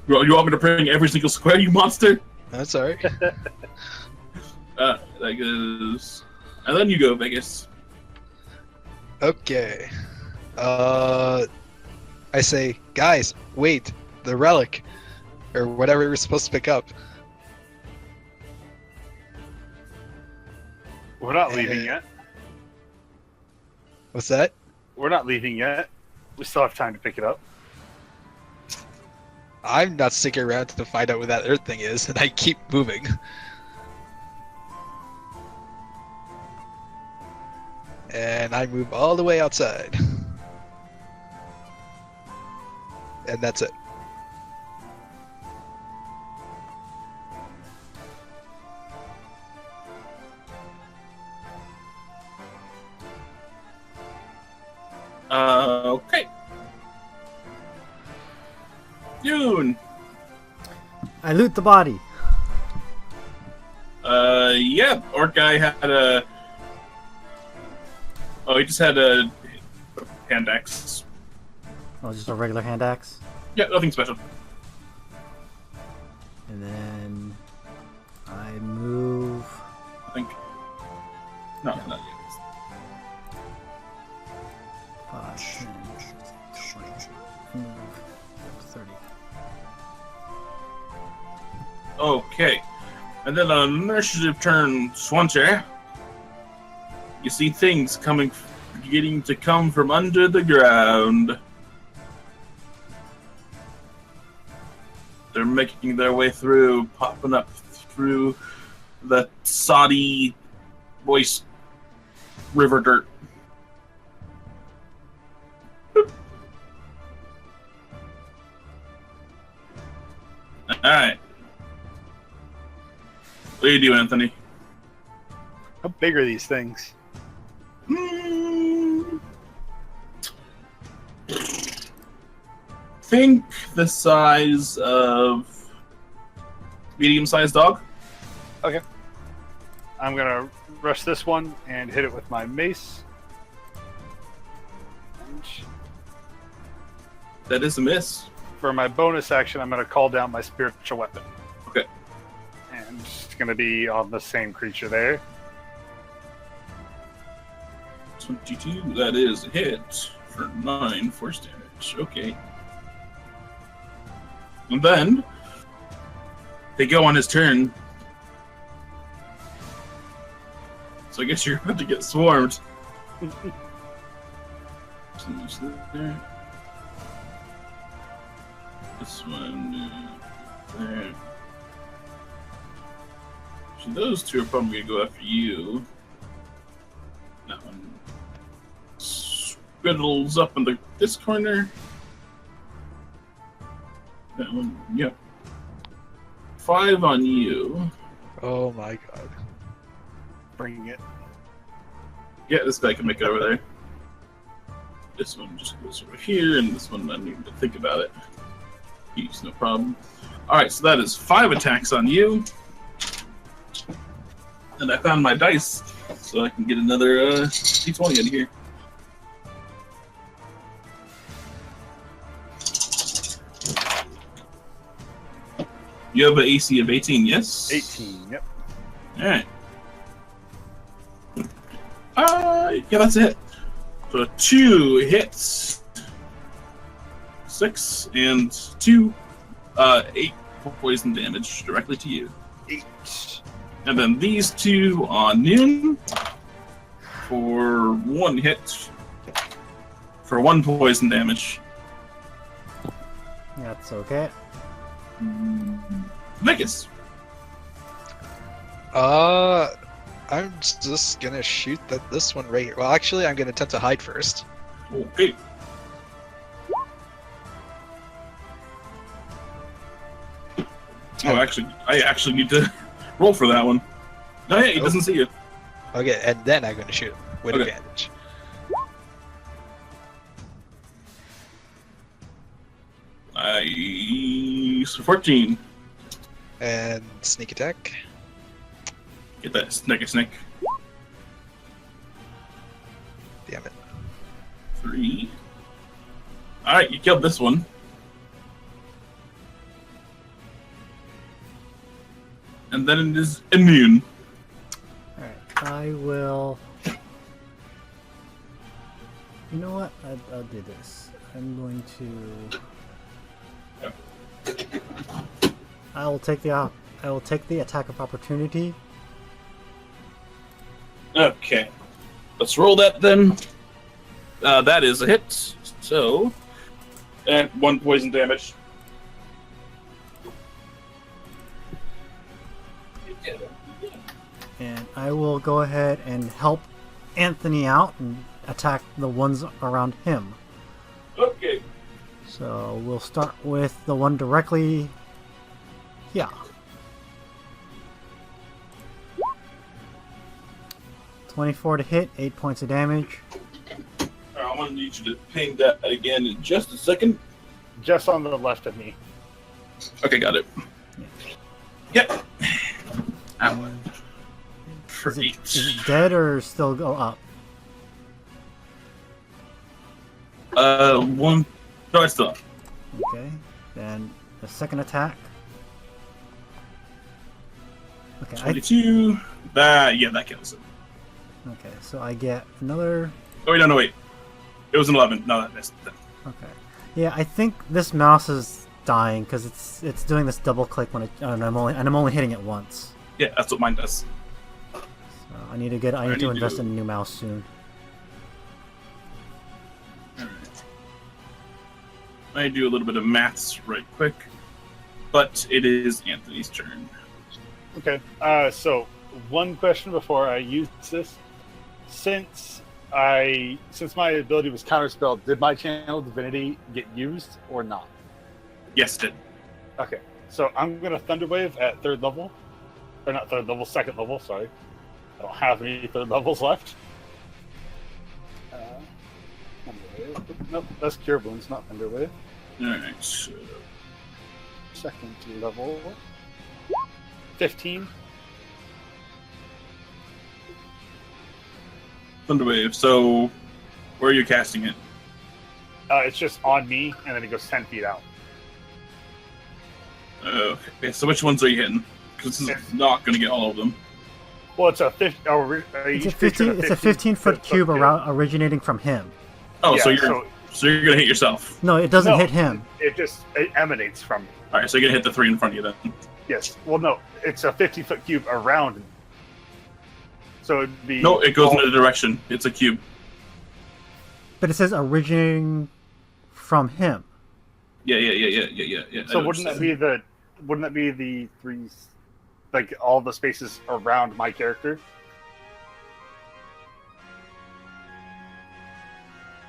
You want me to bring every single square, you monster? that's alright. That goes. And then you go, Vegas. Okay. I say, guys, wait, the relic, or whatever we're supposed to pick up. We're not leaving yet. What's that? We're not leaving yet. We still have time to pick it up. I'm not sticking around to find out what that earth thing is, and I keep moving. And I move all the way outside. And that's it. Okay. Dune. I loot the body. Yeah. Orc guy had a. Oh, he just had a hand axe. Oh, just a regular hand axe. Yeah, nothing special. And then I move. I think. No, not yet. 5, 10, 20, 30. Okay. And then on initiative turn, Swancher, you see things getting to come from under the ground. They're making their way through, popping up through the soddy, moist river dirt. Alright. What do you do, Anthony? How big are these things? Think the size of medium-sized dog. Okay. I'm gonna rush this one and hit it with my mace. And That is a miss. for my bonus action, I'm gonna call down my spiritual weapon. Okay. And it's gonna be on the same creature there. 22. That is a hit for 9 force damage. Okay. And then they go on his turn. So I guess you're about to get swarmed. There. This one there. So those two are probably gonna go after you. That one squiddles up in this corner. That one, yep. 5 on you. Oh my god. Bring it. Yeah, this guy can make it over there. This one just goes over here, and this one I don't even think about it. He's no problem. Alright, so that is 5 attacks on you. And I found my dice, so I can get another d20 in here. You have an AC of 18, yes? 18, yep. Alright. Yeah, that's it. So 2 hits. 6 and 2. 8 poison damage directly to you. 8. And then these 2 on Noon for 1 hit for 1 poison damage. That's okay. Vegas. I'm just gonna shoot this one right here. Well, actually, I'm gonna attempt to hide first. Okay. Oh, actually, I actually need to roll for that one. No, yeah, he doesn't see you. Okay, and then I'm gonna shoot with Okay. advantage. So 14. And sneak attack. Get that snick. Damn it. 3. Alright, you killed this one. And then it is immune. Alright, I will. You know what? I'll do this. I'm going to. I will take the attack of opportunity. Okay. Let's roll that then. That is a hit. So. And 1 poison damage. And I will go ahead and help Anthony out and attack the ones around him. Okay. So we'll start with the one directly. Yeah. $24 to hit, 8 points of damage. I'm going to need you to ping that again in just a second. Just on the left of me. Okay, got it. Yep. Ow. For Is 8. it dead or still go up? 1. No, it's still up. Okay. Then the second attack. Okay. 22. That kills it. Okay. So I get another. Oh, wait, no, wait. It was an 11. No, that missed. Okay. Yeah, I think this mouse is dying because it's doing this double click when and I'm only hitting it once. Yeah, that's what mine does. So I need to invest in a new mouse soon. I do a little bit of maths right quick, but it is Anthony's turn. Okay. So one question before I use this. Since my ability was counterspell, did my channel divinity get used or not? Yes, it did. Okay. So I'm gonna Thunderwave at 3rd level. Or not 3rd level, 2nd level, sorry. I don't have any 3rd levels left. Thunderwave. Nope, that's Cure Wounds, not Thunderwave. Alright, so 2nd level. 15. Thunderwave. So, where are you casting it? It's just on me, and then it goes 10 feet out. Okay, so which ones are you hitting? Because this is not going to get all of them. Well, it's a It's a 15-foot cube originating from him. Oh, Yeah, so you're going to hit yourself. No, it doesn't No. hit him. It emanates from me. Alright, so you're going to hit the 3 in front of you then. Yes. Well, no, it's a 50-foot cube around me. So it'd be. No, it goes in a direction. It's a cube. But it says originating from him. Yeah. So wouldn't that be the 3, like all the spaces around my character?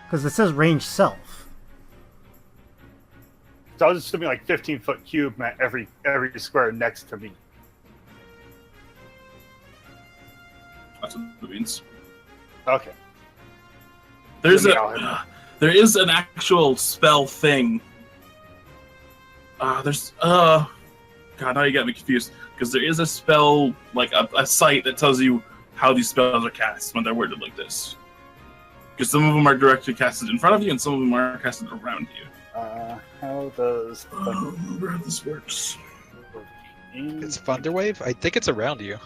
Because it says range self. So I was assuming like 15-foot cube meant every square next to me. That's what it means. Okay. There is an actual spell thing. God, now you got me confused. Because there is a spell, like a site that tells you how these spells are cast when they're worded like this. Because some of them are directly casted in front of you, and some of them are casted around you. How does I don't remember how this works. It's Thunderwave? I think it's around you.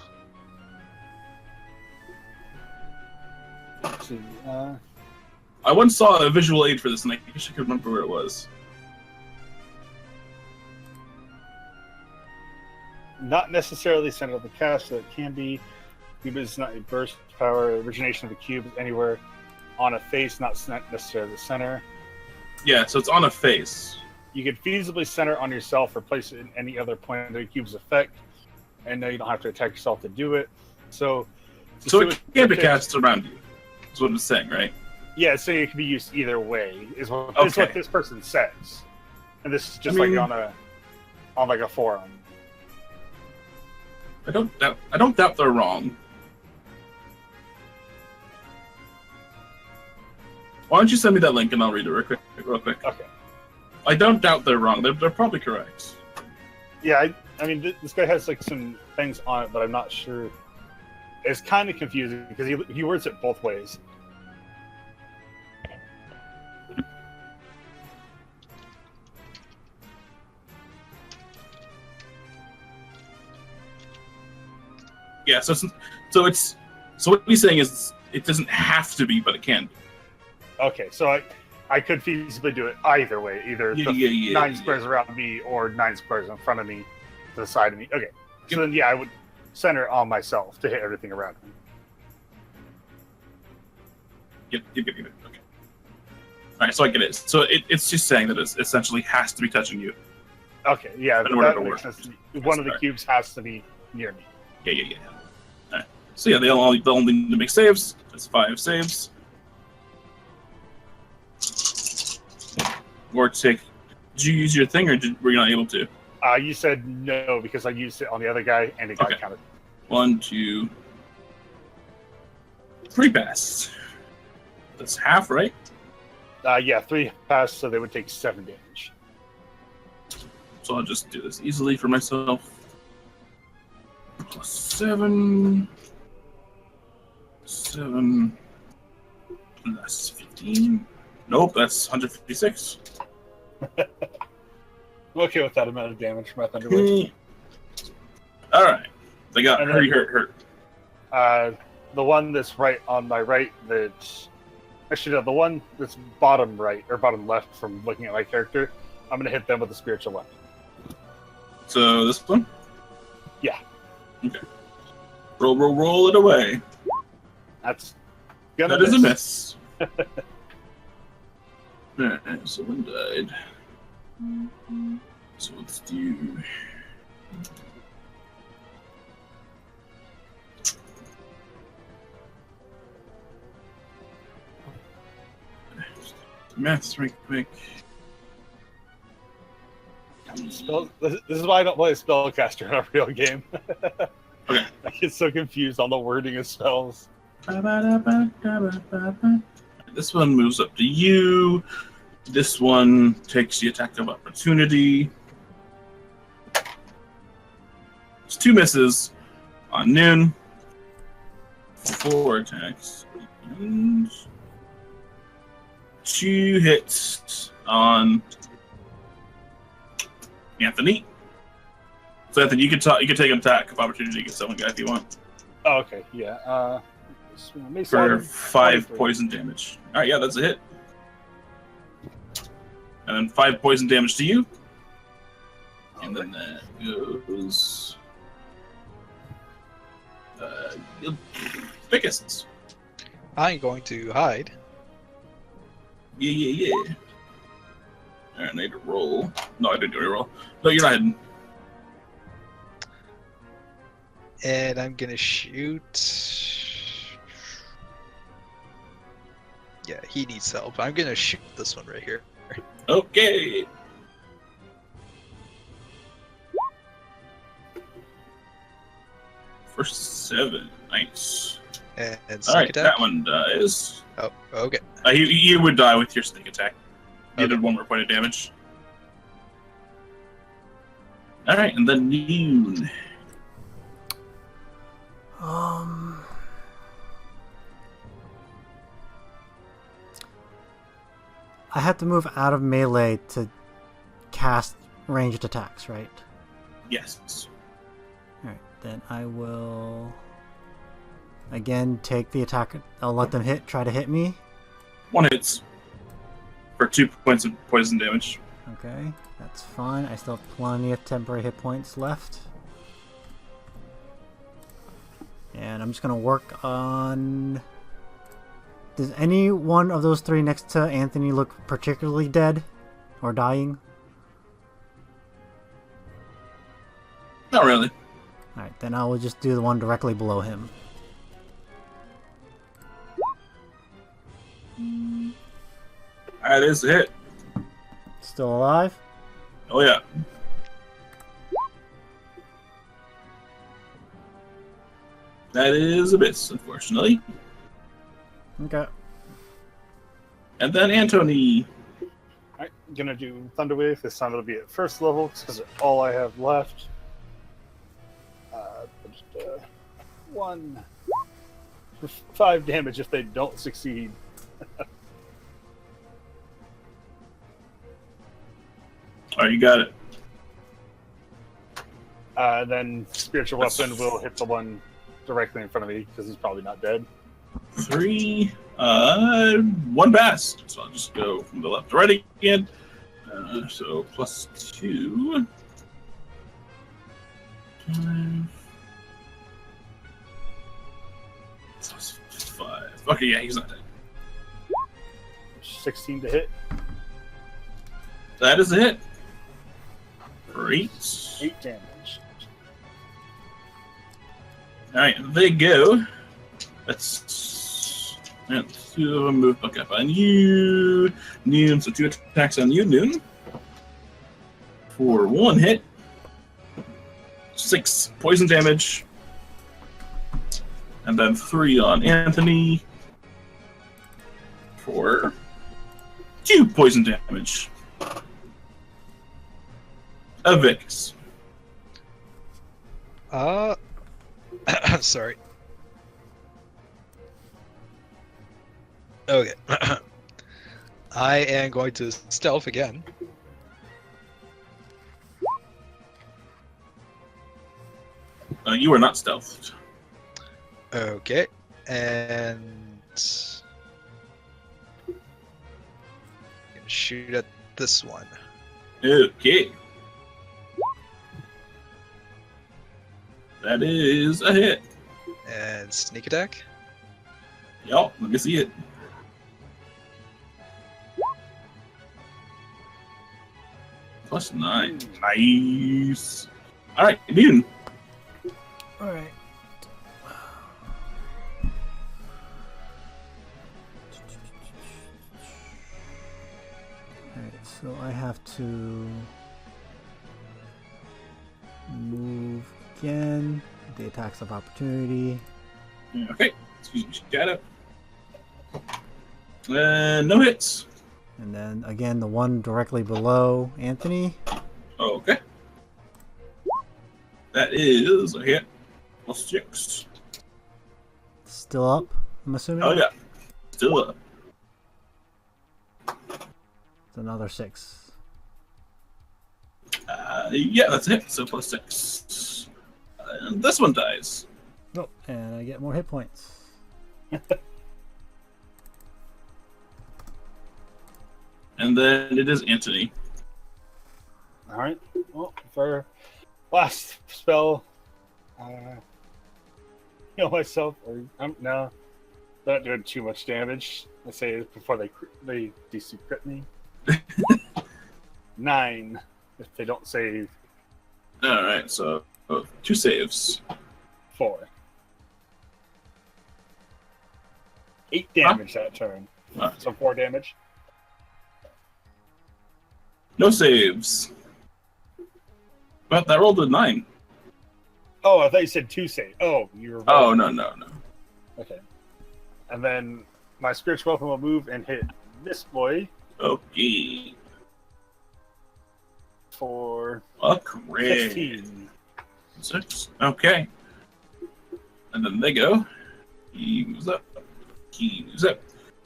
Let's see, I once saw a visual aid for this, and I wish I could remember where it was. not necessarily center of the cast, so it can be. Cube is not a burst power. Origination of the cube is anywhere on a face, not necessarily the center. Yeah, so it's on a face. You could feasibly center on yourself or place it in any other point of the cube's effect, and no, you don't have to attack yourself to do it. So it can't be cast around you. That's what I'm saying, right? Yeah, so it can be used either way. Is what this person says, and this is just like on a forum. I don't doubt they're wrong. Why don't you send me that link and I'll read it real quick. Okay. I don't doubt they're wrong. They're probably correct. Yeah, I mean, this guy has like some things on it, but I'm not sure. It's kind of confusing because he words it both ways. Yeah, so what he's saying is it doesn't have to be, but it can be. Okay, so I could feasibly do it either way, either the 9 squares around me or 9 squares in front of me, to the side of me. Okay, so then I would center it on myself to hit everything around me. Yep. Okay. All right, so I get it. So it's just saying that it essentially has to be touching you. Okay, yeah, In order to that makes work. sense. One of the cubes has to be near me. Yeah. All right. So yeah, they'll only need to make saves. That's 5 saves. Or take. Did you use your thing, or were you not able to? You said no because I used it on the other guy and it got counted. 1, 2, 3 passes. That's half, right? Yeah, 3 passed, so they would take 7 damage. So I'll just do this easily for myself. Plus 7. 7. And that's 15. Nope, that's 156. I'm okay with that amount of damage from my Thunderwave. Alright. They got And hurt. The one that's right on my right, actually no, the one that's bottom right or bottom left from looking at my character, I'm gonna hit them with a spiritual weapon. So this one? Yeah. Okay. Roll it away. That's gonna That is a miss. Alright, so one died. So let's do. Maths right quick. This is why I don't play a spellcaster in a real game. Okay. I get so confused on the wording of spells. This one moves up to you. This one takes the attack of opportunity. It's 2 misses on Noon. 4 attacks. And 2 hits on Anthony. So Anthony, you can take an attack of opportunity against someone guy if you want. Oh, okay, yeah. For 5 poison damage. Alright, yeah, that's a hit. And then 5 poison damage to you. And then that goes. Biggest. I'm going to hide. Yeah. Alright, I need to roll. No, I didn't do any roll. No, you're not hidden. And I'm gonna shoot. Yeah, he needs help. I'm gonna shoot this one right here. Okay. For 7. Nice. And sneak Alright, attack. that one dies. Oh, okay. You would die with your sneak attack. You Okay. did 1 more point of damage. Alright, and then Noon. I have to move out of melee to cast ranged attacks, right? Yes. Alright, then I will again take the attack. I'll let them try to hit me. 1 hits. For 2 points of poison damage. Okay, that's fine. I still have plenty of temporary hit points left. And I'm just gonna work on... Does any one of those 3 next to Anthony look particularly dead? Or dying? Not really. Alright, then I will just do the one directly below him. That is a hit. Still alive? Oh yeah. That is a miss, unfortunately. Okay. And then Antony. Alright, gonna do Thunderwave. This time it'll be at first level because it's all I have left. 1 for 5 damage if they don't succeed. Alright, you got it. Then Spiritual Weapon will hit the one directly in front of me because he's probably not dead. 3, 1 pass. So I'll just go from the left to right again. So plus 2. 5. Plus 5. Okay, yeah, he's not dead. 16 to hit. That is a hit. Great. 8 damage. Alright, they go. That's 2 of them move back up on you. Noon, so 2 attacks on you, Noon. For 1 hit. 6 poison damage. And then 3 on Anthony. For 2 poison damage. Avix. Sorry. Okay. I am going to stealth again. You are not stealthed. Okay. And gonna shoot at this one. Okay. That is a hit. And sneak attack. Yup, let me see it. Plus 9. Nice. Alright, Noon. Alright. Alright, so I have to move again. The attacks of opportunity. Okay, excuse me, Shadow. No hits. And then again, the one directly below Anthony. Okay. That is a hit. Plus 6. Still up, I'm assuming? Oh, yeah. Still up. It's another 6. Yeah, that's a hit. So plus 6. And this one dies. Oh, and I get more hit points. And then it is Anthony. Alright. Well, for last spell, heal myself. Or no, they're not doing too much damage. I say before they DC crit me. 9 if they don't save. Alright, so 2 saves. 4. 8 damage that turn. So 4 damage. No saves. But that rolled a 9. Oh, I thought you said 2 save. Oh, you were. Oh, no. Okay. And then my spiritual weapon will move and hit this boy Okay. for A crit. 16. 6. Okay. And then they go. He moves up. He moves up.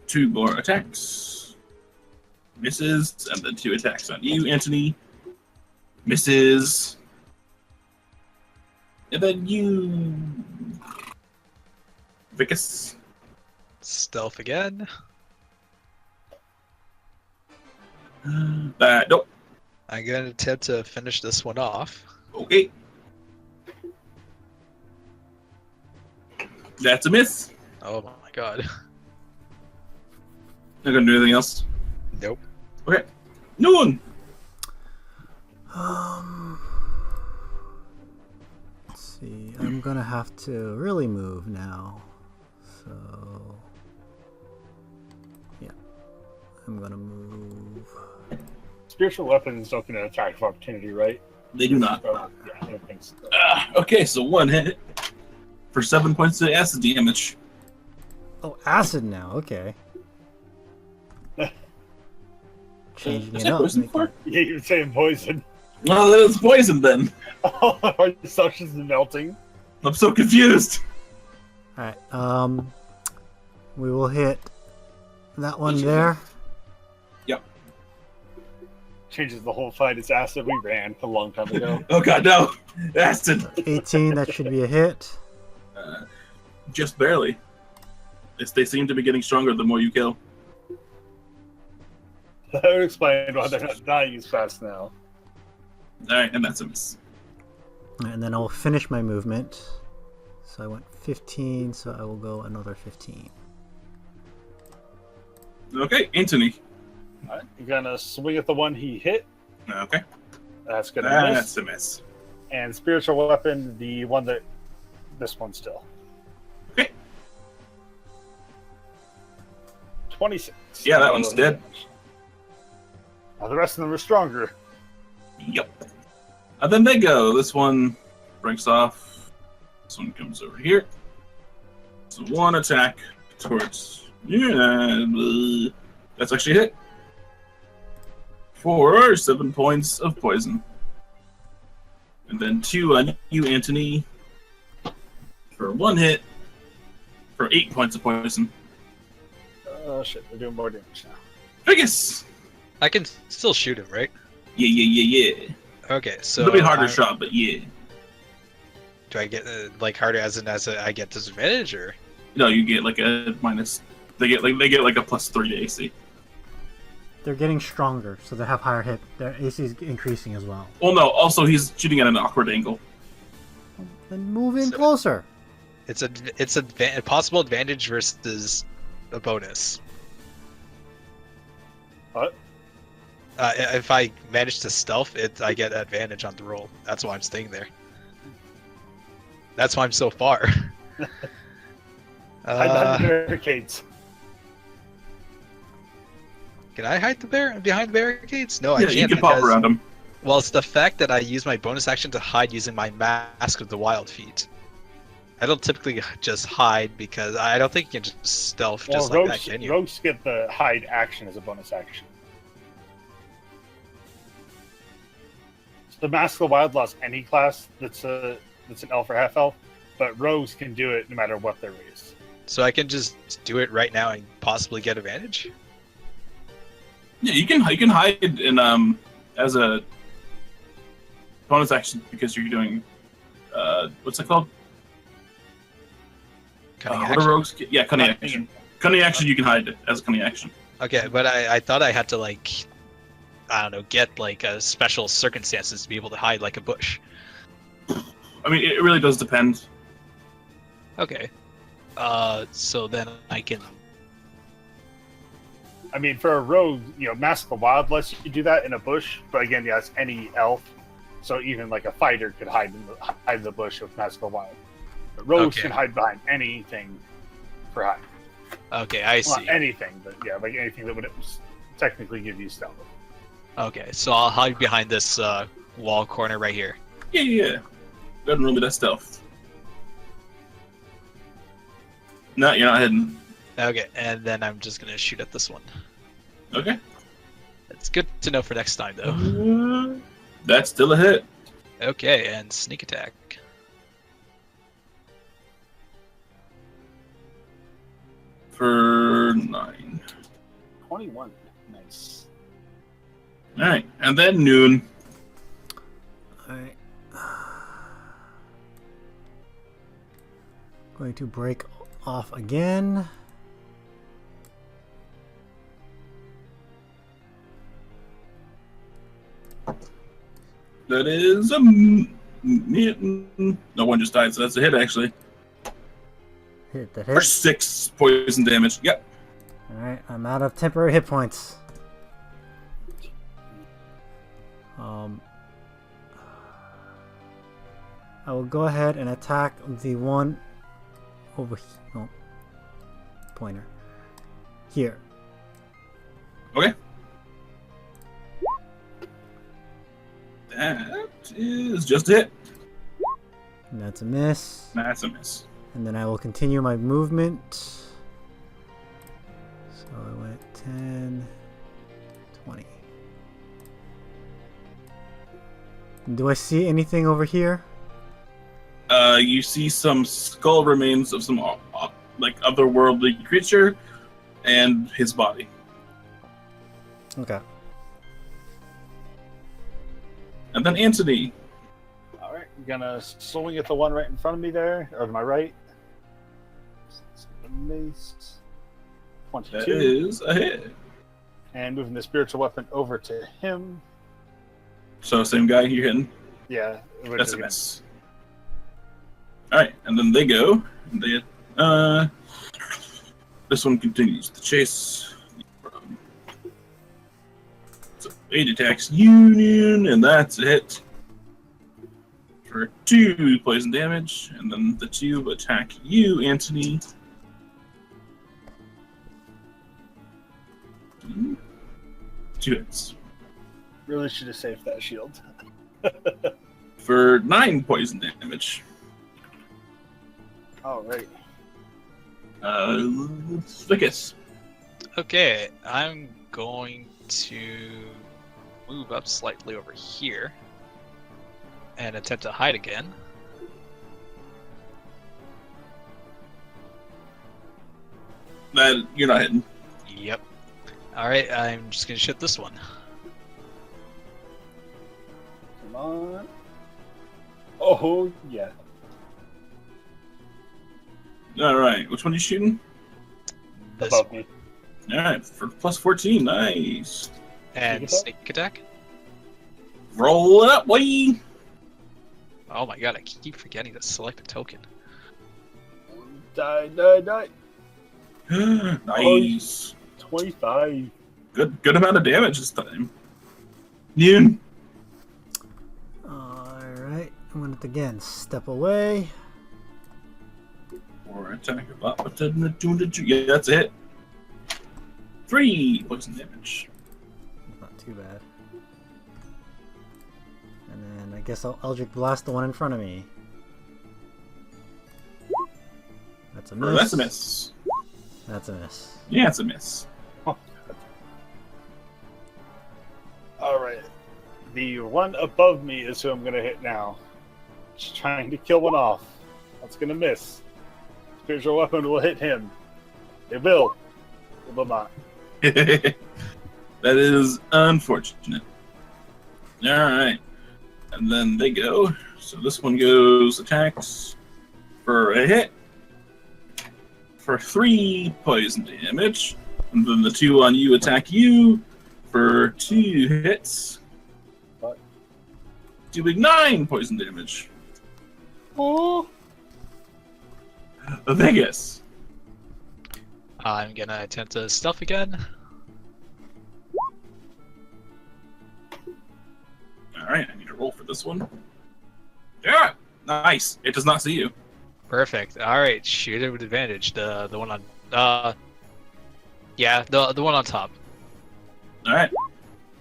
2 more attacks. Misses. And then 2 attacks on you, Anthony. Misses. And then you... Vicus. Stealth again. Nope. I'm going to attempt to finish this one off. Okay. That's a miss. Oh my god. Not gonna do anything else. Nope. Okay. No one. Let's see. I'm gonna have to really move now. So yeah, I'm gonna move. Spiritual weapons don't get an attack of opportunity, right? They do not. Oh, yeah, I don't think so. Okay, so 1 hit for 7 points of acid damage. Oh, acid now. Okay. changing Is it it up. poison for? Yeah, you're saying poison. Well, then it's poison then. Oh, our substance is melting. I'm so confused. Alright, we will hit that one there. Yep. Changes the whole fight. It's acid. We ran a long time ago. Oh god, no. Acid. 18, that should be a hit. Just barely. They seem to be getting stronger the more you kill. That would explain why they're not dying as fast now. Alright, and that's a miss. And then I will finish my movement. So I went 15, so I will go another 15. Okay, Anthony. Alright, you're gonna swing at the one he hit. Okay. That's gonna That's miss. a miss. And spiritual weapon, the one that this one still. Okay. 26. Yeah, that one's dead. Now the rest of them are stronger. Yep. And then they go. This one breaks off. This one comes over here. So one attack towards. Yeah. That's actually a hit. For 7 points of poison. And then 2 on you, Anthony. For 1 hit. For 8 points of poison. Oh shit, they're doing more damage now. Vegas! I can still shoot him, right? Yeah. Okay, so A little bit harder shot, but yeah. do I get like harder as I get disadvantage or? No, you get like a minus. They get like a +3 to AC. They're getting stronger, so they have higher hit. Their AC is increasing as well. Well, no. Also, he's shooting at an awkward angle. Then move in So- closer. It's a possible advantage versus a bonus. What? If I manage to stealth it, I get advantage on the roll. That's why I'm staying there. That's why I'm so far. Hide behind the barricades. Can I hide behind the barricades? No, I Yeah, can't. you can pop because- around him. Well, it's the fact that I use my bonus action to hide using my Mask of the Wild feat. I don't typically just hide because I don't think you can just stealth Well, just like that, can you? rogues get the hide action as a bonus action. The Mask of the Wild lost any class that's an elf or half elf, but rogues can do it no matter what their race. So I can just do it right now and possibly get advantage? Yeah, you can hide in as a bonus action because you're doing what's it called? Cunning What action? are rogues? Yeah, cunning action. Cunning action, you can hide it as a cunning action. Okay, but I thought I had to like, I don't know, get like a special circumstances to be able to hide like a bush. I mean, it really does depend. Okay. So then I can. I mean, for a rogue, Mask of the Wild lets you do that in a bush, but again, yeah, it's any elf. So even like a fighter could hide in the bush with Mask of the Wild. But rogues Okay. can hide behind anything for hide. Okay, I Well, see. not anything, but yeah, like anything that would technically give you stealth. Okay, so I'll hide behind this wall corner right here. Yeah. Doesn't really that stealth. No, you're not hidden. Okay, and then I'm just gonna shoot at this one. Okay. It's good to know for next time, though. That's still a hit. Okay, and sneak attack. For 9. 21. Nice. Alright, and then noon. Alright. Going to break off again. That is a. No one just died, so that's a hit actually. Hit that For hit. 6 poison damage. Yep. Alright, I'm out of temporary hit points. I will go ahead and attack the one over here. No. Pointer. Here. Okay. That is just a hit. And that's a miss. That's a miss. And then I will continue my movement. So I went 10, 20. Do I see anything over here? You see some skull remains of some like otherworldly creature, and his body. Okay. All right, I'm gonna swing at the one right in front of me there, or to my right. Mace. That 22. is a hit. And moving the spiritual weapon over to him. So same guy you're hitting. Yeah. That's a miss. All right, and then they go. And they this one continues the chase. So 8 attacks Union, and that's a hit for 2 poison damage, and then the 2 attack you, Anthony. 2 hits Really should have saved that shield. for 9 poison damage. All right. Vicus. Okay, I'm going to move up slightly over here and attempt to hide again. That you're not hitting. Yep. Alright, I'm just gonna shoot this one. Come on. Oh, yeah. All right, which one are you shooting? This Above one. me. All right, for plus 14, nice. And sneak attack. Roll it up, boy. Oh my god, I keep forgetting to select a token. Die. Nice. 25. Good amount of damage this time. Noon. Alright, I'm gonna again step away. Or attack about 202. Yeah, that's it. 3 poison damage. Not too bad. And then I guess I'll Eldritch Blast the one in front of me. That's a miss. Or that's a miss. That's a miss. Yeah, it's a miss. All right. The one above me is who I'm going to hit now. Just trying to kill one off. That's going to miss. Spiritual weapon will hit him. It will. It will not. That is unfortunate. All right, and then they go. So this one goes attacks for a hit for 3 poison damage, and then the 2 on you attack you for 2 hits, What? doing 9 poison damage. Oh. Vegas. I'm gonna attempt to stealth again. Alright, I need to roll for this one. Yeah! Nice. It does not see you. Perfect. Alright, shoot it with advantage. The one on yeah, the one on top. Alright,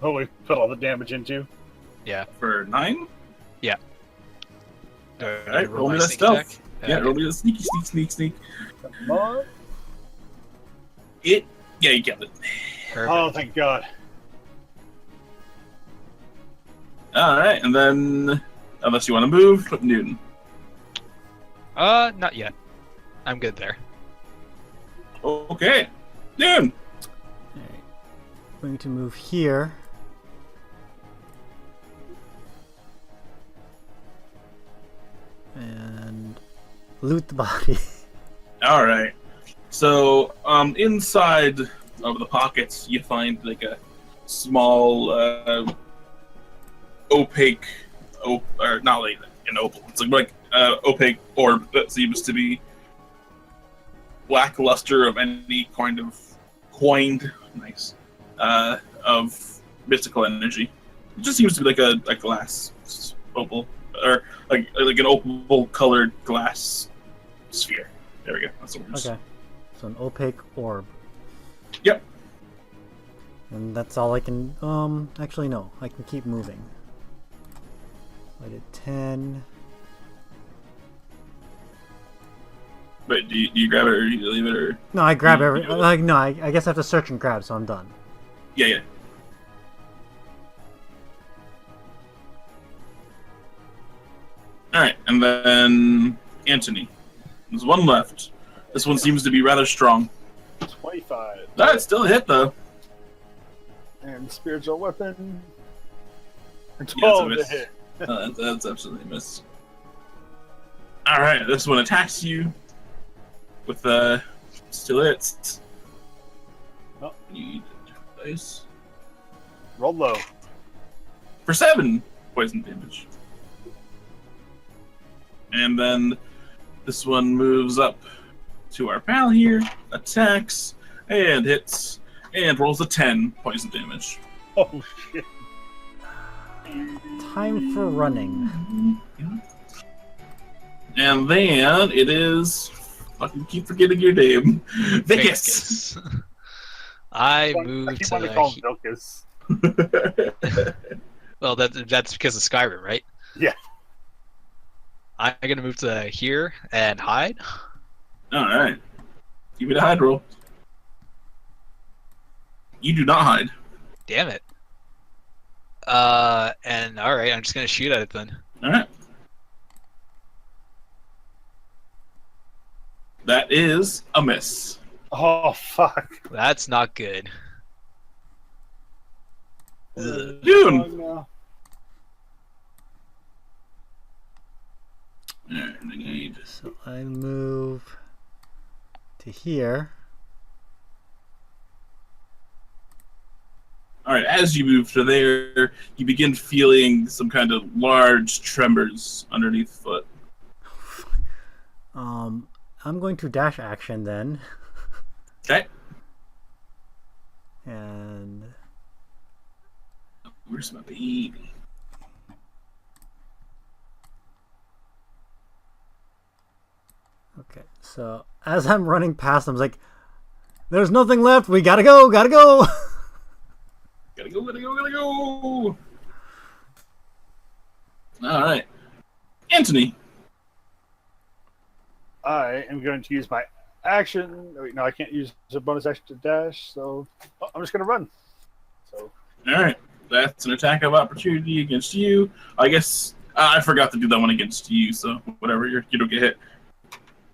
Oh, we put all the damage into. Yeah. for 9. Alright, roll me that stealth. Yeah, roll me the sneak. Come on. Yeah, you killed it. Perfect. Oh, thank God. Alright, and then, unless you want to move, Newton. Not yet. I'm good there. Okay. Newton! Alright. Going to move here. And loot the body. Alright. So, inside of the pockets, you find like a small, opaque, or not like an opal. It's like opaque orb that seems to be lackluster of any kind of coined, of mystical energy. It just seems to be like a glass opal, or like an opal colored glass sphere. There we go. That's the words. Okay. So an opaque orb. Yep. And that's all I can actually no, I can keep moving. I did 10. But do you grab it or do you leave it or? No, I grab You- every you- like no, I guess I have to search and grab, so I'm done. Yeah. All right, and then Anthony. There's one left. This one seems to be rather strong. 25. That's still a hit, though. And spiritual weapon. Yeah, it's a 12 to miss. hit. That's absolutely a miss. All right, this one attacks you with still hits. Oh. You need dice Roll low. for 7 poison damage. And then this one moves up to our pal here, attacks, and hits, and rolls a 10 poison damage. Oh, shit. Time for running. And then it is... Fucking keep forgetting your name. Vicus! I I moved keep to wanting to call him Vilcus. well, that's because of Skyrim, right? Yeah. I'm gonna move to here and hide. Alright. Give me the hide roll. You do not hide. Damn it. And alright, I'm just gonna shoot at it then. Alright. That is a miss. Oh, fuck. That's not good. Dude! Oh, no. Alright, negate. So I move to here. Alright, as you move to there, you begin feeling some kind of large tremors underneath foot. I'm going to dash action then. Okay. And Where's my baby? okay, so as I'm running past, I'm like, "There's nothing left. We gotta go. Gotta go." Gotta go, gotta go, gotta go! Alright. Anthony. I am going to use my action. Wait, no, I can't use a bonus action to dash, so I'm just going to run. So Alright. That's an attack of opportunity against you. I guess I forgot to do that one against you, so whatever, you don't get hit.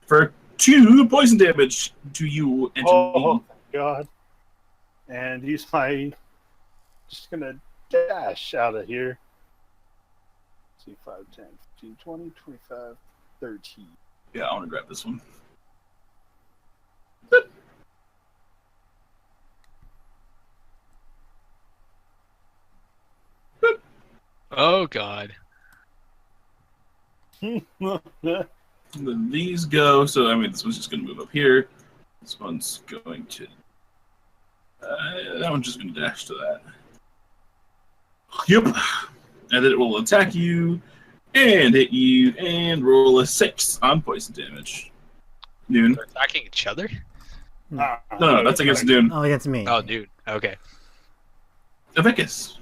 For 2 poison damage to you, Anthony. oh, thank God. And use my... Just going to dash out of here. Let's see, 5, 10, 15, 20, 25, 30. Yeah, I want to grab this one. Oh god. And then these go, so I mean, this one's just going to move up here. This one's going to... that one's just going to dash to that. Yep. And then it will attack you, and hit you, and roll a 6 on poison damage. Noon. They're attacking each other? No, that's against Noon. Oh, against me. Oh, dude. Okay. Avicus.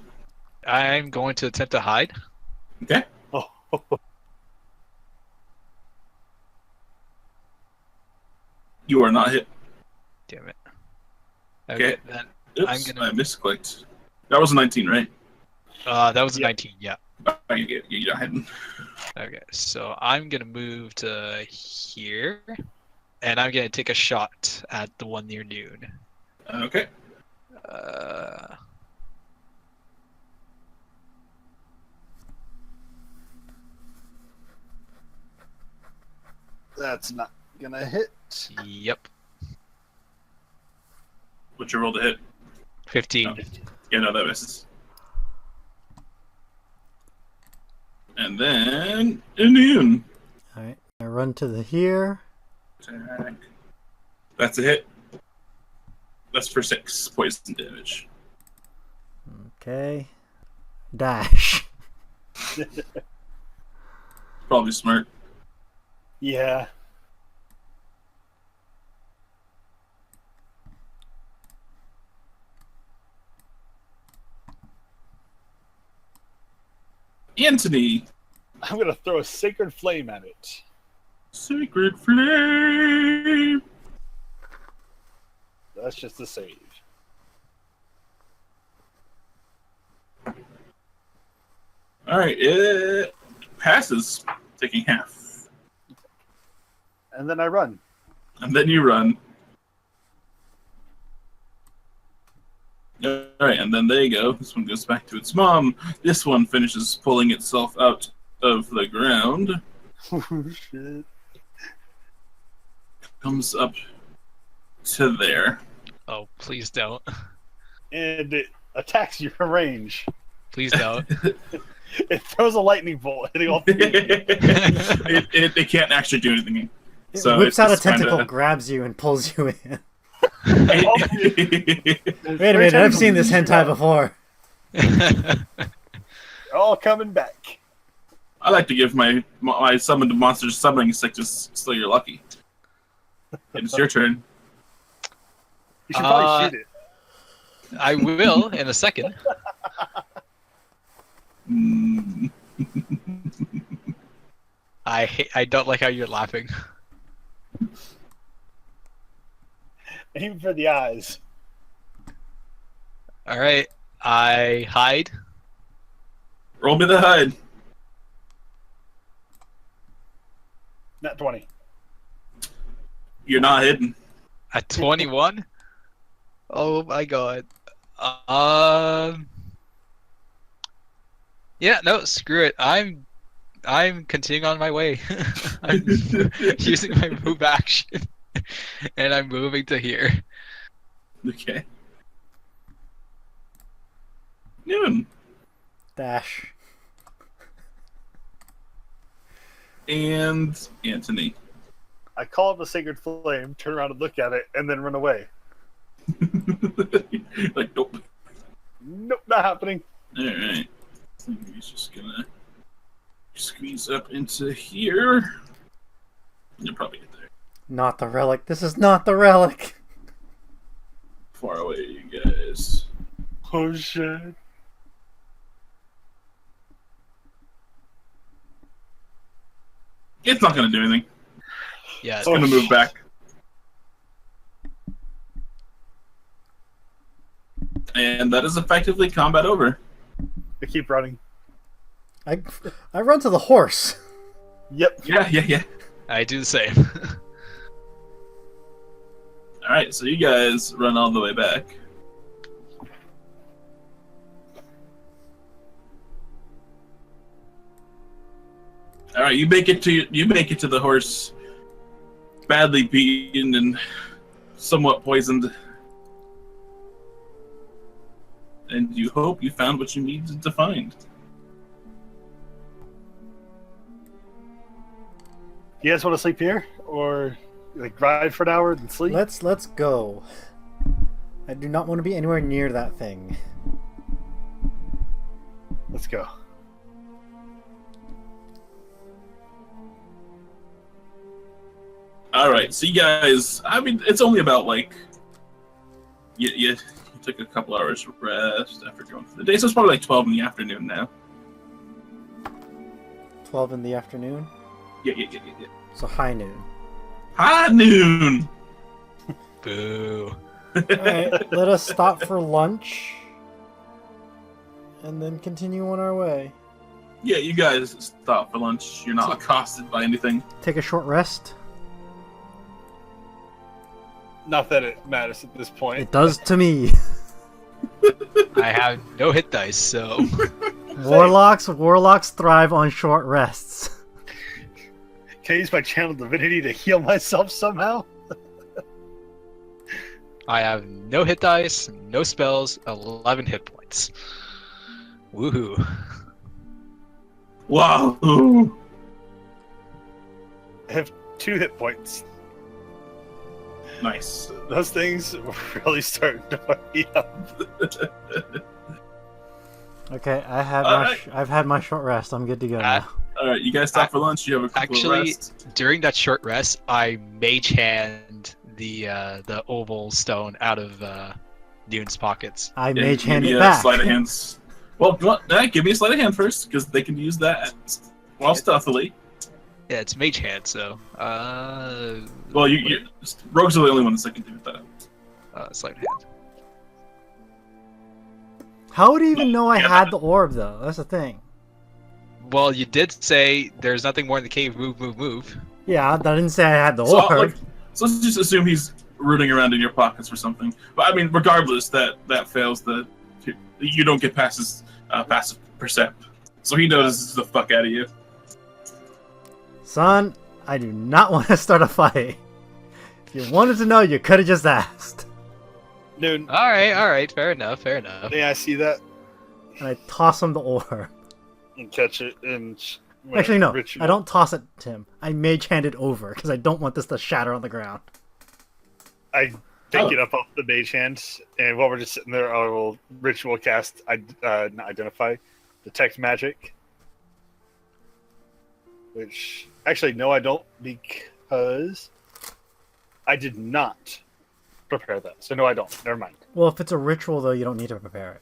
I'm going to attempt to hide. Okay. Oh, You are not hit. Damn it. Okay, then Oops, I'm gonna- I misclicked. That was a 19, right? that was a Yeah. 19, yeah. Oh, you're not hitting. Okay, so I'm gonna move to here, and I'm gonna take a shot at the one near noon. Okay. that's not going to hit. Yep, What's your roll to hit? 15. No. Yeah, no, that misses. And then Noon. All right, I run to the here. Attack. That's a hit. That's for 6 poison damage. Okay, dash. Probably smart. Yeah. Anthony. I'm going to throw a sacred flame at it. Sacred flame. That's just a save. All right, it passes. taking half. And then I run. And then you run. Alright, and then there you go. This one goes back to its mom. This one finishes pulling itself out of the ground. Oh, shit. Comes up to there. Oh, please don't. And it attacks you from range. Please don't. It throws a lightning bolt hitting all three. It can't actually do anything. It So whips it's out a just tentacle, kinda- grabs you, and pulls you in. It- Wait a minute, I've seen this hentai before. All coming back. I like to give my summoned monsters summoning stick just so you're lucky. It's your turn. You should probably shoot it. I will in a second. Mm. I don't like how you're laughing. Aim for the eyes. All right, I hide. Roll me the hide. Not 20. You're not hidden. At 21? Oh my god. Yeah, no, screw it. I'm continuing on my way. I'm using my move action. And I'm moving to here. Okay. Noon. Dash. And Anthony. I call up a sacred flame, turn around and look at it, and then run away. Like, nope. Nope, not happening. Alright. I think he's just gonna squeeze up into here. You'll probably get there. Not the relic. This is not the relic. Far away, you guys. Oh shit. It's not gonna do anything. Yeah, It's gonna move back. And that is effectively combat over. I keep running. I run to the horse. Yep. Yeah. I do the same. Alright, so you guys run all the way back. Alright, you make it to the horse, badly beaten and somewhat poisoned. And you hope you found what you needed to find. You guys want to sleep here? Or like ride for an hour and sleep? Let's go. I do not want to be anywhere near that thing. Let's go. Alright, so you guys, I mean, it's only about like, you took a couple hours rest after going through the day, so it's probably like 12 in the afternoon now. 12 in the afternoon? Yeah. So high noon. High noon! Boo. Alright, let us stop for lunch. And then continue on our way. Yeah, you guys stop for lunch. You're not accosted by anything. Take a short rest. Not that it matters at this point. It does to me. I have no hit dice, so Warlocks thrive on short rests. Can I use my channel divinity to heal myself somehow? I have no hit dice, no spells, 11 hit points. Woohoo. Wow! I have 2 hit points. Nice. Those things really starting to fuck me up. Okay, Alright. I've had my short rest. I'm good to go now. Alright, you guys stop for lunch. You have a couple of Actually, rest. during that short rest, I mage hand the oval stone out of Dune's pockets. I Yeah, mage give hand me it a back. Sleight of hands. Well, give me a sleight of hand first, because they can use that while stealthily. Yeah, it's mage hand, so Well, rogues are the only ones that can do that. sleight of hand. How would he even know I had the orb, though? That's the thing. Well, you did say there's nothing more in the cave. Move, move, move. Yeah, I didn't say I had the So, orb. so let's just assume he's rooting around in your pockets for something. But I mean, regardless, that fails. You don't get past his passive percept, so he notices the fuck out of you. Son, I do not want to start a fight. If you wanted to know, you could have just asked. Dude, All right. Fair enough. Fair enough. yeah, I see that And I toss him the orb. and catch it and. Actually, no, Ritual. I don't toss it to him. I mage hand it over because I don't want this to shatter on the ground. I pick it up off the mage hand, and while we're just sitting there, I will ritual cast. Not identify, detect magic. Which actually, no, I don't, because I did not prepare that. So no, I don't. Never mind. Well, if it's a ritual, though, you don't need to prepare it.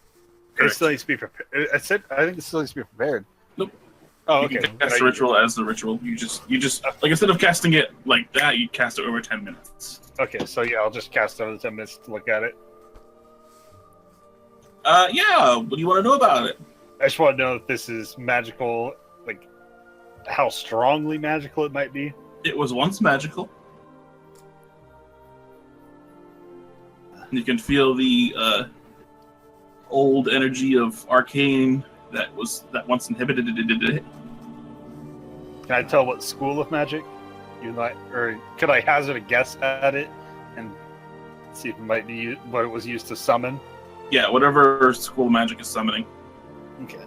It still needs to be prepared. I think it still needs to be prepared. Nope. Oh, You okay. can cast the ritual as the ritual. You just like instead of casting it like that, you cast it over 10 minutes. Okay, so yeah, I'll just cast it over 10 minutes to look at it. Yeah. What do you want to know about it? I just want to know if this is magical, like how strongly magical it might be. It was once magical. You can feel the old energy of arcane that once inhibited it. Can I tell what school of magic you like, or could I hazard a guess at it and see if it might be what it was used to summon? Yeah, whatever school of magic is summoning. Okay.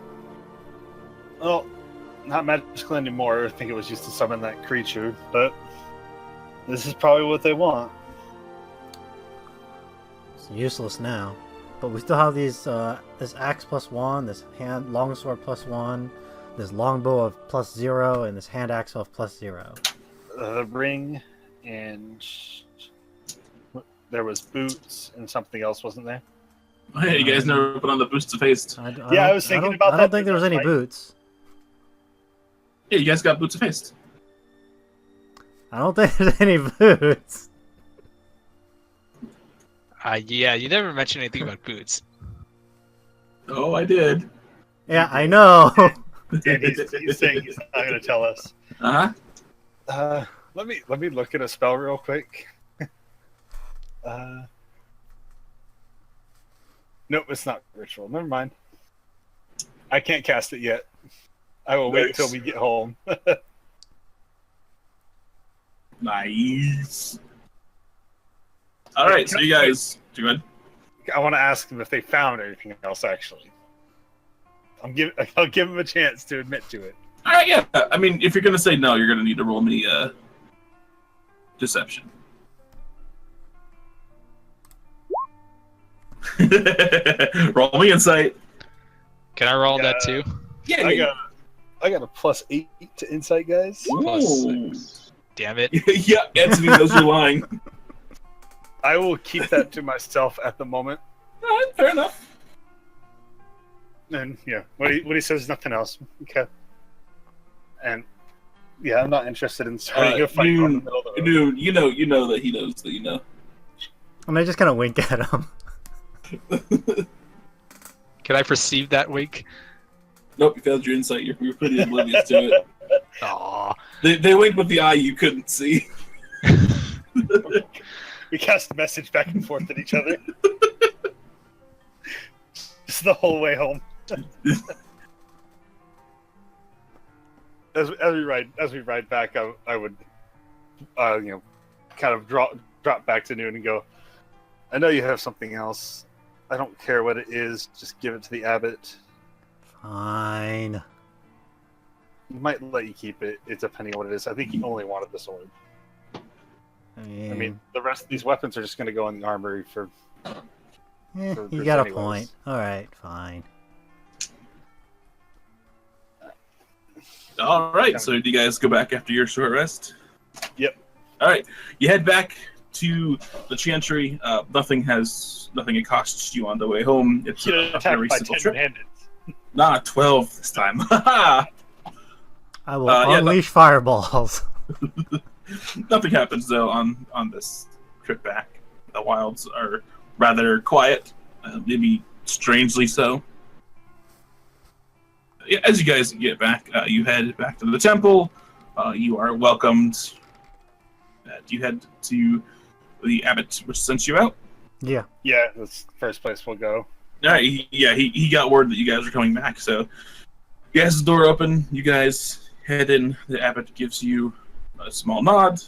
Well, not magical anymore. I think it was used to summon that creature, but this is probably what they want. It's useless now. But we still have these, this axe +1, this hand longsword +1, this longbow of +0, and this hand axe of +0. The ring, and there was boots and something else, wasn't there? Oh, hey, you guys never put on the boots of haste. I was thinking about I that don't think there was any tonight. boots. Yeah, you guys got boots of haste. I don't think there's any boots. Yeah, you never mentioned anything about boots. Oh, I did. Yeah, I know. And he's saying he's not going to tell us. Uh-huh. Let me look at a spell real quick. Nope, it's not ritual. Never mind. I can't cast it yet. I will wait Nice. till we get home. Nice. All right, so you guys, go ahead. I want to ask them if they found anything else. Actually, I'll give them a chance to admit to it. All right, yeah. I mean, if you're gonna say no, you're gonna need to roll me deception. Roll me insight. Can I roll Yeah. that too? Yeah, I got a +8 to insight, guys. Ooh. Damn it. Yeah, Anthony knows you're lying. I will keep that to myself at the moment. All right, fair enough. And yeah, what he says is nothing else. Okay. And yeah, I'm not interested in starting a fight in the middle of the road. Dude, you know that he knows that you know. And I just kind of wink at him. Can I perceive that wink? Nope, you failed your insight. You're pretty oblivious to it. Aw. They winked with the eye you couldn't see. We cast a message back and forth at each other. Just the whole way home. As we ride back, I would, kind of drop back to Noon and go. I know you have something else. I don't care what it is. Just give it to the abbot. Fine. He might let you keep it. It's depending on what it is. I think he only wanted the sword. I mean, the rest of these weapons are just going to go in the armory for. for you got a anyways. point. Alright, fine. All right, so do you guys go back after your short rest? Yep. All right, you head back to the chantry. Nothing accosts you on the way home. It's Get a attacked very by simple 10 trip. bandits. Nah, 12 this time. I will yeah, unleash fireballs. Nothing happens though on this trip back. The wilds are rather quiet, maybe strangely so. Yeah, as you guys get back, you head back to the temple. You are welcomed. You head to the abbot, which sent you out. Yeah. Yeah, that's the first place we'll go. All right. He got word that you guys are coming back, so he has the door open. You guys head in. The abbot gives you a small nod.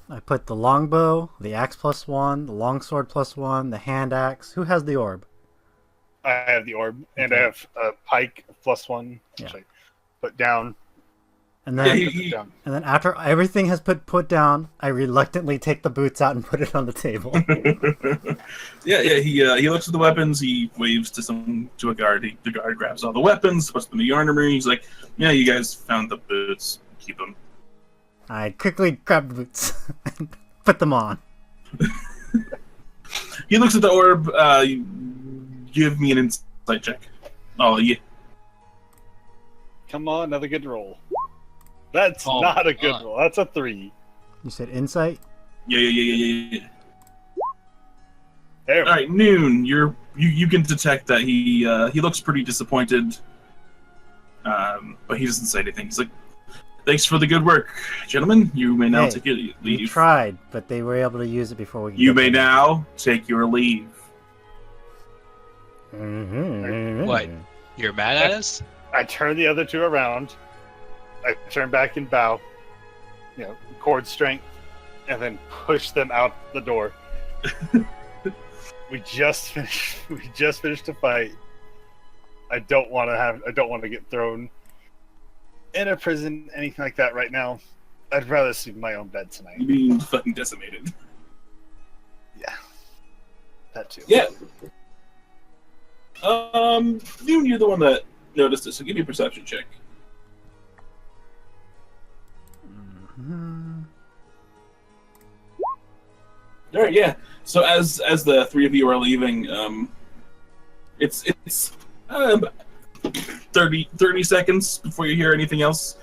I put the longbow, the axe +1, the longsword +1, the hand axe. Who has the orb? I have the orb, and Okay. I have a pike +1, which Yeah. I put down. And Yeah, then, he- down. and then after everything has put down, I reluctantly take the boots out and put it on the table. yeah. He looks at the weapons. He waves to a guard. The guard grabs all the weapons, puts them in the armory. He's like, "Yeah, you guys found the boots. Keep them." I quickly grab the boots and put them on. He looks at the orb. Give me an insight check. Oh yeah. Come on, another good roll. That's Oh, not a good God. roll. That's a 3. You said insight? Yeah. There. All right, Noon. You can detect that he looks pretty disappointed. But he doesn't say anything. He's like, "Thanks for the good work, gentlemen. You may now Hey, take your We leave. tried, but they were able to use it before we could You get may them. now take your leave." What? You're mad at us? I turn the other two around. I turn back and bow. Cord strength, and then push them out the door. We just finished a fight. I don't want to get thrown in a prison, anything like that right now. I'd rather sleep in my own bed tonight. You being fucking decimated. Yeah. That too. Yeah. Noon, you're the one that noticed it, so give me a perception check. Mhm. All right, yeah. So as the three of you are leaving, it's 30 seconds before you hear anything else,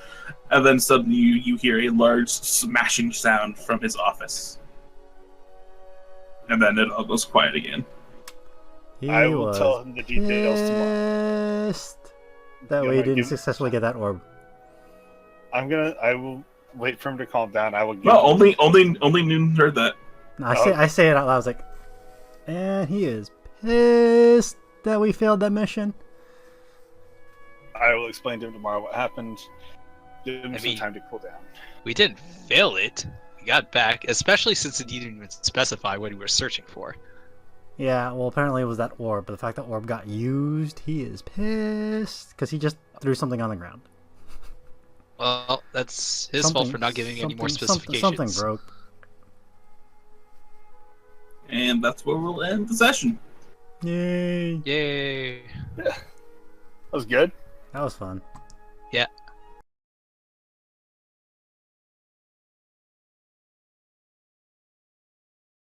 and then suddenly you hear a large smashing sound from his office, and then it all goes quiet again. He I will was tell him the details tomorrow. pissed that You we might didn't give- successfully get that orb. I will wait for him to calm down. I will give No, him- only Noon heard that. No, I say it out loud. I was like, and he is pissed that we failed that mission. I will explain to him tomorrow what happened. Give him I some mean- time to cool down. We didn't fail it. We got back, especially since it didn't even specify what we were searching for. Yeah, well, apparently it was that orb, but the fact that orb got used, he is pissed because he just threw something on the ground. Well, that's his fault for not giving any more specifications. Something broke. And that's where we'll end the session. Yay! Yay! That was good. That was fun.